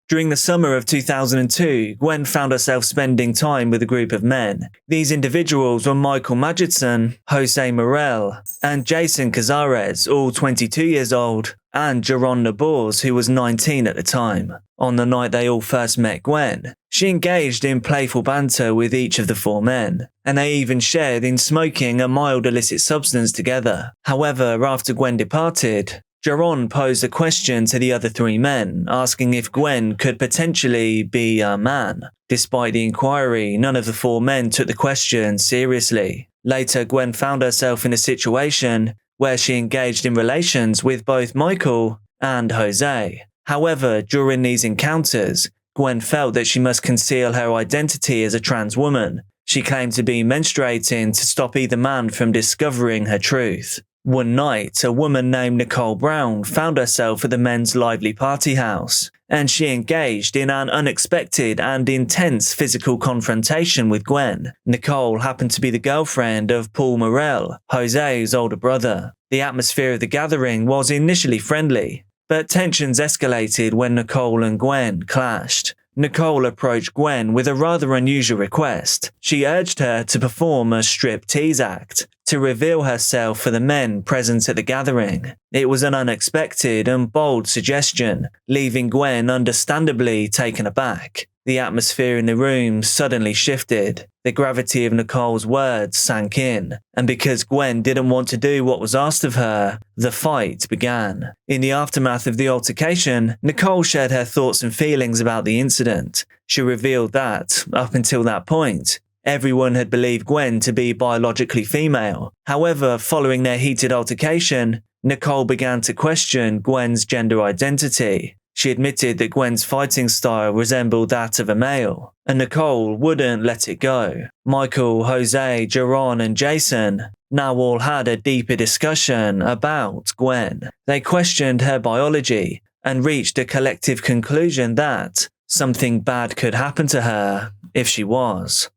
During the summer of 2002, Gwen found herself spending time with a group of men. These individuals were Michael Magidson, Jose Morel, and Jason Cazares, all 22 years old, and Jaron Nabors, who was 19 at the time. On the night they all first met Gwen, she engaged in playful banter with each of the four men, and they even shared in smoking a mild illicit substance together. However, after Gwen departed, Jaron posed a question to the other three men, asking if Gwen could potentially be a man. Despite the inquiry, none of the four men took the question seriously. Later, Gwen found herself in a situation where she engaged in relations with both Michael and Jose. However, during these encounters, Gwen felt that she must conceal her identity as a trans woman. She claimed to be menstruating to stop either man from discovering her truth. One night, a woman named Nicole Brown found herself at the men's lively party house, and she engaged in an unexpected and intense physical confrontation with Gwen. Nicole happened to be the girlfriend of Paul Morel, Jose's older brother. The atmosphere of the gathering was initially friendly, but tensions escalated when Nicole and Gwen clashed. Nicole approached Gwen with a rather unusual request. She urged her to perform a strip-tease act to reveal herself for the men present at the gathering. It was an unexpected and bold suggestion, leaving Gwen understandably taken aback. The atmosphere in the room suddenly shifted. The gravity of Nicole's words sank in, and because Gwen didn't want to do what was asked of her, the fight began. In the aftermath of the altercation, Nicole shared her thoughts and feelings about the incident. She revealed that, up until that point, everyone had believed Gwen to be biologically female. However, following their heated altercation, Nicole began to question Gwen's gender identity. She admitted that Gwen's fighting style resembled that of a male, and Nicole wouldn't let it go. Michael, Jose, Jaron, and Jason now all had a deeper discussion about Gwen. They questioned her biology and reached a collective conclusion that something bad could happen to her if she was.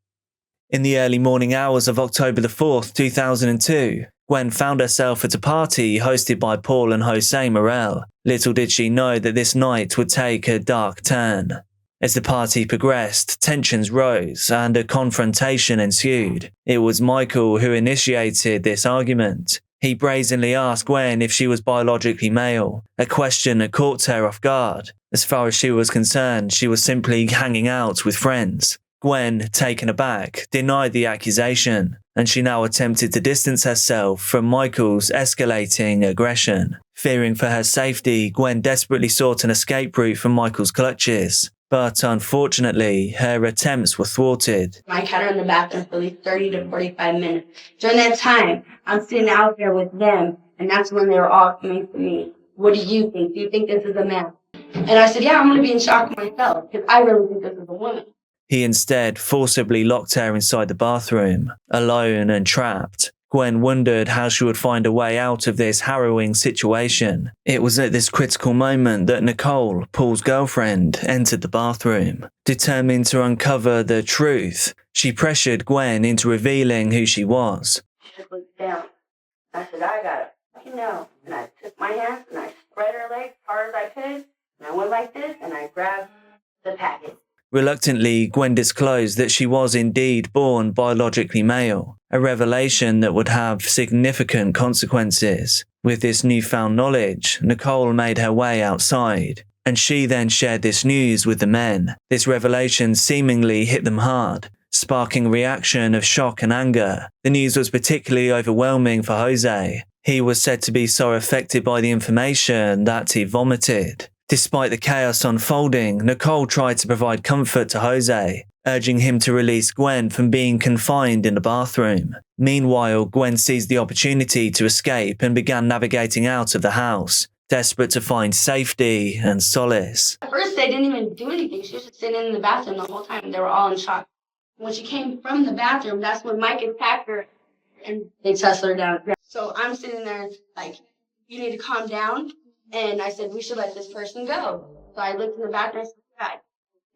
In the early morning hours of October the 4th, 2002, Gwen found herself at a party hosted by Paul and Jose Morel. Little did she know that this night would take a dark turn. As the party progressed, tensions rose and a confrontation ensued. It was Michael who initiated this argument. He brazenly asked Gwen if she was biologically male, a question that caught her off guard. As far as she was concerned, she was simply hanging out with friends. Gwen, taken aback, denied the accusation, and she now attempted to distance herself from Michael's escalating aggression. Fearing for her safety, Gwen desperately sought an escape route from Michael's clutches, but unfortunately, her attempts were thwarted. Mike had her in the bathroom for at least 30 to 45 minutes. During that time, I'm sitting out there with them, and that's when they were all coming to me. What do you think? Do you think this is a man? And I said, yeah, I'm going to be in shock myself, because I really think this is a woman. He instead forcibly locked her inside the bathroom, alone and trapped. Gwen wondered how she would find a way out of this harrowing situation. It was at this critical moment that Nicole, Paul's girlfriend, entered the bathroom. Determined to uncover the truth, she pressured Gwen into revealing who she was. She just looked down. I said, I got it. You know. And I took my hands and I spread her legs as hard as I could. And I went like this and I grabbed the packet. Reluctantly, Gwen disclosed that she was indeed born biologically male, a revelation that would have significant consequences. With this newfound knowledge, Nicole made her way outside, and she then shared this news with the men. This revelation seemingly hit them hard, sparking a reaction of shock and anger. The news was particularly overwhelming for Jose. He was said to be so affected by the information that he vomited. Despite the chaos unfolding, Nicole tried to provide comfort to Jose, urging him to release Gwen from being confined in the bathroom. Meanwhile, Gwen seized the opportunity to escape and began navigating out of the house, desperate to find safety and solace. At first, they didn't even do anything. She was just sitting in the bathroom the whole time. They were all in shock. When she came from the bathroom, that's when Mike attacked her and they tussled her down. So I'm sitting there like, you need to calm down. And I said, we should let this person go. So I looked in the bathroom and said, God,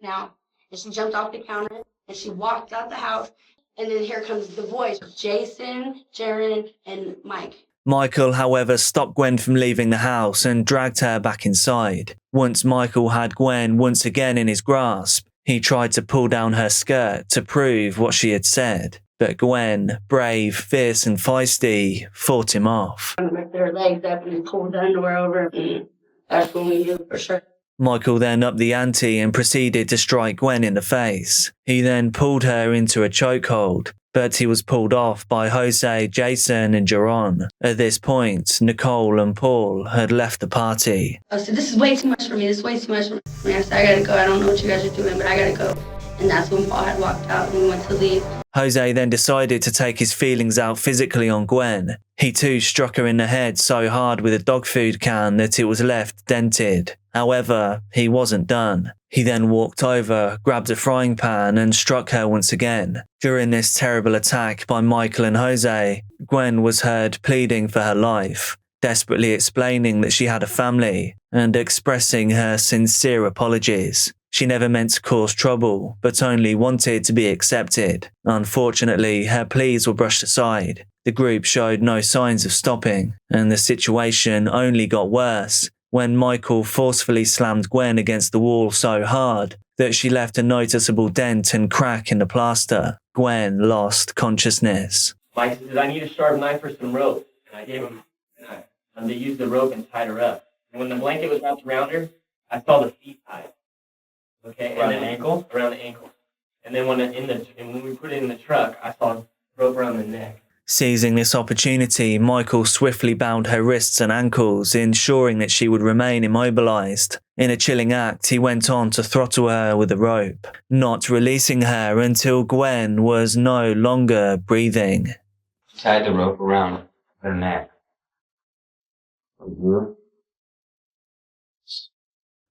now. And she jumped off the counter and she walked out the house. And then here comes the boys, Jason, Jaron, and Mike. Michael, however, stopped Gwen from leaving the house and dragged her back inside. Once Michael had Gwen once again in his grasp, he tried to pull down her skirt to prove what she had said. But Gwen, brave, fierce and feisty, fought him off. I ripped their legs up and pulled the underwear over. And that's when we knew for sure. Michael then upped the ante and proceeded to strike Gwen in the face. He then pulled her into a chokehold, but he was pulled off by Jose, Jason and Jaron. At this point, Nicole and Paul had left the party. I said, this is way too much for me. This is way too much for me. I said, I gotta go. I don't know what you guys are doing, but I gotta go. And that's when Paul had walked out and we went to leave. Jose then decided to take his feelings out physically on Gwen. He too struck her in the head so hard with a dog food can that it was left dented. However, he wasn't done. He then walked over, grabbed a frying pan and struck her once again. During this terrible attack by Michael and Jose, Gwen was heard pleading for her life, desperately explaining that she had a family and expressing her sincere apologies. She never meant to cause trouble, but only wanted to be accepted. Unfortunately, her pleas were brushed aside. The group showed no signs of stopping, and the situation only got worse when Michael forcefully slammed Gwen against the wall so hard that she left a noticeable dent and crack in the plaster. Gwen lost consciousness. Mike said, I need a sharp knife or some rope. And I gave him a knife. And they used the rope and tied her up. And when the blanket was wrapped around her, I saw the feet tied. Okay, around the ankle? Around the ankle. And then when we put it in the truck, I saw rope around the neck. Seizing this opportunity, Michael swiftly bound her wrists and ankles, ensuring that she would remain immobilized. In a chilling act, he went on to throttle her with a rope, not releasing her until Gwen was no longer breathing. Tied the rope around her neck.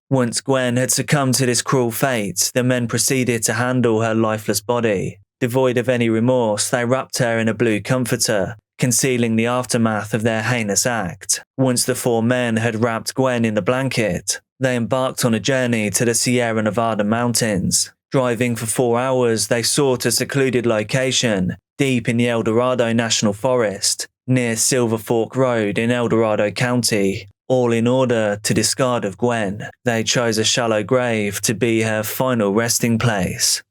Once Gwen had succumbed to this cruel fate, the men proceeded to handle her lifeless body. Devoid of any remorse, they wrapped her in a blue comforter, concealing the aftermath of their heinous act. Once the four men had wrapped Gwen in the blanket, they embarked on a journey to the Sierra Nevada mountains. Driving for 4 hours, they sought a secluded location deep in the El Dorado National Forest, near Silver Fork Road in El Dorado County. all in order to discard of Gwen. They chose a shallow grave to be her final resting place.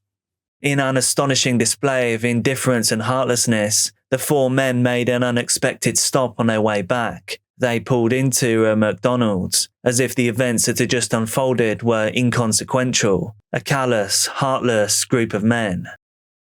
In an astonishing display of indifference and heartlessness, the four men made an unexpected stop on their way back. They pulled into a McDonald's, as if the events that had just unfolded were inconsequential. A callous, heartless group of men.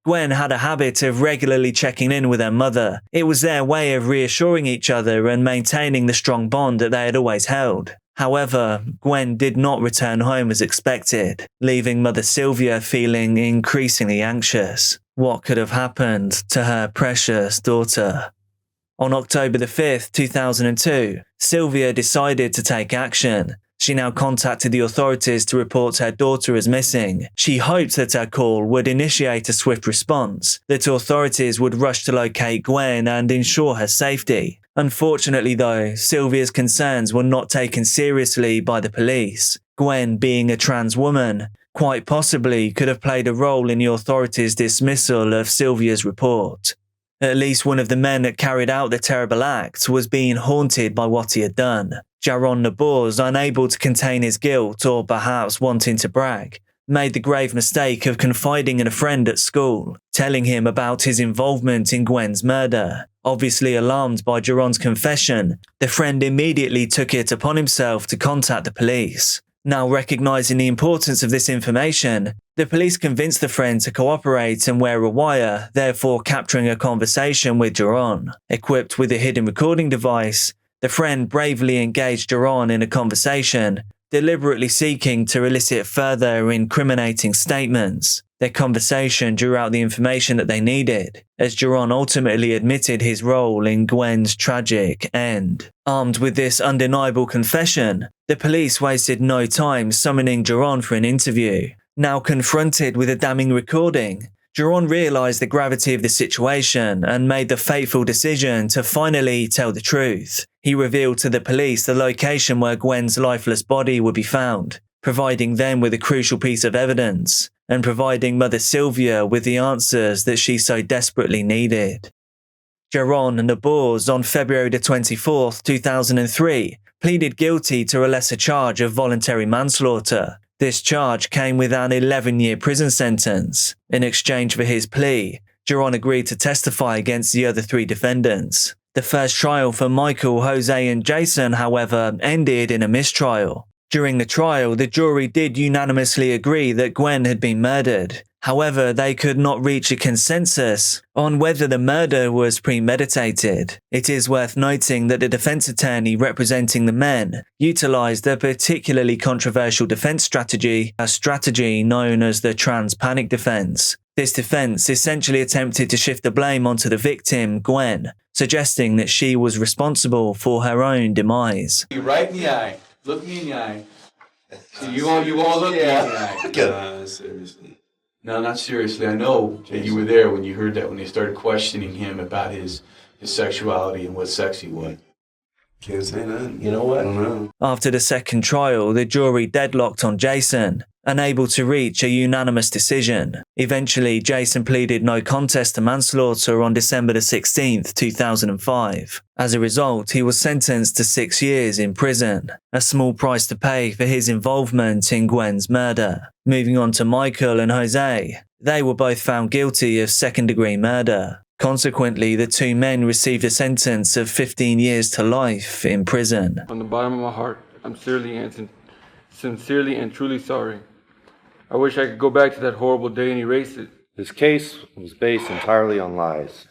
Gwen had a habit of regularly checking in with her mother. It was their way of reassuring each other and maintaining the strong bond that they had always held. However, Gwen did not return home as expected, leaving Mother Sylvia feeling increasingly anxious. What could have happened to her precious daughter? On October the 5th, 2002, Sylvia decided to take action. She now contacted the authorities to report her daughter as missing. She hoped that her call would initiate a swift response, that authorities would rush to locate Gwen and ensure her safety. Unfortunately though, Sylvia's concerns were not taken seriously by the police. Gwen, being a trans woman, quite possibly could have played a role in the authorities' dismissal of Sylvia's report. At least one of the men that carried out the terrible act was being haunted by what he had done. Jaron Nabour's, unable to contain his guilt or perhaps wanting to brag, made the grave mistake of confiding in a friend at school, telling him about his involvement in Gwen's murder. Obviously alarmed by Jaron's confession, the friend immediately took it upon himself to contact the police. Now recognizing the importance of this information, the police convinced the friend to cooperate and wear a wire, therefore capturing a conversation with Jaron. Equipped with a hidden recording device, the friend bravely engaged Jaron in a conversation, deliberately seeking to elicit further incriminating statements. Their conversation drew out the information that they needed, as Jaron ultimately admitted his role in Gwen's tragic end. Armed with this undeniable confession, the police wasted no time summoning Jaron for an interview. Now confronted with a damning recording, Jaron realized the gravity of the situation and made the fateful decision to finally tell the truth. He revealed to the police the location where Gwen's lifeless body would be found, providing them with a crucial piece of evidence, and providing Mother Sylvia with the answers that she so desperately needed. Jaron Nabour's, on February 24, 2003, pleaded guilty to a lesser charge of voluntary manslaughter. This charge came with an 11-year prison sentence. In exchange for his plea, Jaron agreed to testify against the other three defendants. The first trial for Michael, Jose and Jason, however, ended in a mistrial. During the trial, the jury did unanimously agree that Gwen had been murdered. However, they could not reach a consensus on whether the murder was premeditated. It is worth noting that the defense attorney representing the men utilized a particularly controversial defense strategy, a strategy known as the trans panic defense. This defense essentially attempted to shift the blame onto the victim, Gwen, suggesting that she was responsible for her own demise. Right in the eye. Look me in the eye. You all look me in the eye. Seriously. No, not seriously. I know that you were there when you heard that, when they started questioning him about his sexuality and what sex he was. Can't say that. You know what? I don't know. After the second trial, the jury deadlocked on Jason, unable to reach a unanimous decision. Eventually, Jason pleaded no contest to manslaughter on December 16, 2005. As a result, he was sentenced to 6 years in prison, a small price to pay for his involvement in Gwen's murder. Moving on to Michael and Jose, they were both found guilty of second-degree murder. Consequently, the two men received a sentence of 15 years to life in prison. From the bottom of my heart, I'm sincerely and truly sorry. I wish I could go back to that horrible day and erase it. This case was based entirely on lies.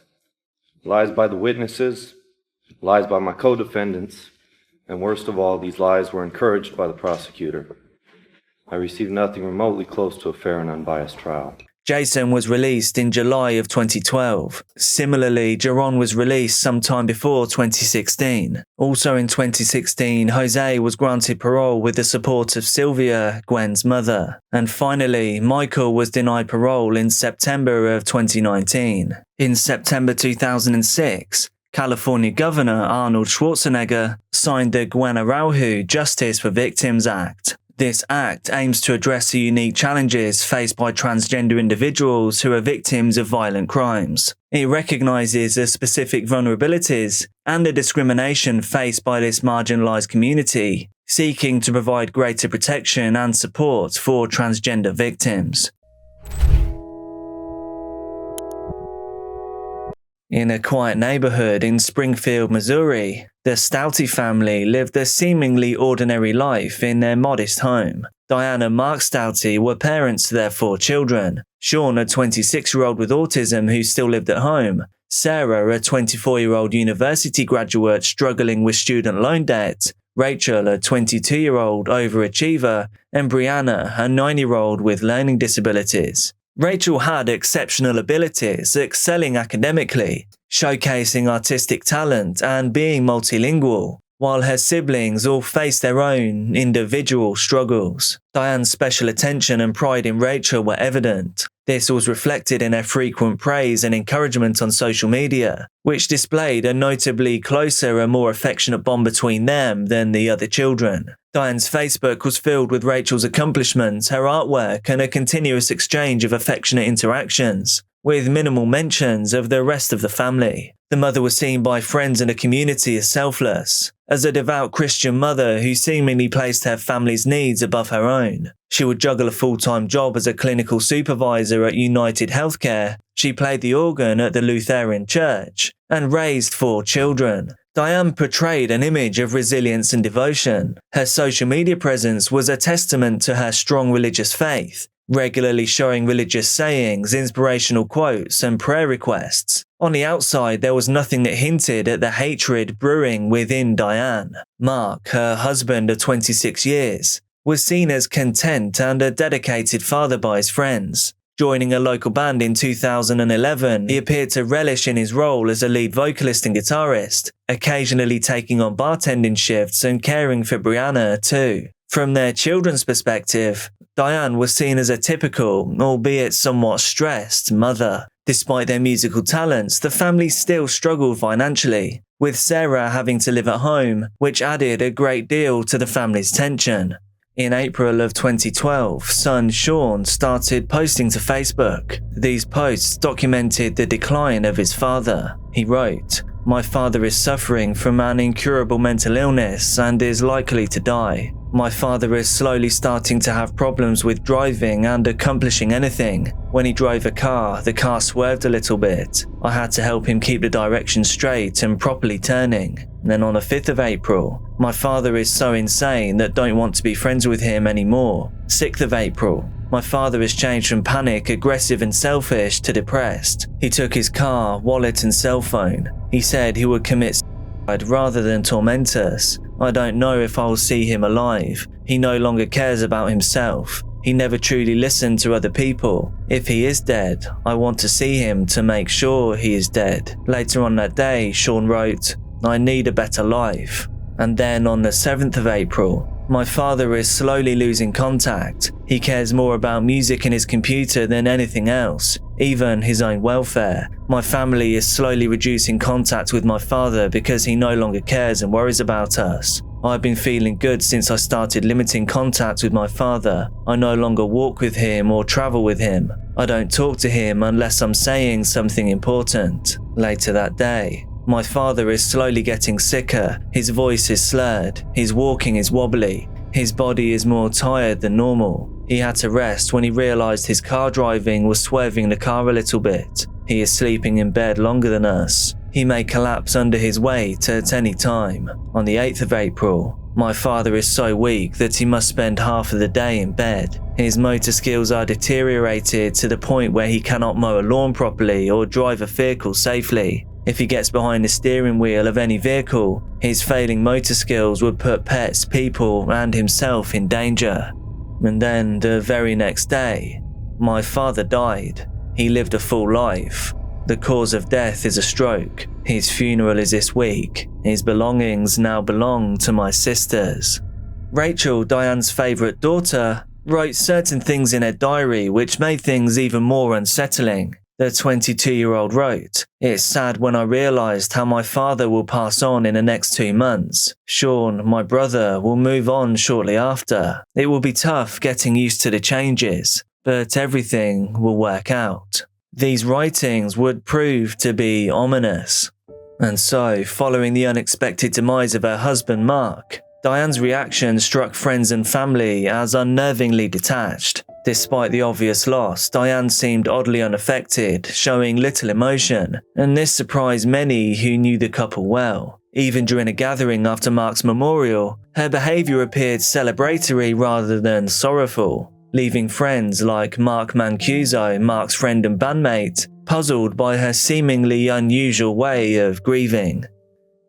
Lies by the witnesses, lies by my co-defendants, and worst of all, these lies were encouraged by the prosecutor. I received nothing remotely close to a fair and unbiased trial. Jason was released in July of 2012. Similarly, Jaron was released sometime before 2016. Also in 2016, Jose was granted parole with the support of Sylvia, Gwen's mother. And finally, Michael was denied parole in September of 2019. In September 2006, California Governor Arnold Schwarzenegger signed the Gwen Araujo Justice for Victims Act. This act aims to address the unique challenges faced by transgender individuals who are victims of violent crimes. It recognises the specific vulnerabilities and the discrimination faced by this marginalised community, seeking to provide greater protection and support for transgender victims. In a quiet neighborhood in Springfield, Missouri, the Stalked family lived a seemingly ordinary life in their modest home. Diane and Mark Stalked were parents to their 4 children. Sean, a 26-year-old with autism who still lived at home. Sarah, a 24-year-old university graduate struggling with student loan debt. Rachel, a 22-year-old overachiever. And Brianna, a 9-year-old with learning disabilities. Rachel had exceptional abilities, excelling academically, showcasing artistic talent, and being multilingual, while her siblings all faced their own individual struggles. Diane's special attention and pride in Rachel were evident. This was reflected in her frequent praise and encouragement on social media, which displayed a notably closer and more affectionate bond between them than the other children. Diane's Facebook was filled with Rachel's accomplishments, her artwork, and a continuous exchange of affectionate interactions, with minimal mentions of the rest of the family. The mother was seen by friends and the community as selfless, as a devout Christian mother who seemingly placed her family's needs above her own. She would juggle a full-time job as a clinical supervisor at United Healthcare. She played the organ at the Lutheran Church and raised 4 children. Diane portrayed an image of resilience and devotion. Her social media presence was a testament to her strong religious faith, regularly showing religious sayings, inspirational quotes, and prayer requests. On the outside, there was nothing that hinted at the hatred brewing within Diane. Mark, her husband of 26 years, was seen as content and a dedicated father by his friends. Joining a local band in 2011, he appeared to relish in his role as a lead vocalist and guitarist, occasionally taking on bartending shifts and caring for Brianna too. From their children's perspective, Diane was seen as a typical, albeit somewhat stressed, mother. Despite their musical talents, the family still struggled financially, with Sarah having to live at home, which added a great deal to the family's tension. In April of 2012, son Sean started posting to Facebook. These posts documented the decline of his father. He wrote, "My father is suffering from an incurable mental illness and is likely to die. My father is slowly starting to have problems with driving and accomplishing anything. When he drove a car, the car swerved a little bit. I had to help him keep the direction straight and properly turning. Then on the 5th of April, my father is so insane that don't want to be friends with him anymore. 6th of April, my father has changed from panic, aggressive and selfish to depressed. He took his car, wallet and cell phone. He said he would commit suicide rather than torment us. I don't know if I'll see him alive. He no longer cares about himself. He never truly listened to other people. If he is dead, I want to see him to make sure he is dead." Later on that day, Sean wrote, "I need a better life." And then on the 7th of April, "My father is slowly losing contact. He cares more about music and his computer than anything else, even his own welfare. My family is slowly reducing contact with my father because he no longer cares and worries about us. I've been feeling good since I started limiting contact with my father. I no longer walk with him or travel with him. I don't talk to him unless I'm saying something important." Later that day, "My father is slowly getting sicker. His voice is slurred. His walking is wobbly. His body is more tired than normal. He had to rest when he realized his car driving was swerving the car a little bit. He is sleeping in bed longer than us. He may collapse under his weight at any time." On the 8th of April, "My father is so weak that he must spend half of the day in bed. His motor skills are deteriorated to the point where he cannot mow a lawn properly or drive a vehicle safely. If he gets behind the steering wheel of any vehicle, his failing motor skills would put pets, people, and himself in danger." And then the very next day, "My father died. He lived a full life. The cause of death is a stroke. His funeral is this week. His belongings now belong to my sisters." Rachel, Diane's favourite daughter, wrote certain things in her diary which made things even more unsettling. The 22-year-old wrote, "It's sad when I realised how my father will pass on in the next 2 months. Sean, my brother, will move on shortly after. It will be tough getting used to the changes, but everything will work out." These writings would prove to be ominous. And so, following the unexpected demise of her husband Mark, Diane's reaction struck friends and family as unnervingly detached. Despite the obvious loss, Diane seemed oddly unaffected, showing little emotion, and this surprised many who knew the couple well. Even during a gathering after Mark's memorial, her behaviour appeared celebratory rather than sorrowful, leaving friends like Mark Mancuso, Mark's friend and bandmate, puzzled by her seemingly unusual way of grieving.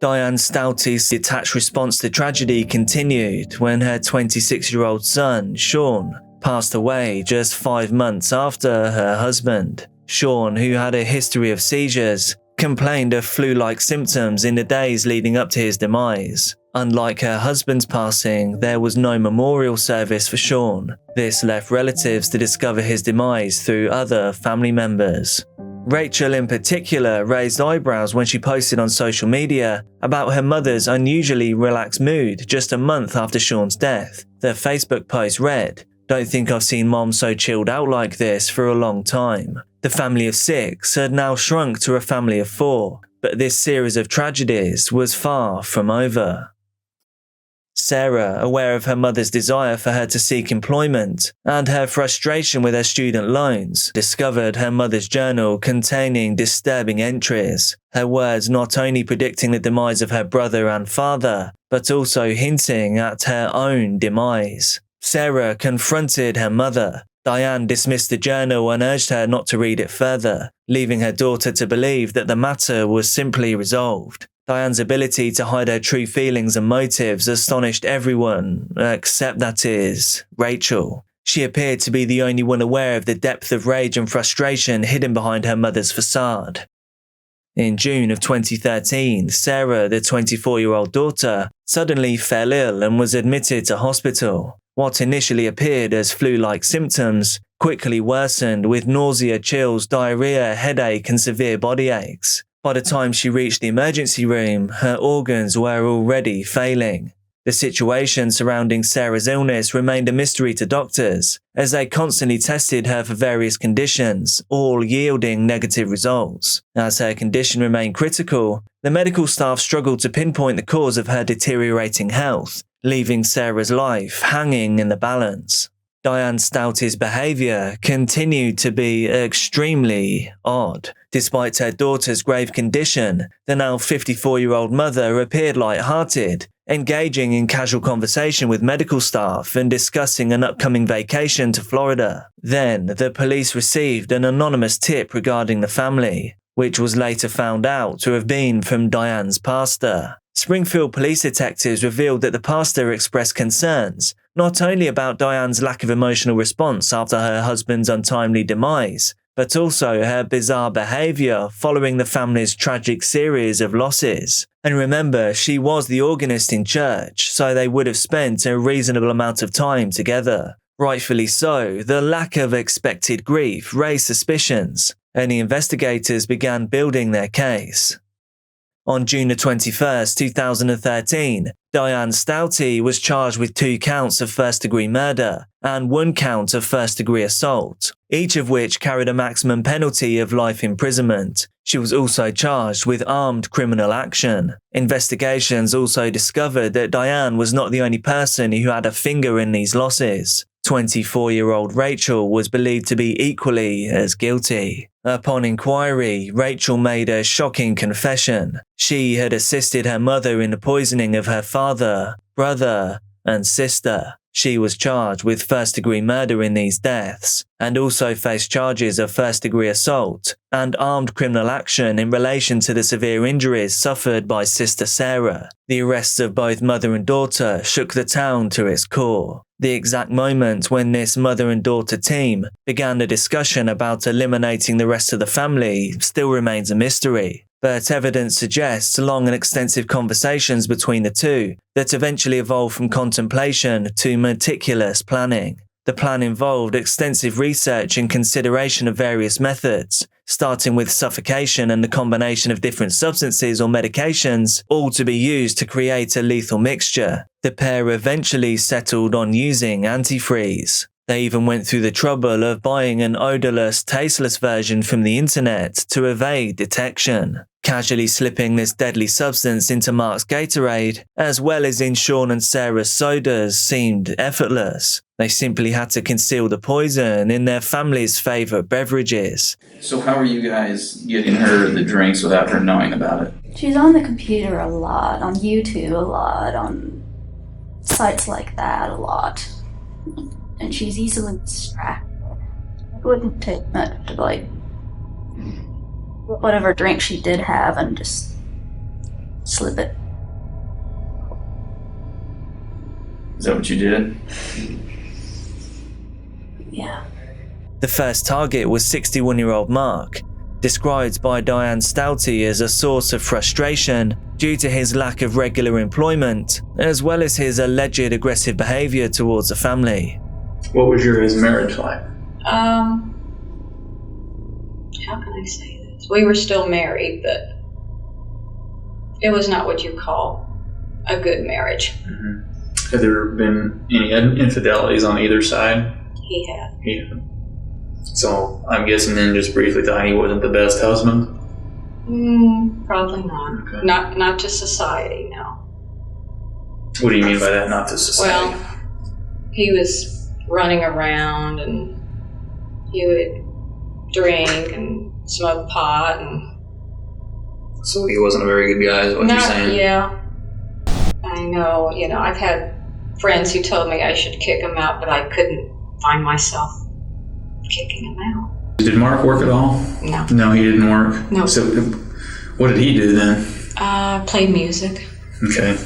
Diane Stouty's detached response to tragedy continued when her 26-year-old son, Sean, passed away just 5 months after her husband. Sean, who had a history of seizures, complained of flu-like symptoms in the days leading up to his demise. Unlike her husband's passing, there was no memorial service for Sean. This left relatives to discover his demise through other family members. Rachel in particular raised eyebrows when she posted on social media about her mother's unusually relaxed mood just a month after Sean's death. The Facebook post read, "Don't think I've seen Mom so chilled out like this for a long time." The family of 6 had now shrunk to a family of 4, but this series of tragedies was far from over. Sarah, aware of her mother's desire for her to seek employment and her frustration with her student loans, discovered her mother's journal containing disturbing entries, her words not only predicting the demise of her brother and father, but also hinting at her own demise. Sarah confronted her mother. Diane dismissed the journal and urged her not to read it further, leaving her daughter to believe that the matter was simply resolved. Diane's ability to hide her true feelings and motives astonished everyone, except that is, Rachel. She appeared to be the only one aware of the depth of rage and frustration hidden behind her mother's facade. In June of 2013, Sarah, the 24-year-old daughter, suddenly fell ill and was admitted to hospital. What initially appeared as flu-like symptoms quickly worsened with nausea, chills, diarrhea, headache, and severe body aches. By the time she reached the emergency room, her organs were already failing. The situation surrounding Sarah's illness remained a mystery to doctors, as they constantly tested her for various conditions, all yielding negative results. As her condition remained critical, the medical staff struggled to pinpoint the cause of her deteriorating health, leaving Sarah's life hanging in the balance. Diane Stouty's behaviour continued to be extremely odd. Despite her daughter's grave condition, the now 54-year-old mother appeared light-hearted, engaging in casual conversation with medical staff and discussing an upcoming vacation to Florida. Then, the police received an anonymous tip regarding the family, which was later found out to have been from Diane's pastor. Springfield police detectives revealed that the pastor expressed concerns not only about Diane's lack of emotional response after her husband's untimely demise, but also her bizarre behaviour following the family's tragic series of losses. And remember, she was the organist in church, so they would have spent a reasonable amount of time together. Rightfully so, the lack of expected grief raised suspicions, and the investigators began building their case. On June 21, 2013, Diane Stouty was charged with 2 counts of first-degree murder and 1 count of first-degree assault, each of which carried a maximum penalty of life imprisonment. She was also charged with armed criminal action. Investigations also discovered that Diane was not the only person who had a finger in these losses. 24-year-old Rachel was believed to be equally as guilty. Upon inquiry, Rachel made a shocking confession. She had assisted her mother in the poisoning of her father, brother, and sister. She was charged with first-degree murder in these deaths, and also faced charges of first-degree assault and armed criminal action in relation to the severe injuries suffered by Sister Sarah. The arrests of both mother and daughter shook the town to its core. The exact moment when this mother and daughter team began the discussion about eliminating the rest of the family still remains a mystery, but evidence suggests long and extensive conversations between the two that eventually evolved from contemplation to meticulous planning. The plan involved extensive research and consideration of various methods, starting with suffocation and the combination of different substances or medications, all to be used to create a lethal mixture. The pair eventually settled on using antifreeze. They even went through the trouble of buying an odorless, tasteless version from the internet to evade detection. Casually slipping this deadly substance into Mark's Gatorade, as well as in Sean and Sarah's sodas, seemed effortless. They simply had to conceal the poison in their family's favourite beverages. So how are you guys getting her the drinks without her knowing about it? She's on the computer a lot, on YouTube a lot, on sites like that a lot. And she's easily distracted. It wouldn't take much to, like, whatever drink she did have and just slip it. Is that what you did? Yeah. The first target was 61-year-old Mark, described by Diane Stouty as a source of frustration due to his lack of regular employment, as well as his alleged aggressive behaviour towards the family. What was your guys' marriage like? How can I say this? We were still married, but it was not what you call a good marriage. Mm-hmm. Have there been any infidelities on either side? He had. Yeah. So I'm guessing then, just briefly, that he wasn't the best husband? Probably not. Okay. Not to society, no. What do you mean by that, not to society? Well, he was running around and he would drink and smoke pot and... So he wasn't a very good guy, is what you're saying? Yeah. I know, I've had friends who told me I should kick him out, but I couldn't find myself kicking him out. Did Mark work at all? No. No, he didn't work? No. So what did he do then? Played music. Okay.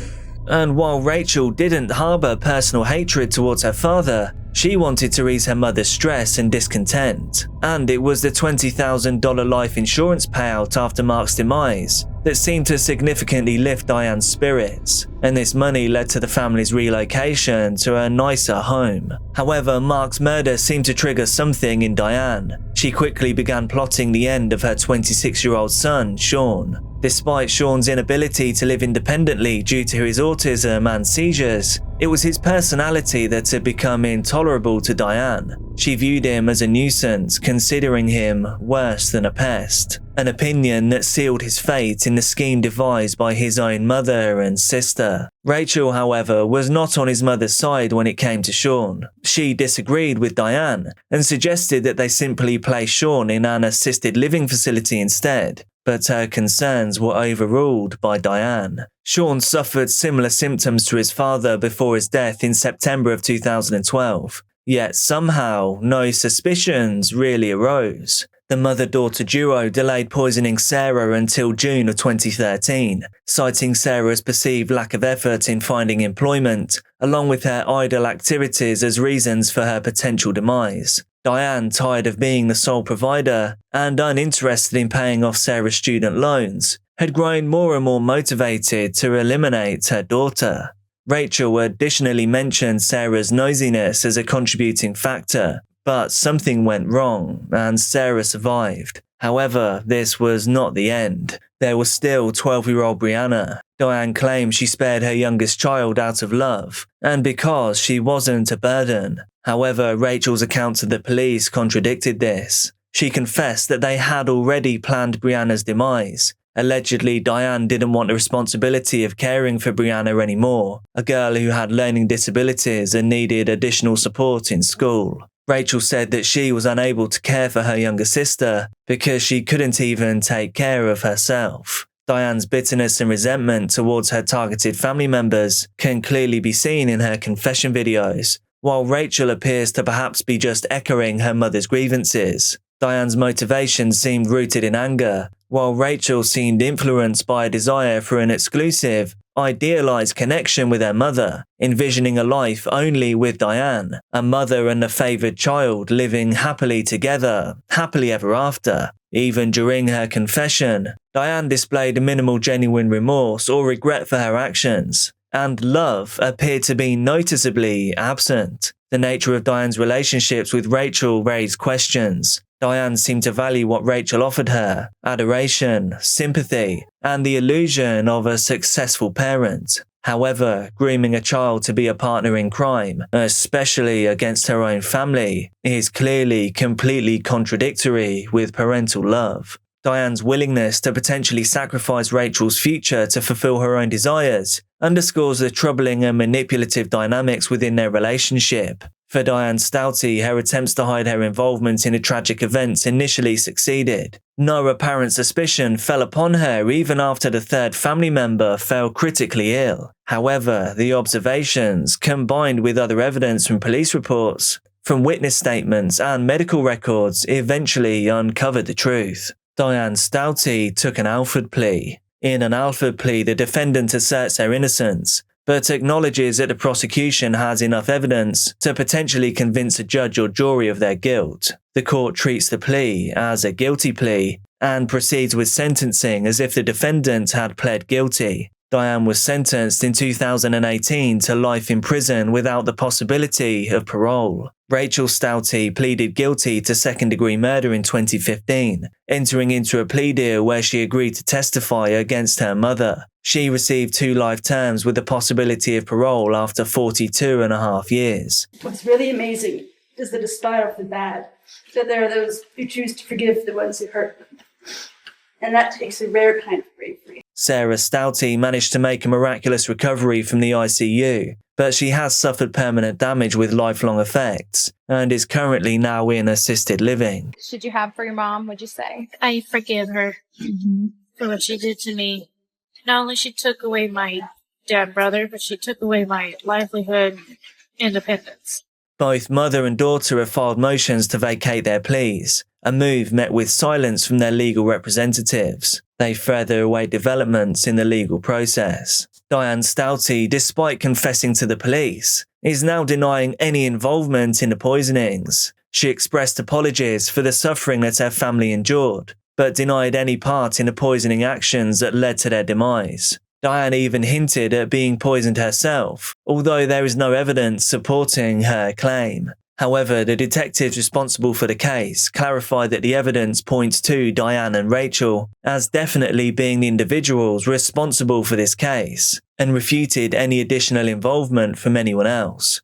And while Rachel didn't harbour personal hatred towards her father, she wanted to ease her mother's stress and discontent. And it was the $20,000 life insurance payout after Mark's demise that seemed to significantly lift Diane's spirits, and this money led to the family's relocation to a nicer home. However, Mark's murder seemed to trigger something in Diane. She quickly began plotting the end of her 26-year-old son, Sean. Despite Sean's inability to live independently due to his autism and seizures, it was his personality that had become intolerable to Diane. She viewed him as a nuisance, considering him worse than a pest. An opinion that sealed his fate in the scheme devised by his own mother and sister. Rachel, however, was not on his mother's side when it came to Sean. She disagreed with Diane and suggested that they simply place Sean in an assisted living facility instead. But her concerns were overruled by Diane. Sean suffered similar symptoms to his father before his death in September of 2012. Yet somehow, no suspicions really arose. The mother-daughter duo delayed poisoning Sarah until June of 2013, citing Sarah's perceived lack of effort in finding employment, along with her idle activities as reasons for her potential demise. Diane, tired of being the sole provider and uninterested in paying off Sarah's student loans, had grown more and more motivated to eliminate her daughter. Rachel additionally mentioned Sarah's nosiness as a contributing factor, but something went wrong and Sarah survived. However, this was not the end. There was still 12-year-old Brianna. Diane claimed she spared her youngest child out of love, and because she wasn't a burden. However, Rachel's account to the police contradicted this. She confessed that they had already planned Brianna's demise. Allegedly, Diane didn't want the responsibility of caring for Brianna anymore, a girl who had learning disabilities and needed additional support in school. Rachel said that she was unable to care for her younger sister because she couldn't even take care of herself. Diane's bitterness and resentment towards her targeted family members can clearly be seen in her confession videos, while Rachel appears to perhaps be just echoing her mother's grievances. Diane's motivation seemed rooted in anger, while Rachel seemed influenced by a desire for an exclusive, idealized connection with her mother, envisioning a life only with Diane, a mother and a favored child living happily together, happily ever after. Even during her confession, Diane displayed minimal genuine remorse or regret for her actions, and love appeared to be noticeably absent. The nature of Diane's relationships with Rachel raised questions. Diane seemed to value what Rachel offered her: adoration, sympathy, and the illusion of a successful parent. However, grooming a child to be a partner in crime, especially against her own family, is clearly completely contradictory with parental love. Diane's willingness to potentially sacrifice Rachel's future to fulfill her own desires underscores the troubling and manipulative dynamics within their relationship. For Diane Stouty, her attempts to hide her involvement in a tragic event initially succeeded. No apparent suspicion fell upon her even after the third family member fell critically ill. However, the observations, combined with other evidence from police reports, from witness statements and medical records, eventually uncovered the truth. Diane Stouty took an Alford plea. In an Alford plea, the defendant asserts her innocence, but acknowledges that the prosecution has enough evidence to potentially convince a judge or jury of their guilt. The court treats the plea as a guilty plea and proceeds with sentencing as if the defendant had pled guilty. Diane was sentenced in 2018 to life in prison without the possibility of parole. Rachel Stouty pleaded guilty to second-degree murder in 2015, entering into a plea deal where she agreed to testify against her mother. She received 2 life terms with the possibility of parole after 42.5 years. What's really amazing is that despite of the bad, that there are those who choose to forgive the ones who hurt them. And that takes a rare kind of bravery. Sarah Stouty managed to make a miraculous recovery from the ICU, but she has suffered permanent damage with lifelong effects and is currently now in assisted living. Should you have for your mom, would you say? I forgive her for what she did to me. Not only she took away my dad brother, but she took away my livelihood, independence. Both mother and daughter have filed motions to vacate their pleas, a move met with silence from their legal representatives. They further await developments in the legal process. Diane Stouty, despite confessing to the police, is now denying any involvement in the poisonings. She expressed apologies for the suffering that her family endured, but denied any part in the poisoning actions that led to their demise. Diane even hinted at being poisoned herself, although there is no evidence supporting her claim. However, the detectives responsible for the case clarified that the evidence points to Diane and Rachel as definitely being the individuals responsible for this case, and refuted any additional involvement from anyone else.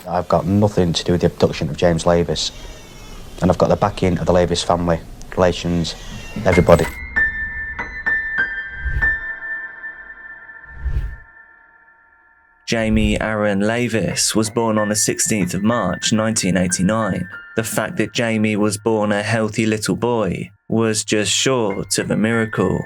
I've got nothing to do with the abduction of James Lavis, and I've got the backing of the Lavis family, relations, everybody. Jamie Aaron Lavis was born on the 16th of March 1989. The fact that Jamie was born a healthy little boy was just short of a miracle.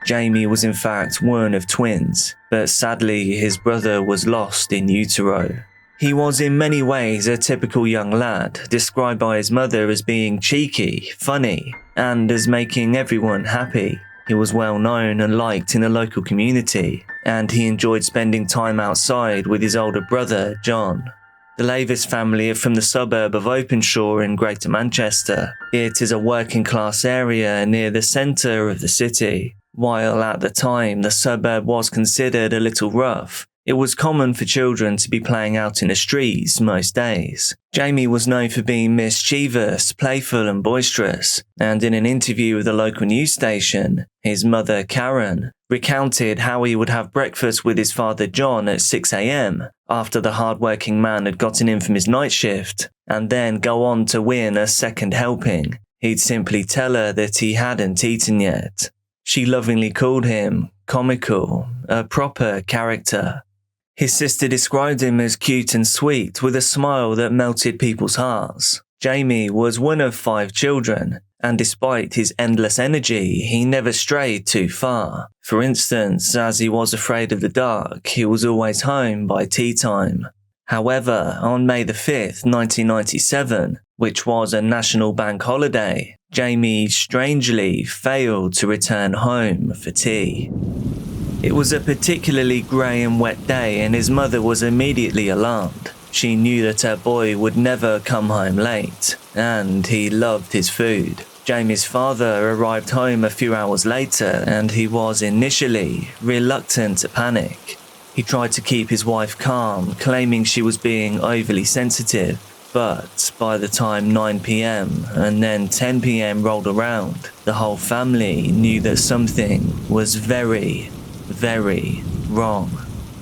Jamie was in fact one of twins, but sadly his brother was lost in utero. He was in many ways a typical young lad, described by his mother as being cheeky, funny, and as making everyone happy. He was well known and liked in the local community, and he enjoyed spending time outside with his older brother, John. The Lavis family are from the suburb of Openshaw in Greater Manchester. It is a working-class area near the centre of the city. While at the time the suburb was considered a little rough, it was common for children to be playing out in the streets most days. Jamie was known for being mischievous, playful and boisterous, and in an interview with a local news station, his mother, Karen, recounted how he would have breakfast with his father, John, at 6 a.m. after the hard-working man had gotten in from his night shift, and then go on to win a second helping. He'd simply tell her that he hadn't eaten yet. She lovingly called him comical, a proper character. His sister described him as cute and sweet, with a smile that melted people's hearts. Jamie was one of 5 children, and despite his endless energy, he never strayed too far. For instance, as he was afraid of the dark, he was always home by tea time. However, on May the 5th, 1997, which was a national bank holiday, Jamie strangely failed to return home for tea. It was a particularly grey and wet day, and his mother was immediately alarmed. She knew that her boy would never come home late, and he loved his food. Jamie's father arrived home a few hours later, and he was initially reluctant to panic. He tried to keep his wife calm, claiming she was being overly sensitive, but by the time 9 p.m. and then 10 p.m. rolled around, the whole family knew that something was very, very wrong.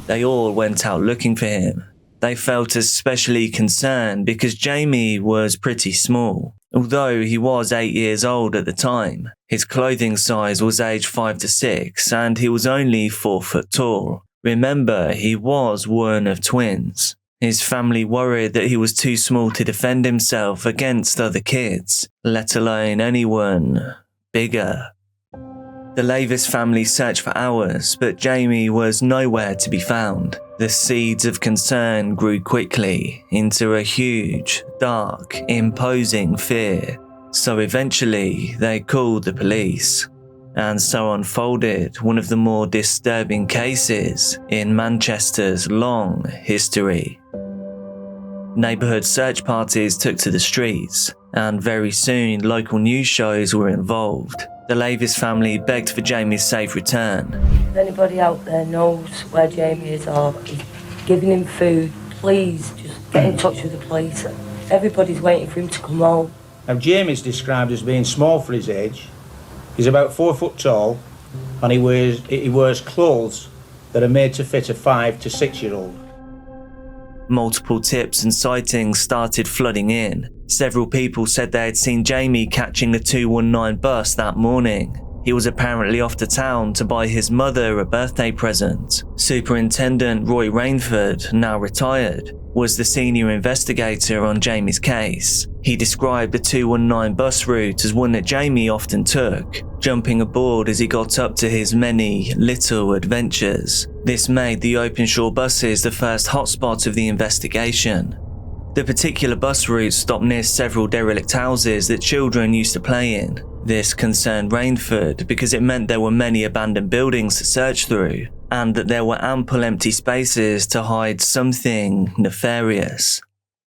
They all went out looking for him. They felt especially concerned because Jamie was pretty small. Although he was 8 years old at the time, his clothing size was aged 5 to 6 and he was only 4 foot tall. Remember, he was one of twins. His family worried that he was too small to defend himself against other kids, let alone anyone bigger. The Lavis family searched for hours, but Jamie was nowhere to be found. The seeds of concern grew quickly into a huge, dark, imposing fear. So eventually, they called the police. And so unfolded one of the more disturbing cases in Manchester's long history. Neighbourhood search parties took to the streets, and very soon local news shows were involved. The Lavis family begged for Jamie's safe return. If anybody out there knows where Jamie is or is giving him food, please just get in touch with the police. Everybody's waiting for him to come home. Now, Jamie's described as being small for his age. He's about 4 foot tall, and he wears clothes that are made to fit a 5 to 6 year old. Multiple tips and sightings started flooding in. Several people said they had seen Jamie catching the 219 bus that morning. He was apparently off to town to buy his mother a birthday present. Superintendent Roy Rainford, now retired, was the senior investigator on Jamie's case. He described the 219 bus route as one that Jamie often took, jumping aboard as he got up to his many little adventures. This made the Openshaw buses the first hotspot of the investigation. The particular bus route stopped near several derelict houses that children used to play in. This concerned Rainford because it meant there were many abandoned buildings to search through, and that there were ample empty spaces to hide something nefarious.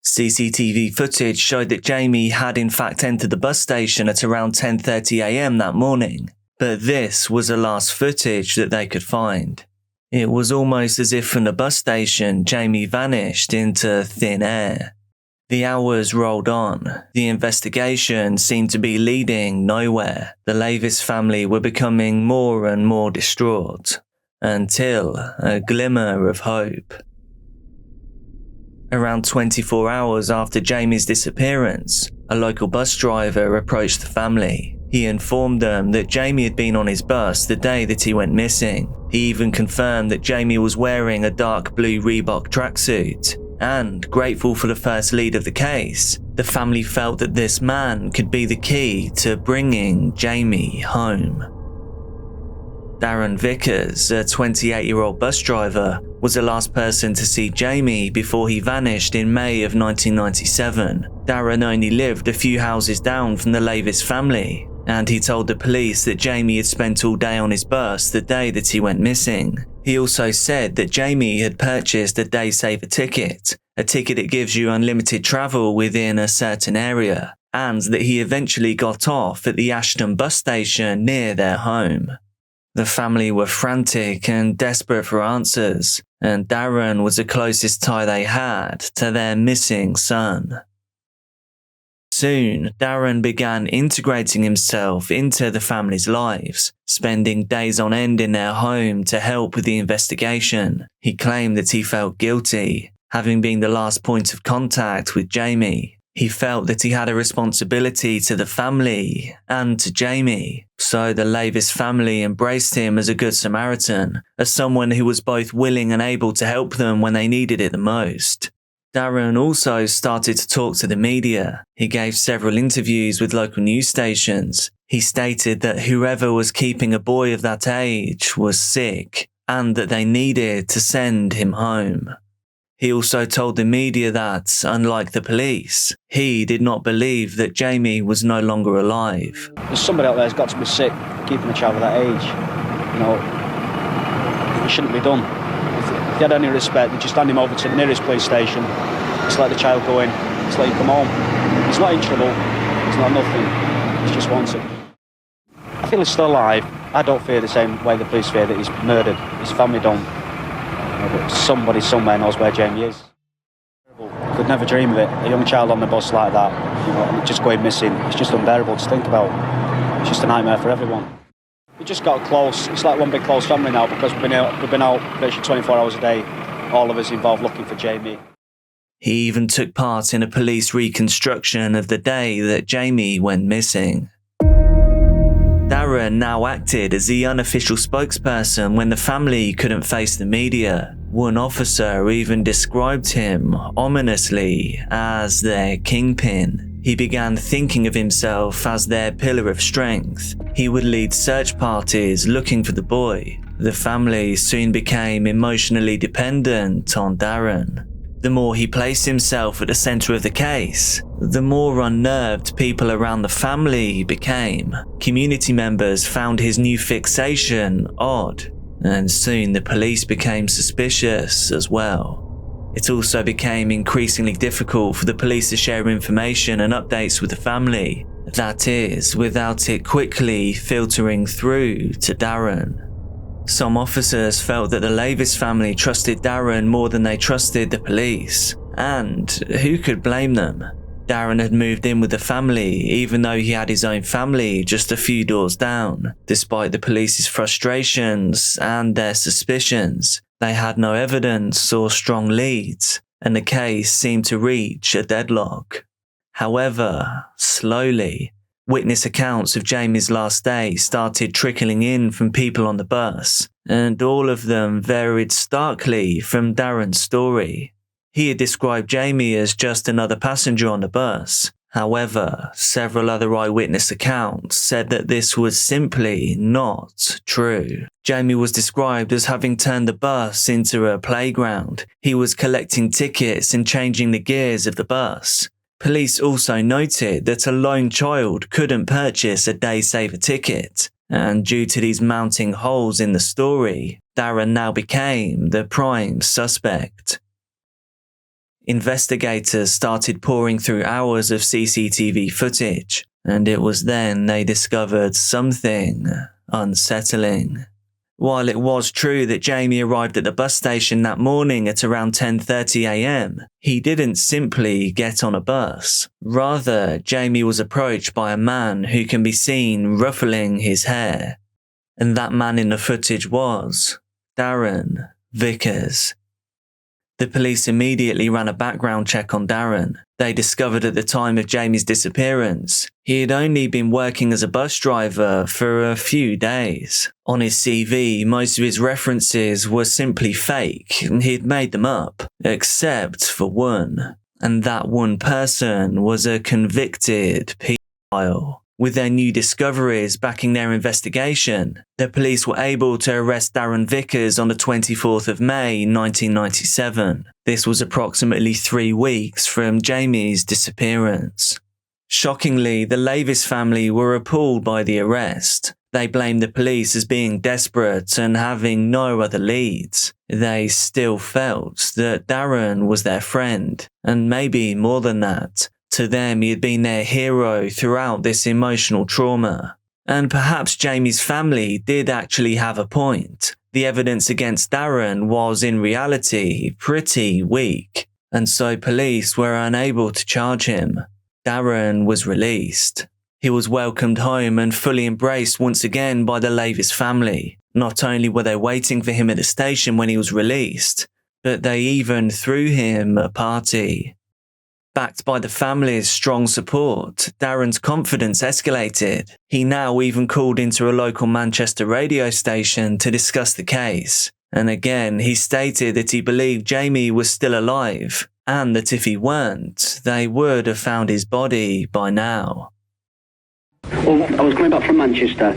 CCTV footage showed that Jamie had in fact entered the bus station at around 10:30 a.m. that morning, but this was the last footage that they could find. It was almost as if from the bus station, Jamie vanished into thin air. The hours rolled on. The investigation seemed to be leading nowhere. The Lavis family were becoming more and more distraught, until a glimmer of hope. Around 24 hours after Jamie's disappearance, a local bus driver approached the family. He informed them that Jamie had been on his bus the day that he went missing. He even confirmed that Jamie was wearing a dark blue Reebok tracksuit. And, grateful for the first lead of the case, the family felt that this man could be the key to bringing Jamie home. Darren Vickers, a 28-year-old bus driver, was the last person to see Jamie before he vanished in May of 1997. Darren only lived a few houses down from the Lavis family, and he told the police that Jamie had spent all day on his bus the day that he went missing. He also said that Jamie had purchased a day saver ticket, a ticket that gives you unlimited travel within a certain area, and that he eventually got off at the Ashton bus station near their home. The family were frantic and desperate for answers, and Darren was the closest tie they had to their missing son. Soon, Darren began integrating himself into the family's lives, spending days on end in their home to help with the investigation. He claimed that he felt guilty, having been the last point of contact with Jamie. He felt that he had a responsibility to the family and to Jamie, so the Lavis family embraced him as a good Samaritan, as someone who was both willing and able to help them when they needed it the most. Darren also started to talk to the media. He gave several interviews with local news stations. He stated that whoever was keeping a boy of that age was sick, and that they needed to send him home. He also told the media that, unlike the police, he did not believe that Jamie was no longer alive. There's somebody out there who's got to be sick, keeping a child of that age. You know, it shouldn't be done. If they had any respect, they'd just hand him over to the nearest police station, just let the child go in, just let him come home. He's not in trouble, he's not nothing, he just wants it. I feel he's still alive. I don't fear the same way the police fear that he's murdered. His family don't. But somebody somewhere knows where Jamie is. Could never dream of it. A young child on the bus like that, and just going missing. It's just unbearable to think about. It's just a nightmare for everyone. We just got close. It's like one big close family now because we've been out virtually 24 hours a day. All of us involved looking for Jamie. He even took part in a police reconstruction of the day that Jamie went missing. Darren now acted as the unofficial spokesperson when the family couldn't face the media. One officer even described him, ominously, as their kingpin. He began thinking of himself as their pillar of strength. He would lead search parties looking for the boy. The family soon became emotionally dependent on Darren. The more he placed himself at the centre of the case, the more unnerved people around the family became. Community members found his new fixation odd, and soon the police became suspicious as well. It also became increasingly difficult for the police to share information and updates with the family, that is, without it quickly filtering through to Darren. Some officers felt that the Lavis family trusted Darren more than they trusted the police, and who could blame them? Darren had moved in with the family even though he had his own family just a few doors down. Despite the police's frustrations and their suspicions, they had no evidence or strong leads, and the case seemed to reach a deadlock. However, slowly, witness accounts of Jamie's last day started trickling in from people on the bus, and all of them varied starkly from Darren's story. He had described Jamie as just another passenger on the bus. However, several other eyewitness accounts said that this was simply not true. Jamie was described as having turned the bus into a playground. He was collecting tickets and changing the gears of the bus. Police also noted that a lone child couldn't purchase a day-saver ticket, and due to these mounting holes in the story, Darren now became the prime suspect. Investigators started pouring through hours of CCTV footage, and it was then they discovered something unsettling. While it was true that Jamie arrived at the bus station that morning at around 10:30 a.m, he didn't simply get on a bus. Rather, Jamie was approached by a man who can be seen ruffling his hair. And that man in the footage was Darren Vickers. The police immediately ran a background check on Darren. They discovered at the time of Jamie's disappearance, he had only been working as a bus driver for a few days. On his CV, most of his references were simply fake, and he'd made them up, except for one. And that one person was a convicted pedophile. With their new discoveries backing their investigation, the police were able to arrest Darren Vickers on the 24th of May 1997. This was approximately 3 weeks from Jamie's disappearance. Shockingly, the Lavis family were appalled by the arrest. They blamed the police as being desperate and having no other leads. They still felt that Darren was their friend, and maybe more than that. To them, he had been their hero throughout this emotional trauma. And perhaps Jamie's family did actually have a point. The evidence against Darren was in reality pretty weak, and so police were unable to charge him. Darren was released. He was welcomed home and fully embraced once again by the Lavis family. Not only were they waiting for him at the station when he was released, but they even threw him a party. Backed by the family's strong support, Darren's confidence escalated. He now even called into a local Manchester radio station to discuss the case. And again, he stated that he believed Jamie was still alive, and that if he weren't, they would have found his body by now. Well, I was coming back from Manchester,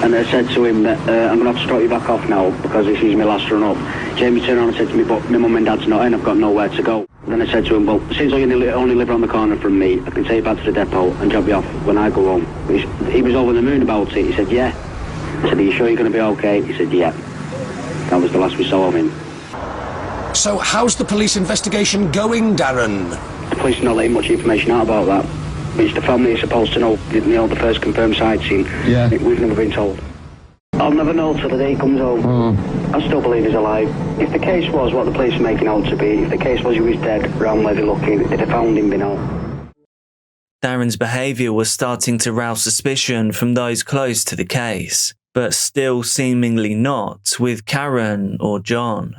and I said to him that I'm going to have to start you back off now because this is my last run up. Jamie turned around and said to me, but my mum and dad's not in, I've got nowhere to go. And then I said to him, well, since you only live around the corner from me, I can take you back to the depot and drop you off when I go home. He was over the moon about it. He said, yeah. I said, are you sure you're going to be okay? He said, yeah. That was the last we saw of him. So how's the police investigation going, Darren? The police are not letting much information out about that. Which the family is supposed to know, the first confirmed sighting. Yeah. We've never been told. I'll never know till the day comes home. I still believe he's alive. If the case was what the police are making out to be, if the case was he was dead, around where they're looking, they'd have found him by now. Darren's behaviour was starting to rouse suspicion from those close to the case, but still seemingly not with Karen or John.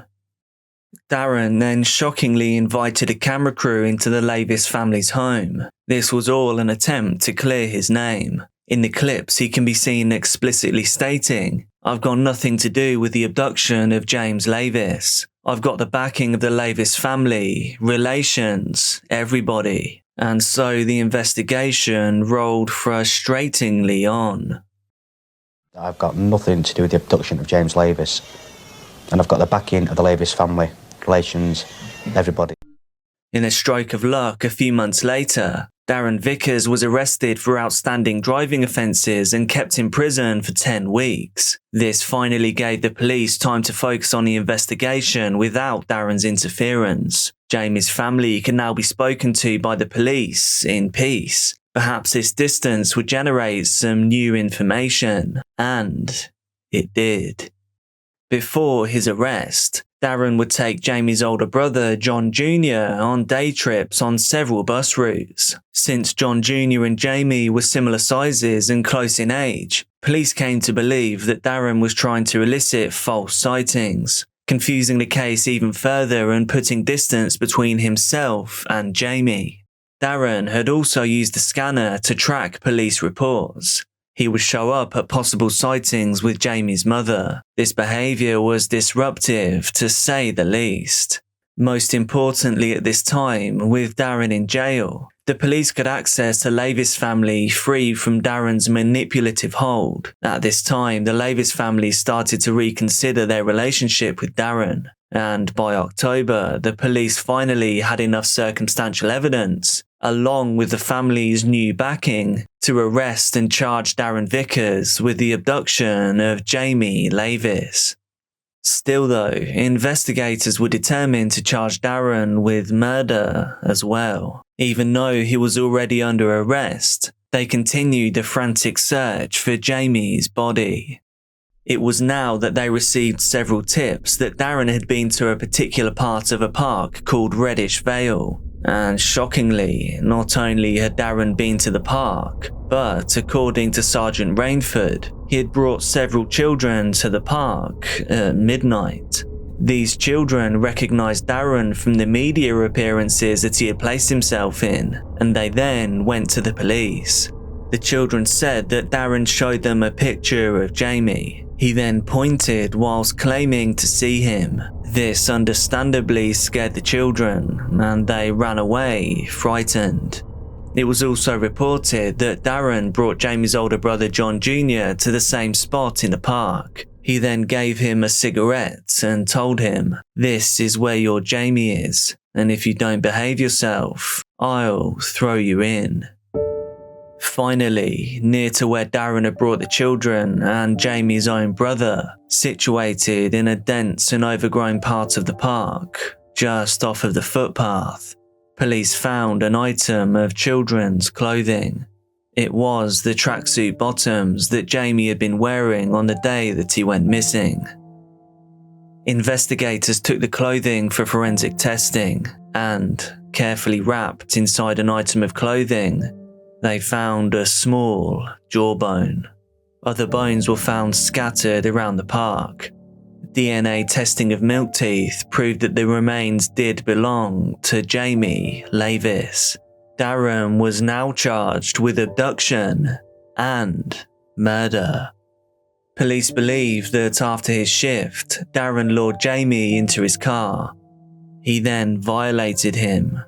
Darren then shockingly invited a camera crew into the Lavis family's home. This was all an attempt to clear his name. In the clips, he can be seen explicitly stating, "I've got nothing to do with the abduction of James Lavis. I've got the backing of the Lavis family, relations, everybody." And so the investigation rolled frustratingly on. I've got nothing to do with the abduction of James Lavis. And I've got the backing of the Lavis family, relations, everybody. In a stroke of luck, a few months later, Darren Vickers was arrested for outstanding driving offences and kept in prison for 10 weeks. This finally gave the police time to focus on the investigation without Darren's interference. Jamie's family can now be spoken to by the police in peace. Perhaps this distance would generate some new information, and it did. Before his arrest, Darren would take Jamie's older brother, John Jr., on day trips on several bus routes. Since John Jr. and Jamie were similar sizes and close in age, police came to believe that Darren was trying to elicit false sightings, confusing the case even further and putting distance between himself and Jamie. Darren had also used the scanner to track police reports. He would show up at possible sightings with Jamie's mother. This behaviour was disruptive, to say the least. Most importantly at this time, with Darren in jail, the police could access the Lavis family free from Darren's manipulative hold. At this time, the Lavis family started to reconsider their relationship with Darren. And by October, the police finally had enough circumstantial evidence, along with the family's new backing, to arrest and charge Darren Vickers with the abduction of Jamie Lavis. Still though, investigators were determined to charge Darren with murder as well. Even though he was already under arrest, they continued the frantic search for Jamie's body. It was now that they received several tips that Darren had been to a particular part of a park called Reddish Vale. And shockingly, not only had Darren been to the park, but according to Sergeant Rainford, he had brought several children to the park at midnight. These children recognised Darren from the media appearances that he had placed himself in, and they then went to the police. The children said that Darren showed them a picture of Jamie. He then pointed whilst claiming to see him. This understandably scared the children, and they ran away, frightened. It was also reported that Darren brought Jamie's older brother John Jr. to the same spot in the park. He then gave him a cigarette and told him, "This is where your Jamie is, and if you don't behave yourself, I'll throw you in." Finally, near to where Darren had brought the children and Jamie's own brother, situated in a dense and overgrown part of the park, just off of the footpath, police found an item of children's clothing. It was the tracksuit bottoms that Jamie had been wearing on the day that he went missing. Investigators took the clothing for forensic testing and, carefully wrapped inside an item of clothing, they found a small jawbone. Other bones were found scattered around the park. DNA testing of milk teeth proved that the remains did belong to Jamie Lavis. Darren was now charged with abduction and murder. Police believe that after his shift, Darren lured Jamie into his car. He then violated him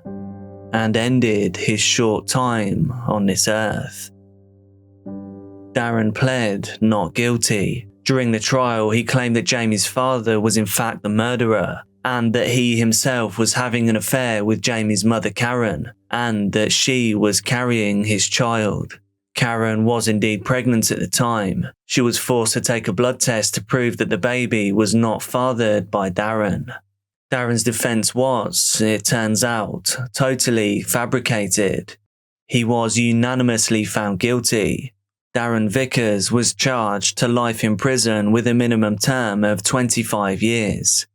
and ended his short time on this earth. Darren pled not guilty. During the trial, he claimed that Jamie's father was in fact the murderer, and that he himself was having an affair with Jamie's mother Karen, and that she was carrying his child. Karen was indeed pregnant at the time. She was forced to take a blood test to prove that the baby was not fathered by Darren. Darren's defense was, it turns out, totally fabricated. He was unanimously found guilty, Darren Vickers was charged to life in prison with a minimum term of 25 years.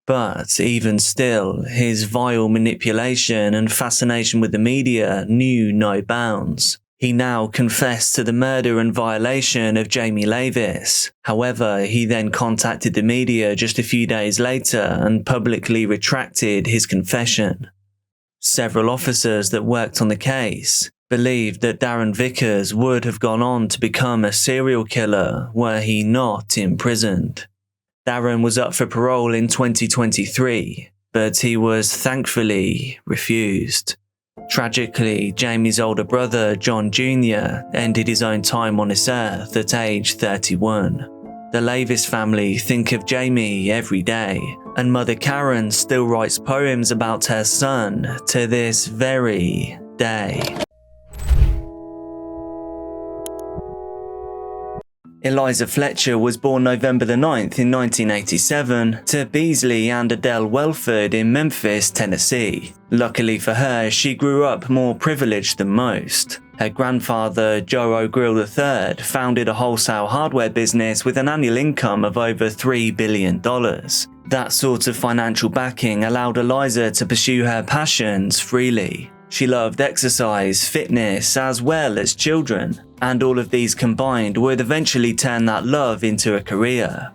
But even still, his vile manipulation and fascination with the media knew no bounds. He now confessed to the murder and violation of Jamie Lavis. However, he then contacted the media just a few days later and publicly retracted his confession. Several officers that worked on the case believed that Darren Vickers would have gone on to become a serial killer were he not imprisoned. Darren was up for parole in 2023, but he was thankfully refused. Tragically, Jamie's older brother, John Jr., ended his own time on this earth at age 31. The Lavis family think of Jamie every day, and Mother Karen still writes poems about her son to this very day. Eliza Fletcher was born November the 9th in 1987 to Beasley and Adele Welford in Memphis, Tennessee. Luckily for her, she grew up more privileged than most. Her grandfather, Joe O'Grill III, founded a wholesale hardware business with an annual income of over $3 billion. That sort of financial backing allowed Eliza to pursue her passions freely. She loved exercise, fitness, as well as children, and all of these combined would eventually turn that love into a career.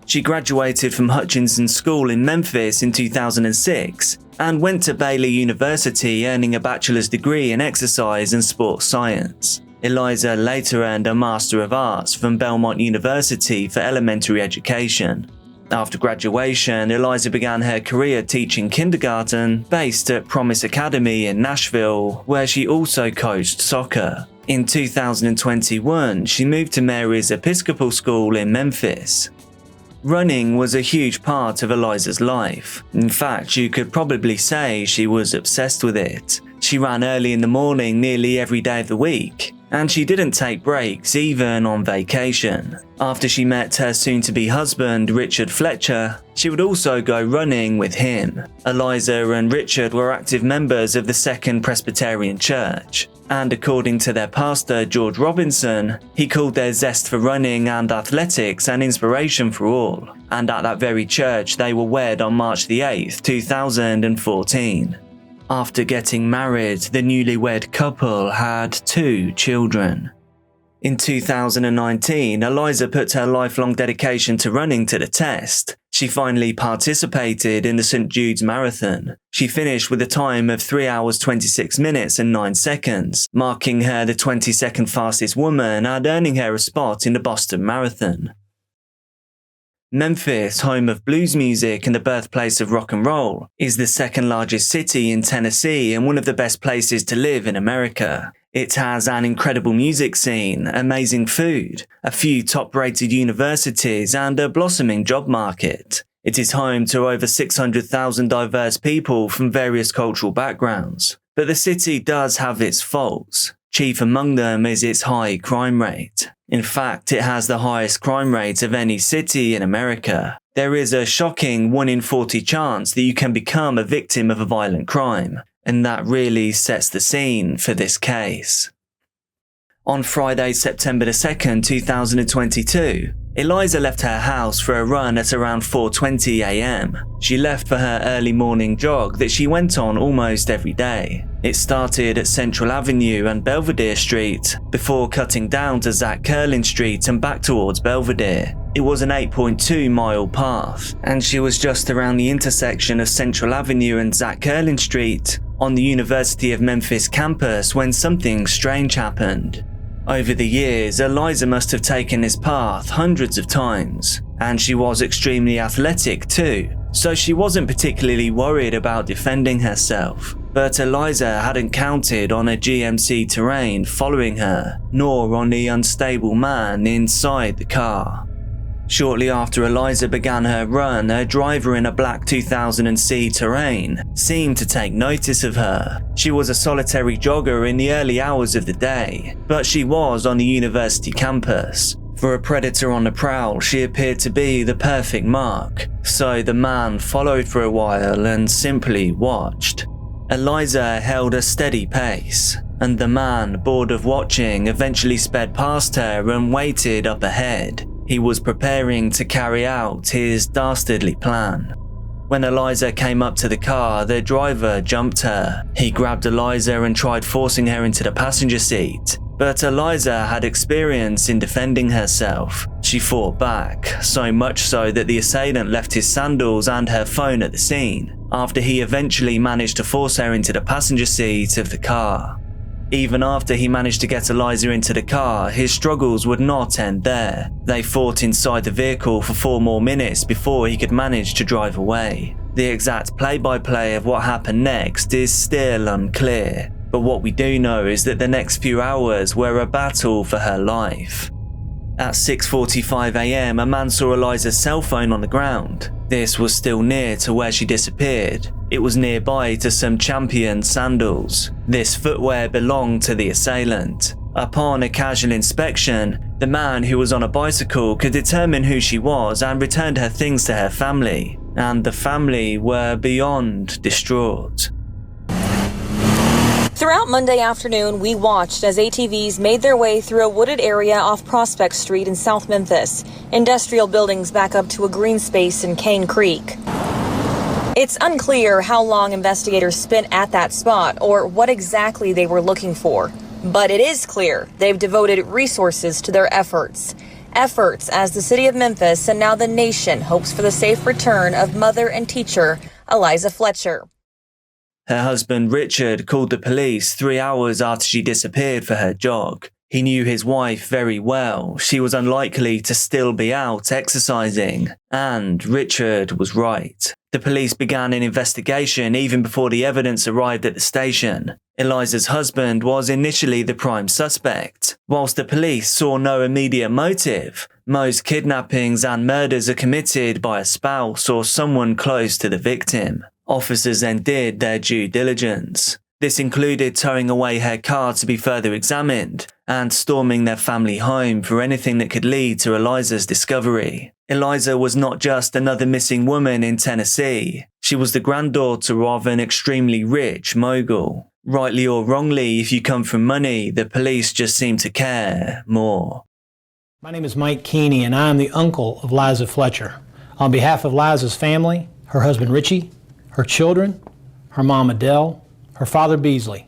She graduated from Hutchinson School in Memphis in 2006 and went to Baylor University, earning a bachelor's degree in exercise and sports science. Eliza later earned a Master of Arts from Belmont University for elementary education. After graduation, Eliza began her career teaching kindergarten based at Promise Academy in Nashville, where she also coached soccer. In 2021, she moved to Mary's Episcopal School in Memphis. Running was a huge part of Eliza's life. In fact, you could probably say she was obsessed with it. She ran early in the morning nearly every day of the week, and she didn't take breaks even on vacation. After she met her soon-to-be husband, Richard Fletcher, she would also go running with him. Eliza and Richard were active members of the Second Presbyterian Church, and according to their pastor, George Robinson, he called their zest for running and athletics an inspiration for all. And at that very church, they were wed on March the 8th, 2014. After getting married, the newlywed couple had 2 children. In 2019, Eliza put her lifelong dedication to running to the test. She finally participated in the St. Jude's Marathon. She finished with a time of 3 hours 26 minutes and 9 seconds, marking her the 22nd fastest woman and earning her a spot in the Boston Marathon. Memphis, home of blues music and the birthplace of rock and roll, is the second largest city in Tennessee and one of the best places to live in America. It has an incredible music scene, amazing food, a few top-rated universities, and a blossoming job market. It is home to over 600,000 diverse people from various cultural backgrounds. But the city does have its faults. Chief among them is its high crime rate. In fact, it has the highest crime rate of any city in America. There is a shocking 1 in 40 chance that you can become a victim of a violent crime, and that really sets the scene for this case. On Friday, September 2nd, 2022, Eliza left her house for a run at around 4:20 a.m. She left for her early morning jog that she went on almost every day. It started at Central Avenue and Belvedere Street, before cutting down to Zach Curlin Street and back towards Belvedere. It was an 8.2-mile path, and she was just around the intersection of Central Avenue and Zach Curlin Street on the University of Memphis campus when something strange happened. Over the years, Eliza must have taken this path hundreds of times, and she was extremely athletic too, so she wasn't particularly worried about defending herself. But Eliza hadn't counted on a GMC Terrain following her, nor on the unstable man inside the car. Shortly after Eliza began her run, a driver in a black 2000C Terrain seemed to take notice of her. She was a solitary jogger in the early hours of the day, but she was on the university campus. For a predator on the prowl, she appeared to be the perfect mark, so the man followed for a while and simply watched. Eliza held a steady pace, and the man, bored of watching, eventually sped past her and waited up ahead. He was preparing to carry out his dastardly plan. When Eliza came up to the car, the driver jumped her. He grabbed Eliza and tried forcing her into the passenger seat, but Eliza had experience in defending herself. She fought back, so much so that the assailant left his sandals and her phone at the scene, after he eventually managed to force her into the passenger seat of the car. Even after he managed to get Eliza into the car, his struggles would not end there. They fought inside the vehicle for 4 more minutes before he could manage to drive away. The exact play-by-play of what happened next is still unclear, but what we do know is that the next few hours were a battle for her life. At 6:45 AM, a man saw Eliza's cell phone on the ground. This was still near to where she disappeared. It was nearby to some Champion sandals. This footwear belonged to the assailant. Upon a casual inspection, the man who was on a bicycle could determine who she was and returned her things to her family, and the family were beyond distraught. Throughout Monday afternoon, we watched as ATVs made their way through a wooded area off Prospect Street in South Memphis. Industrial buildings back up to a green space in Cane Creek. It's unclear how long investigators spent at that spot or what exactly they were looking for. But it is clear they've devoted resources to their efforts. Efforts as the city of Memphis and now the nation hopes for the safe return of mother and teacher Eliza Fletcher. Her husband Richard called the police 3 hours after she disappeared for her jog. He knew his wife very well. She was unlikely to still be out exercising. And Richard was right. The police began an investigation even before the evidence arrived at the station. Eliza's husband was initially the prime suspect. Whilst the police saw no immediate motive, most kidnappings and murders are committed by a spouse or someone close to the victim. Officers then did their due diligence. This included towing away her car to be further examined and storming their family home for anything that could lead to Eliza's discovery. Eliza was not just another missing woman in Tennessee. She was the granddaughter of an extremely rich mogul. Rightly or wrongly, if you come from money, the police just seem to care more. My name is Mike Keeney, and I am the uncle of Liza Fletcher. On behalf of Liza's family, her husband Richie, her children, her mom Adele, her father Beasley,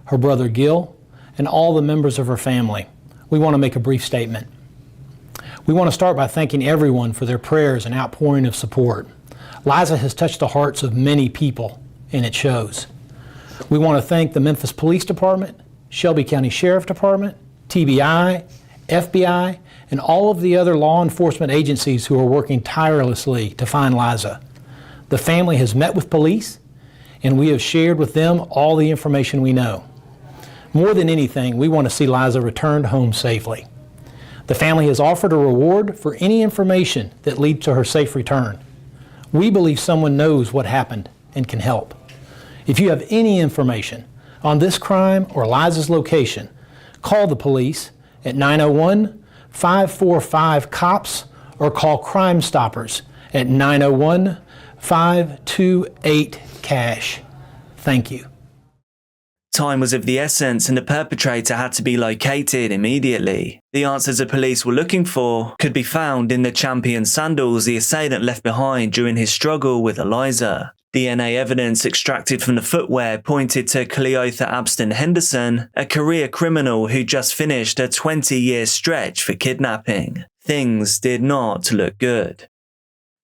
her brother Gil, and all the members of her family, we want to make a brief statement. We want to start by thanking everyone for their prayers and outpouring of support. Liza has touched the hearts of many people, and it shows. We want to thank the Memphis Police Department, Shelby County Sheriff Department, TBI, FBI, and all of the other law enforcement agencies who are working tirelessly to find Liza. The family has met with police, and we have shared with them all the information we know. More than anything, we want to see Liza returned home safely. The family has offered a reward for any information that leads to her safe return. We believe someone knows what happened and can help. If you have any information on this crime or Liza's location, call the police at 901-545-COPS or call Crime Stoppers at 901-528-CASH. Thank you. Time was of the essence and the perpetrator had to be located immediately. The answers the police were looking for could be found in the Champion sandals the assailant left behind during his struggle with Eliza. DNA evidence extracted from the footwear pointed to Cleotha Abston Henderson, a career criminal who just finished a 20-year stretch for kidnapping. Things did not look good.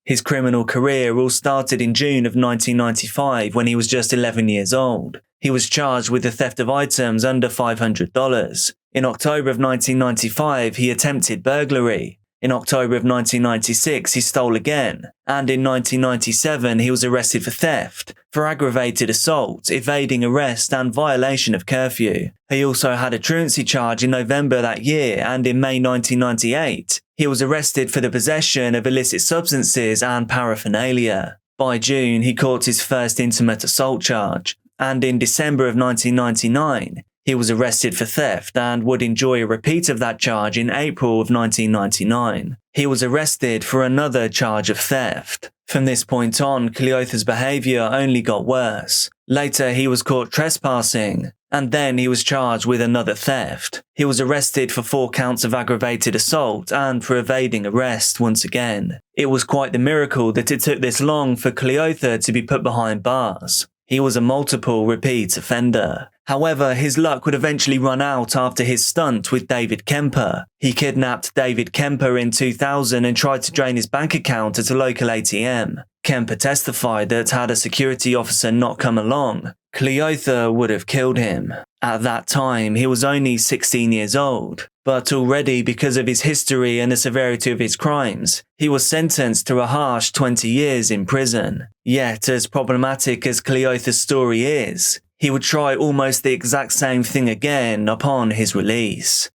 His criminal career all started in June of 1995 when he was just 11 years old. He was charged with the theft of items under $500. In October of 1995, he attempted burglary. In October of 1996, he stole again. And in 1997, he was arrested for theft, for aggravated assault, evading arrest and violation of curfew. He also had a truancy charge in November that year, and in May 1998, he was arrested for the possession of illicit substances and paraphernalia. By June, he caught his first intimate assault charge. And in December of 1999, He was arrested for theft and would enjoy a repeat of that charge in April of 1999. He was arrested for another charge of theft. From this point on, Cleotha's behaviour only got worse. Later, he was caught trespassing, and then he was charged with another theft. He was arrested for 4 counts of aggravated assault and for evading arrest once again. It was quite the miracle that it took this long for Cleotha to be put behind bars. He was a multiple repeat offender. However, his luck would eventually run out after his stunt with David Kemper. He kidnapped David Kemper in 2000 and tried to drain his bank account at a local ATM. Kemper testified that had a security officer not come along, Cleotha would have killed him. At that time, he was only 16 years old, but already because of his history and the severity of his crimes, he was sentenced to a harsh 20 years in prison. Yet, as problematic as Cleotha's story is, he would try almost the exact same thing again upon his release.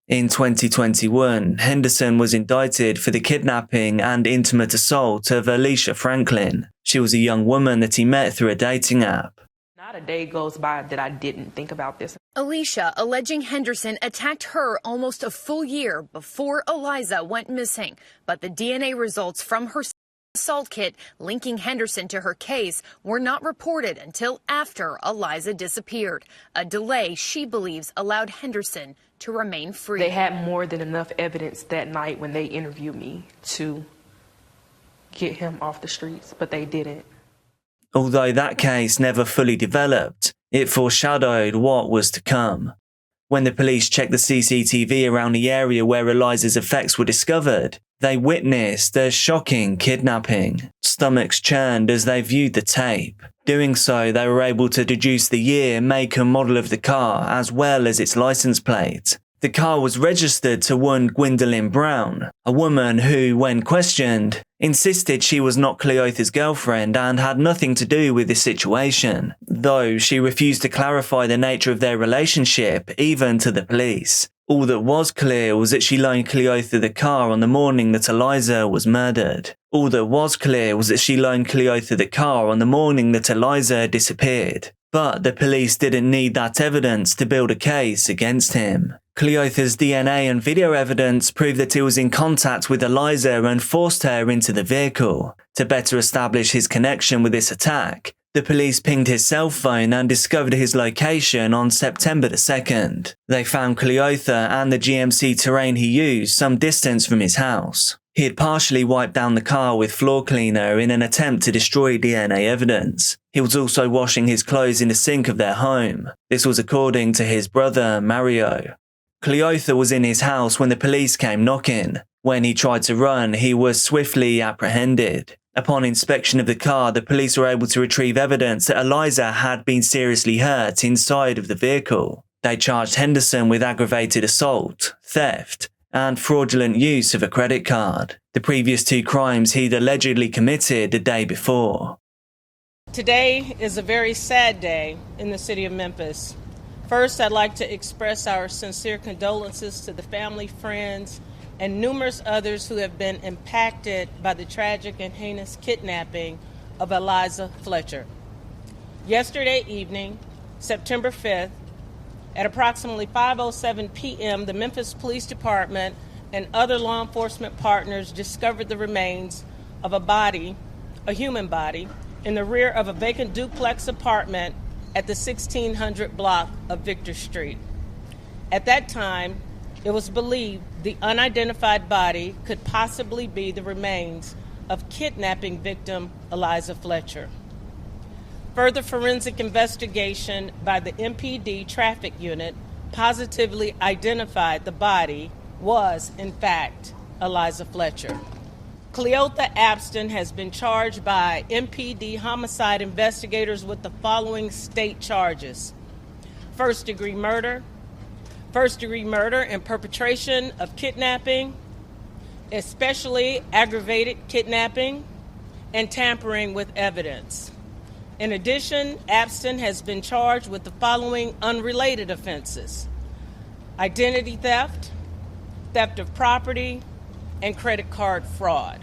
In 2021, Henderson was indicted for the kidnapping and intimate assault of Alicia Franklin. She was a young woman that he met through a dating app. Not a day goes by that I didn't think about this. Alicia alleging Henderson attacked her almost a full year before Eliza went missing, but the DNA results from her assault kit linking Henderson to her case were not reported until after Eliza disappeared, a delay she believes allowed Henderson to remain free. They had more than enough evidence that night when they interviewed me to get him off the streets, but they didn't. Although that case never fully developed, it foreshadowed what was to come. When the police checked the CCTV around the area where Eliza's effects were discovered, they witnessed a shocking kidnapping. Stomachs churned as they viewed the tape. Doing so, they were able to deduce the year, make and model of the car, as well as its license plate. The car was registered to one Gwendolyn Brown, a woman who, when questioned, insisted she was not Cleotha's girlfriend and had nothing to do with this situation, though she refused to clarify the nature of their relationship, even to the police. All that was clear was that she loaned Cleotha the car on the morning that Eliza was murdered. All that was clear was that she loaned Cleotha the car on the morning that Eliza disappeared. But the police didn't need that evidence to build a case against him. Cleotha's DNA and video evidence proved that he was in contact with Eliza and forced her into the vehicle. To better establish his connection with this attack, the police pinged his cell phone and discovered his location on September the 2nd. They found Cleotha and the GMC terrain he used some distance from his house. He had partially wiped down the car with floor cleaner in an attempt to destroy DNA evidence. He was also washing his clothes in the sink of their home. This was according to his brother, Mario. Cleotha was in his house when the police came knocking. When he tried to run, he was swiftly apprehended. Upon inspection of the car, the police were able to retrieve evidence that Eliza had been seriously hurt inside of the vehicle. They charged Henderson with aggravated assault, theft, and fraudulent use of a credit card, the previous 2 crimes he'd allegedly committed the day before. Today is a very sad day in the city of Memphis. First, I'd like to express our sincere condolences to the family, friends, and numerous others who have been impacted by the tragic and heinous kidnapping of Eliza Fletcher. Yesterday evening, September 5th, at approximately 5:07 p.m., the Memphis Police Department and other law enforcement partners discovered the remains of a human body, in the rear of a vacant duplex apartment at the 1600 block of Victor Street. At that time, it was believed the unidentified body could possibly be the remains of kidnapping victim Eliza Fletcher. Further forensic investigation by the MPD traffic unit positively identified the body was, in fact, Eliza Fletcher. Cleotha Abston has been charged by MPD homicide investigators with the following state charges: first-degree murder and perpetration of kidnapping, especially aggravated kidnapping, and tampering with evidence. In addition, Abston has been charged with the following unrelated offenses: identity theft, theft of property, and credit card fraud.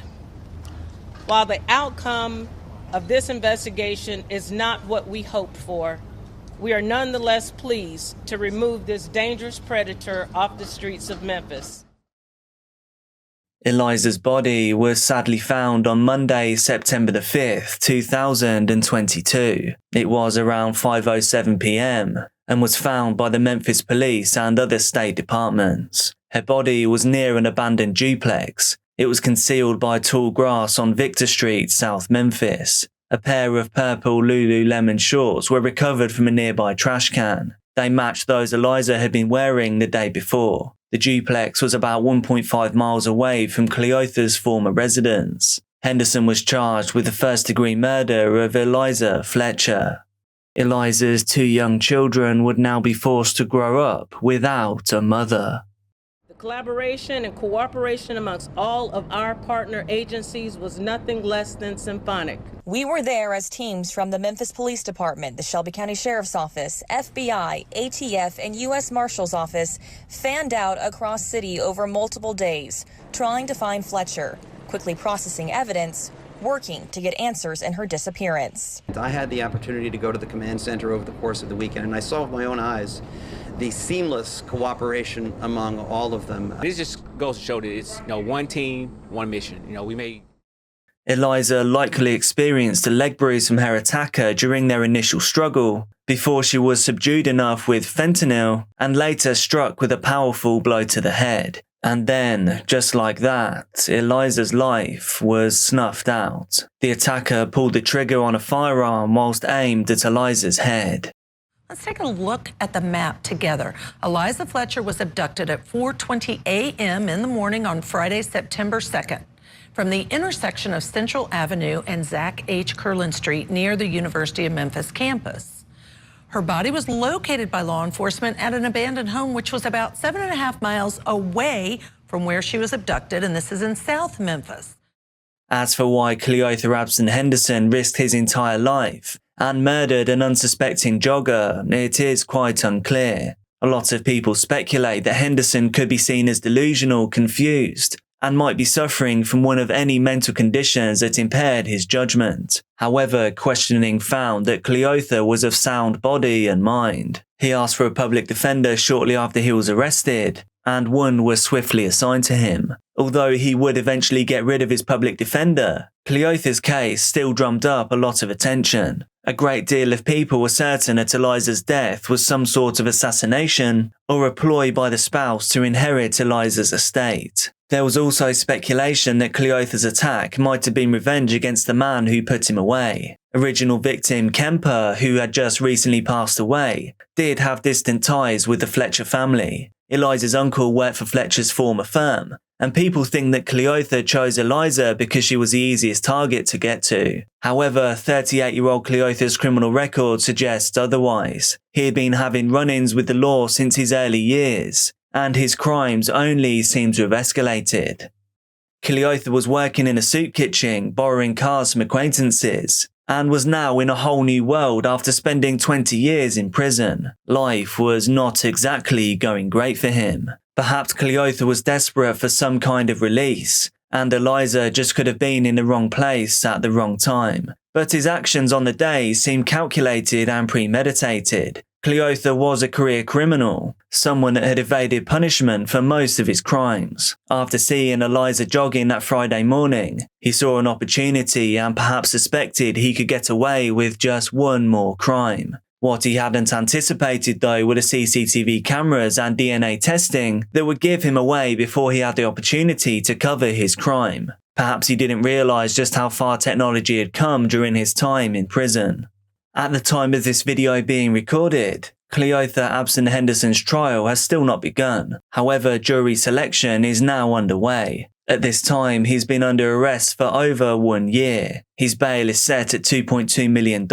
While the outcome of this investigation is not what we hoped for, we are nonetheless pleased to remove this dangerous predator off the streets of Memphis. Eliza's body was sadly found on Monday, September the 5th, 2022. It was around 5:07 p.m. and was found by the Memphis police and other state departments. Her body was near an abandoned duplex. It was concealed by tall grass on Victor Street, South Memphis. A pair of purple Lululemon shorts were recovered from a nearby trash can. They matched those Eliza had been wearing the day before. The duplex was about 1.5 miles away from Cleotha's former residence. Henderson was charged with the first-degree murder of Eliza Fletcher. Eliza's 2 young children would now be forced to grow up without a mother. The collaboration and cooperation amongst all of our partner agencies was nothing less than symphonic. We were there as teams from the Memphis Police Department, the Shelby County Sheriff's Office, FBI, ATF, and U.S. Marshal's Office fanned out across city over multiple days, trying to find Fletcher, quickly processing evidence, working to get answers in her disappearance. I had the opportunity to go to the command center over the course of the weekend, and I saw with my own eyes the seamless cooperation among all of them. This just goes to show that it's one team, one mission. We made. Eliza likely experienced a leg bruise from her attacker during their initial struggle, before she was subdued enough with fentanyl and later struck with a powerful blow to the head. And then, just like that, Eliza's life was snuffed out. The attacker pulled the trigger on a firearm whilst aimed at Eliza's head. Let's take a look at the map together. Eliza Fletcher was abducted at 4:20 a.m. in the morning on Friday, September 2nd. From the intersection of Central Avenue and Zach H. Curlin Street near the University of Memphis campus. Her body was located by law enforcement at an abandoned home, which was about 7.5 miles away from where she was abducted, and this is in South Memphis. As for why Cleotha Abson Henderson risked his entire life and murdered an unsuspecting jogger, it is quite unclear. A lot of people speculate that Henderson could be seen as delusional, confused, and might be suffering from one of any mental conditions that impaired his judgment. However, questioning found that Cleotha was of sound body and mind. He asked for a public defender shortly after he was arrested, and one was swiftly assigned to him. Although he would eventually get rid of his public defender, Cleotha's case still drummed up a lot of attention. A great deal of people were certain that Eliza's death was some sort of assassination or a ploy by the spouse to inherit Eliza's estate. There was also speculation that Cleotha's attack might have been revenge against the man who put him away. Original victim Kemper, who had just recently passed away, did have distant ties with the Fletcher family. Eliza's uncle worked for Fletcher's former firm, and people think that Cleotha chose Eliza because she was the easiest target to get to. However, 38-year-old Cleotha's criminal record suggests otherwise. He had been having run-ins with the law since his early years, and his crimes only seem to have escalated. Cleotha was working in a soup kitchen, borrowing cars from acquaintances, and was now in a whole new world after spending 20 years in prison. Life was not exactly going great for him. Perhaps Cleotha was desperate for some kind of release, and Eliza just could have been in the wrong place at the wrong time. But his actions on the day seemed calculated and premeditated. Cleotha was a career criminal, someone that had evaded punishment for most of his crimes. After seeing Eliza jogging that Friday morning, he saw an opportunity and perhaps suspected he could get away with just one more crime. What he hadn't anticipated though were the CCTV cameras and DNA testing that would give him away before he had the opportunity to cover his crime. Perhaps he didn't realise just how far technology had come during his time in prison. At the time of this video being recorded, Cleotha Abson Henderson's trial has still not begun. However, jury selection is now underway. At this time, he's been under arrest for over 1 year. His bail is set at $2.2 million,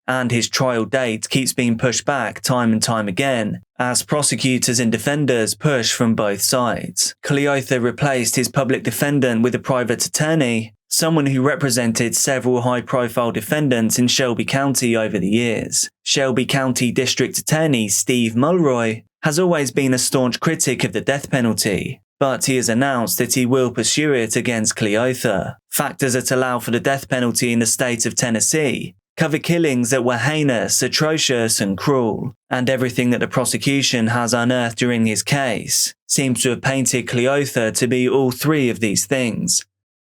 and his trial date keeps being pushed back time and time again as prosecutors and defenders push from both sides. Cleotha replaced his public defendant with a private attorney, someone who represented several high-profile defendants in Shelby County over the years. Shelby County District Attorney Steve Mulroy has always been a staunch critic of the death penalty, but he has announced that he will pursue it against Cleotha. Factors that allow for the death penalty in the state of Tennessee cover killings that were heinous, atrocious and cruel, and everything that the prosecution has unearthed during his case seems to have painted Cleotha to be all three of these things.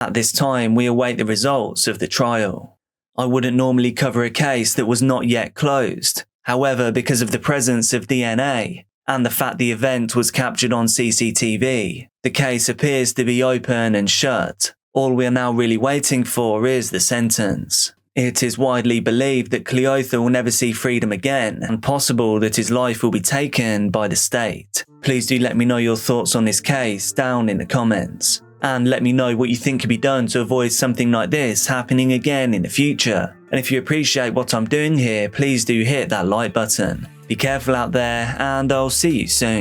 At this time, we await the results of the trial. I wouldn't normally cover a case that was not yet closed. However, because of the presence of DNA, and the fact the event was captured on CCTV, the case appears to be open and shut. All we are now really waiting for is the sentence. It is widely believed that Cleotha will never see freedom again, and possible that his life will be taken by the state. Please do let me know your thoughts on this case down in the comments, and let me know what you think can be done to avoid something like this happening again in the future. And if you appreciate what I'm doing here, please do hit that like button. Be careful out there, and I'll see you soon.